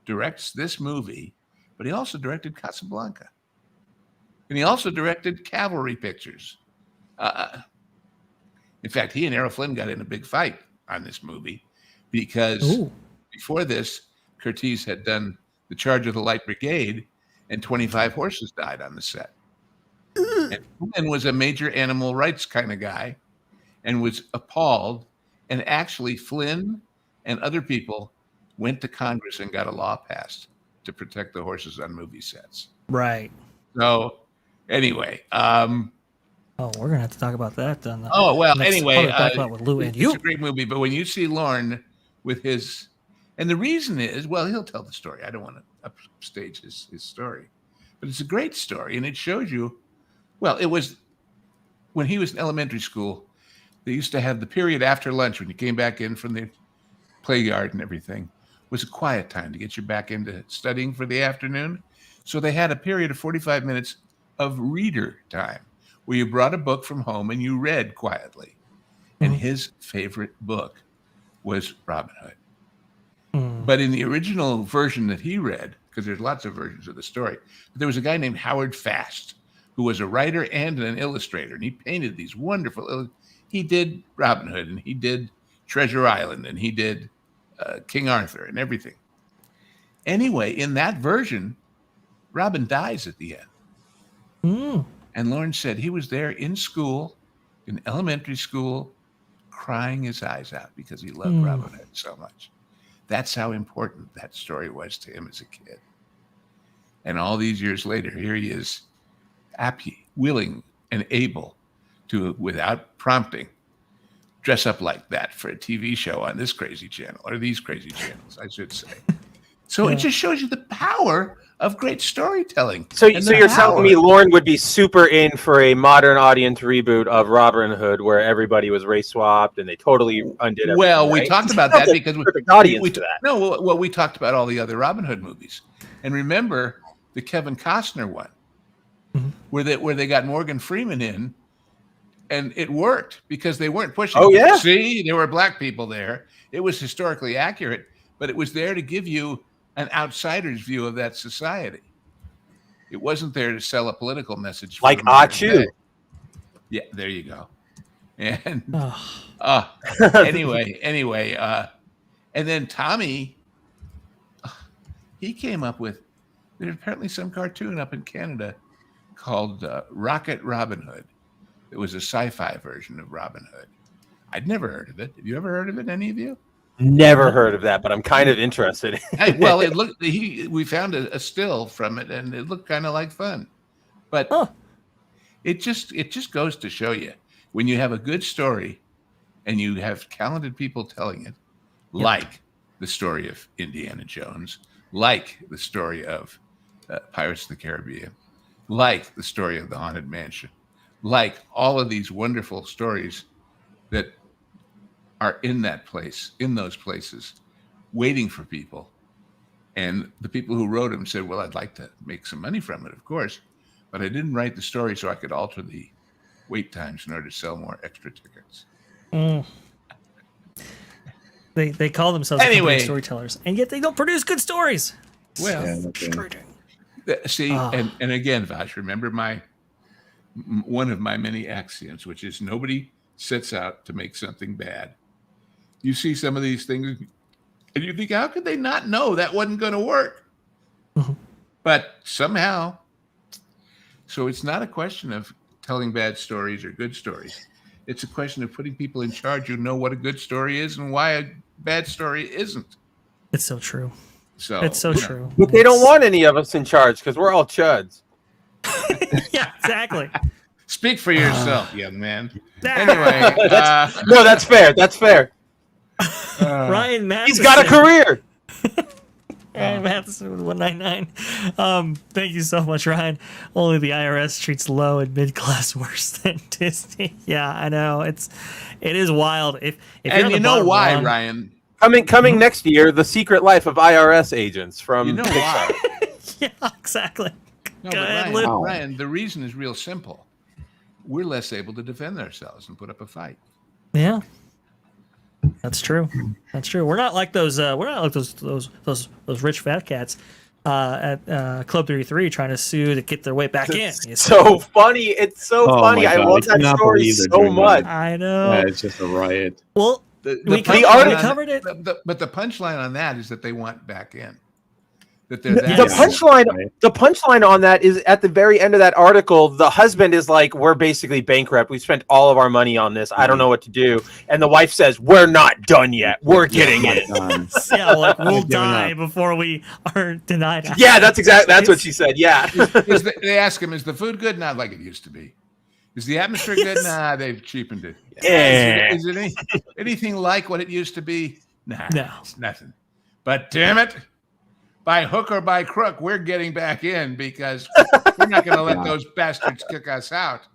S2: directs this movie, but he also directed Casablanca, and he also directed cavalry pictures. In fact, he and Errol Flynn got in a big fight on this movie because before this, Curtiz had done The Charge of the Light Brigade, and 25 horses died on the set. And Flynn was a major animal rights kind of guy and was appalled. And actually, Flynn and other people went to Congress and got a law passed to protect the horses on movie sets.
S1: Right.
S2: So, anyway.
S1: We're going to have to talk about that then.
S2: Anyway.
S1: With Lou and you.
S2: It's a great movie, but when you see Lorne with his... And the reason is, he'll tell the story. I don't want to upstage his story. But it's a great story, and it shows you... it was... When he was in elementary school, they used to have the period after lunch when you came back in from the play yard and everything was a quiet time to get you back into studying for the afternoon. So they had a period of 45 minutes of reader time where you brought a book from home and you read quietly. And his favorite book was Robin Hood. But in the original version that he read, because there's lots of versions of the story, but there was a guy named Howard Fast who was a writer and an illustrator, and he painted these wonderful. He did Robin Hood, and he did Treasure Island, and he did King Arthur, and everything. Anyway, in that version, Robin dies at the end. And Lawrence said he was there in school, in elementary school, crying his eyes out because he loved Robin Hood so much. That's how important that story was to him as a kid. And all these years later, here he is, happy, willing, and able to, without prompting, dress up like that for a TV show on this crazy channel, or these crazy channels, I should say. So it just shows you the power of great storytelling.
S6: So you're telling me Lauren would be super in for a modern audience reboot of Robin Hood, where everybody was race swapped and they totally undid everything.
S2: Well, we
S6: right?
S2: talked about that because we talked about all the other Robin Hood movies, and remember the Kevin Costner one, where they got Morgan Freeman in, and it worked because they weren't pushing.
S6: Oh yeah,
S2: see, there were black people there. It was historically accurate, but it was there to give you an outsider's view of that society. It wasn't there to sell a political message.
S6: Like Achu.
S2: Yeah, there you go. And anyway, and then Tommy, he came up with, there's apparently some cartoon up in Canada called Rocket Robin Hood. It was a sci-fi version of Robin Hood. I'd never heard of it. Have you ever heard of it, any of you?
S6: Never heard of that, but I'm kind of interested.
S2: Well, it looked. We found a still from it, and it looked kind of like fun. But it just goes to show you, when you have a good story, and you have talented people telling it, like the story of Indiana Jones, like the story of Pirates of the Caribbean, like the story of the Haunted Mansion, like all of these wonderful stories that are in that place, in those places, waiting for people. And the people who wrote them said, well, I'd like to make some money from it, of course, but I didn't write the story so I could alter the wait times in order to sell more extra tickets.
S1: They call themselves storytellers, and yet they don't produce good stories.
S2: Well, see, and again, Vash, remember one of my many axioms, which is nobody sets out to make something bad. You see some of these things, and you think, how could they not know that wasn't going to work? But somehow, so it's not a question of telling bad stories or good stories. It's a question of putting people in charge who know what a good story is and why a bad story isn't.
S1: It's so true.
S2: So
S1: it's so true.
S6: But they don't want any of us in charge because we're all chuds.
S1: Yeah, exactly.
S2: Speak for yourself, young man. Anyway,
S6: no, that's fair. That's fair.
S1: Ryan Matheson.
S6: He's got a career.
S1: Ryan Matheson with 199. Thank you so much, Ryan. Only the IRS treats low and mid class worse than Disney. Yeah, I know. It is wild. If
S2: and you know why, wrong, Ryan?
S6: Coming next year, The Secret Life of IRS Agents from
S2: you know why?
S1: Yeah, exactly.
S2: No, Ryan, the reason is real simple. We're less able to defend ourselves and put up a fight.
S1: Yeah. That's true. That's true. We're not like those. We're not like those rich fat cats at Club 33 trying to sue to get their way back in.
S6: So funny. It's so funny. I love that story so much.
S1: I know.
S3: Yeah, it's just a riot.
S1: Well, we covered it.
S2: But the punchline on that is that they want back in. That
S6: the punchline on that is at the very end of that article. The husband is like, "We're basically bankrupt. We spent all of our money on this. I don't know what to do." And the wife says, "We're not done yet. We're getting in."
S1: Yeah, like we'll die before we are denied.
S6: Yeah, that's what she said. Yeah.
S2: They ask him, "Is the food good?" Not like it used to be. Is the atmosphere good? Nah, they've cheapened it.
S6: Yeah.
S2: Is it anything like what it used to be? Nah, no, it's nothing. But damn it. By hook or by crook, we're getting back in because we're not going to let those bastards kick us out.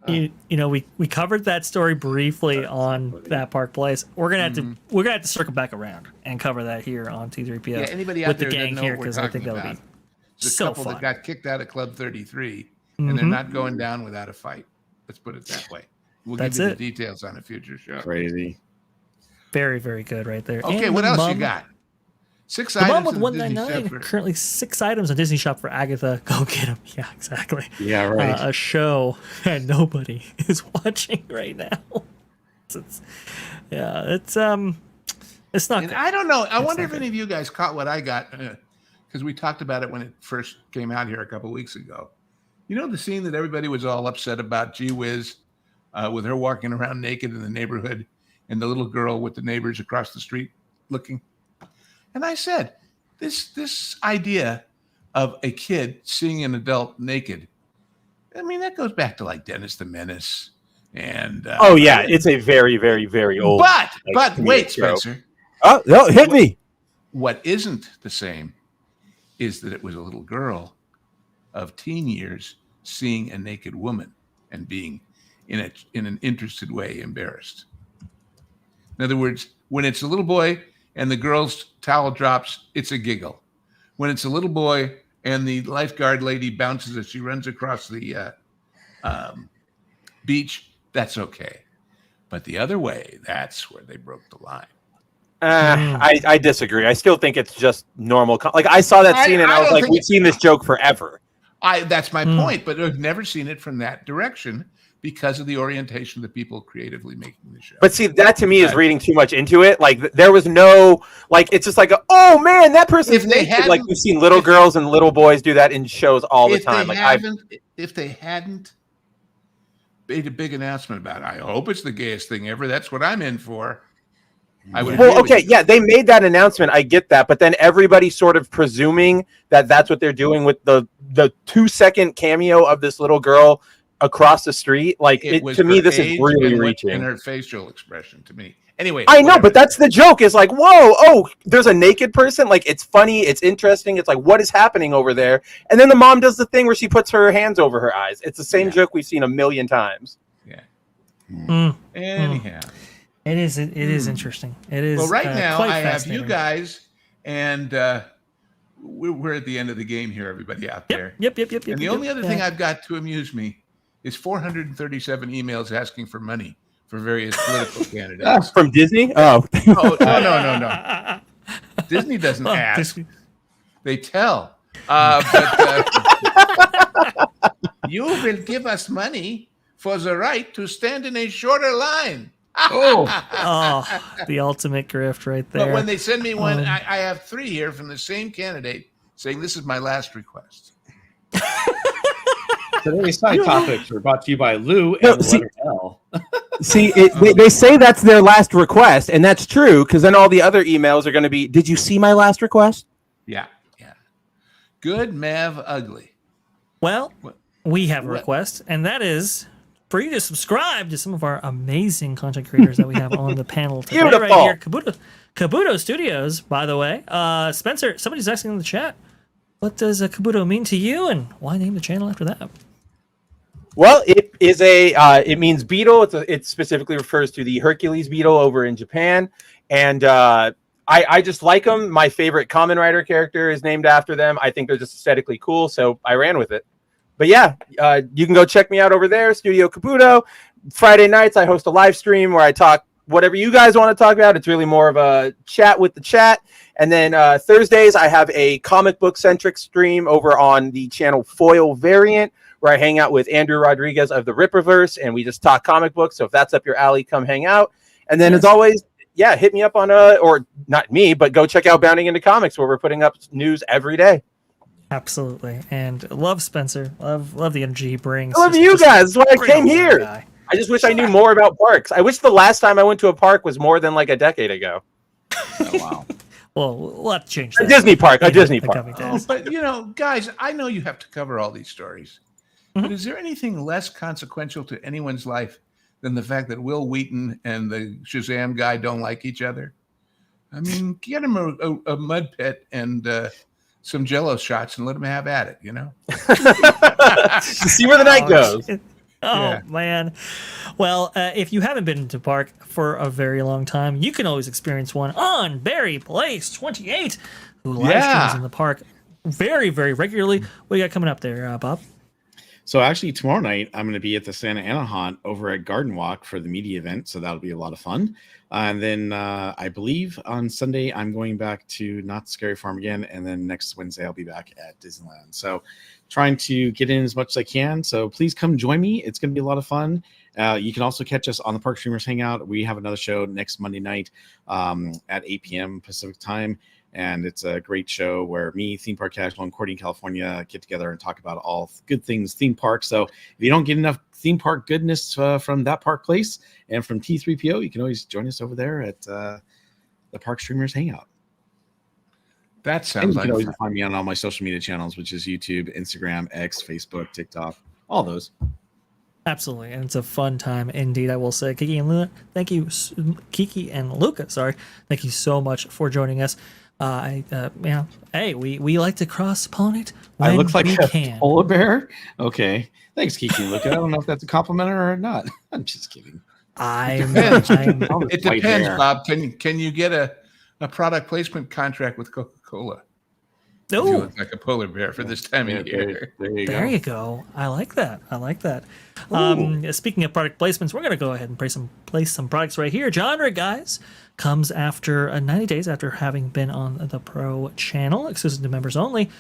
S1: You know, we covered that story briefly on That Park Place. We're gonna have to circle back around and cover that here on T3PO.
S2: Yeah, anybody out
S1: with
S2: there
S1: the gang
S2: that know
S1: here,
S2: what we're
S1: because I think
S2: talking
S1: that'll
S2: about.
S1: be
S2: The
S1: so
S2: couple
S1: fun.
S2: that got kicked out of Club 33, and they're not going down without a fight. Let's put it that way. We'll give you the details on a future show.
S3: Crazy.
S1: Very, very good right there.
S2: Okay,
S1: and
S2: what else you got? 6
S1: The mom
S2: items
S1: with
S2: in the Disney
S1: $1.99.
S2: Shop.
S1: Currently 6 items on Disney Shop for Agatha. Go get them. Yeah, exactly.
S3: Yeah, right.
S1: A show that nobody is watching right now. It's not.
S2: And
S1: Good.
S2: I don't know. I
S1: It's
S2: wonder
S1: not
S2: if
S1: good.
S2: any of you guys caught what I got, because we talked about it when it first came out here a couple of weeks ago. You know the scene that everybody was all upset about, gee whiz, with her walking around naked in the neighborhood and the little girl with the neighbors across the street looking. And I said, this idea of a kid seeing an adult naked, I mean, that goes back to like Dennis the Menace. And
S6: Oh yeah, it's a very, very, very old.
S2: But wait,
S6: comedic trope.
S2: Spencer.
S6: Oh no, hit me.
S2: What isn't the same is that it was a little girl of teen years seeing a naked woman and being in an interested way embarrassed. In other words, when it's a little boy and the girl's towel drops, it's a giggle. When it's a little boy and the lifeguard lady bounces as she runs across the beach, that's okay. But the other way, that's where they broke the line.
S6: I disagree. I still think it's just normal. Like I saw that scene and I was like, we've seen this joke forever.
S2: That's my point, but I've never seen it from that direction because of the orientation of the people creatively making the show.
S6: But see, that to me is reading too much into it. Like there was no, like, it's just like, oh man, that person's naked. Like we've seen little girls and little boys do that in shows all the time.
S2: If they hadn't made a big announcement about it, I hope it's the gayest thing ever. That's what I'm in for. I would.
S6: Well, okay, yeah, they made that announcement. I get that, but then everybody sort of presuming that that's what they're doing with the 2-second cameo of this little girl across the street. Like to me, this is really reaching.
S2: And her facial expression to me. Anyway,
S6: I know, but that's the joke. Is like, whoa, oh, there's a naked person. Like it's funny, it's interesting. It's like, what is happening over there? And then the mom does the thing where she puts her hands over her eyes. It's the same joke we've seen a million times.
S2: Yeah. Anyhow.
S1: It is interesting. It is.
S2: Well, right now I have you guys, and we're at the end of the game here, everybody out there.
S1: Yep.
S2: And the only other thing I've got to amuse me is 437 emails asking for money for various political candidates.
S6: From Disney? Oh.
S2: No. Disney doesn't ask. They tell. But you will give us money for the right to stand in a shorter line.
S1: The ultimate grift right there.
S2: But when they send me one, I have 3 here from the same candidate saying this is my last request.
S7: Today's side topics are brought to you by Lou and the letter L.
S6: See, they say that's their last request, and that's true because then all the other emails are going to be, did you see my last request?
S2: Yeah. Good, Mav, ugly.
S1: Well, we have a request, and that is for you to subscribe to some of our amazing content creators that we have on the panel today.
S6: Beautiful.
S1: Right here, Kabuto Studios, by the way. Spencer, somebody's asking in the chat, what does Kabuto mean to you, and why name the channel after that?
S6: Well, it is it means beetle. It specifically refers to the Hercules beetle over in Japan, and I just like them. My favorite Kamen Rider character is named after them. I think they're just aesthetically cool, so I ran with it. But yeah, you can go check me out over there, Studio Kabuto. Friday nights, I host a live stream where I talk whatever you guys want to talk about. It's really more of a chat with the chat. And then Thursdays, I have a comic book centric stream over on the channel Foil Variant, where I hang out with Andrew Rodriguez of the Ripperverse, and we just talk comic books. So if that's up your alley, come hang out. And then as always, hit me up on or not me, but go check out Bounding Into Comics, where we're putting up news every day.
S1: Absolutely. And love Spencer. Love the energy he brings.
S6: I love you guys. That's why I came here. I just wish I knew more about parks. I wish the last time I went to a park was more than like a decade ago.
S2: Oh, wow.
S1: Well, we'll have to change that.
S6: A Disney park.
S2: But, guys, I know you have to cover all these stories. But is there anything less consequential to anyone's life than the fact that Will Wheaton and the Shazam guy don't like each other? I mean, get him a mud pit and some Jell-O shots and let him have at it,
S6: See where the night goes.
S1: Man. Well, if you haven't been to park for a very long time, you can always experience one on Barry Place 28, who live streams in the park very, very regularly. What do you got coming up there, Bob?
S3: So actually, tomorrow night I'm going to be at the Santa Ana Haunt over at Garden Walk for the media event, so that'll be a lot of fun. And then I believe on Sunday I'm going back to Not Scary Farm again, and then next Wednesday I'll be back at Disneyland. So trying to get in as much as I can. So please come join me. It's going to be a lot of fun. You can also catch us on the Park Streamers Hangout. We have another show next Monday night at 8 p.m. Pacific time. And it's a great show where me, Theme Park Casual, and Courtney, California get together and talk about all good things theme park. So if you don't get enough theme park goodness from that park place and from T3PO, you can always join us over there at the Park Streamers Hangout.
S2: That sounds like
S3: you can always find me on all my social media channels, which is YouTube, Instagram, X, Facebook, TikTok, all those.
S1: Absolutely, and it's a fun time indeed. I will say, Kiki and Luca, thank you, sorry, thank you so much for joining us. Hey, we like to cross pollinate.
S3: I look like a polar bear. Okay, thanks, Kiki and Luca. I don't know if that's a compliment or not. I'm just kidding.
S2: It depends, Bob. Can you get a product placement contract with Coca-Cola?
S1: No,
S2: you look like a polar bear for this time of year.
S1: There you go. I like that. Speaking of product placements, we're going to go ahead and place some products right here. Genre Guys comes after 90 days after having been on the Pro channel, exclusive to members only,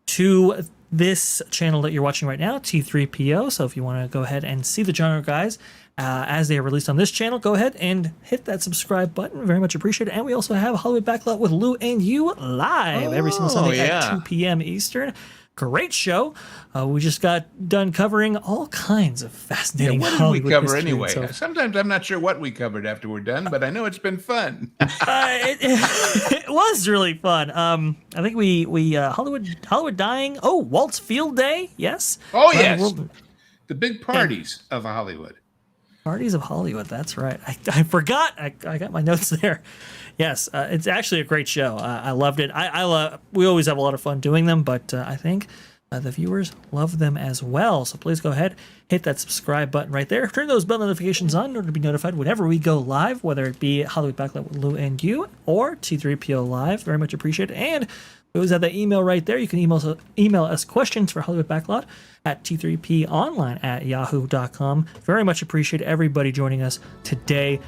S1: to this channel that you're watching right now, T3PO. So if you want to go ahead and see the Genre Guys as they are released on this channel, go ahead and hit that subscribe button. Very much appreciated. And we also have Hollywood Backlot with Lou and you live every single Sunday at 2 p.m. Eastern. Great show. We just got done covering all kinds of fascinating
S2: what
S1: Hollywood
S2: did we cover
S1: history.
S2: anyway?
S1: So,
S2: sometimes I'm not sure what we covered after we're done, but I know it's been fun.
S1: it was really fun. I think we Hollywood dying. Oh, Walt's Field Day. Yes.
S2: Oh, yes. The big parties of Hollywood.
S1: Parties of Hollywood. That's right. I forgot. I got my notes there. Yes, it's actually a great show. I loved it. We always have a lot of fun doing them, but I think the viewers love them as well. So please go ahead, hit that subscribe button right there. Turn those bell notifications on in order to be notified whenever we go live, whether it be Hollywood Backlot with Lou and you or T3PO Live. Very much appreciated. And we always have that email right there. You can email us questions for Hollywood Backlot at t3ponline@yahoo.com. Very much appreciate everybody joining us today.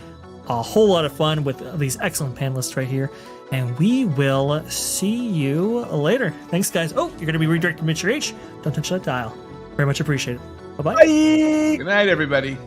S1: A whole lot of fun with these excellent panelists right here. And we will see you later. Thanks, guys. Oh, you're going to be redirected to Mr. H. Don't touch that dial. Very much appreciated. Bye-bye.
S2: Bye. Good night, everybody.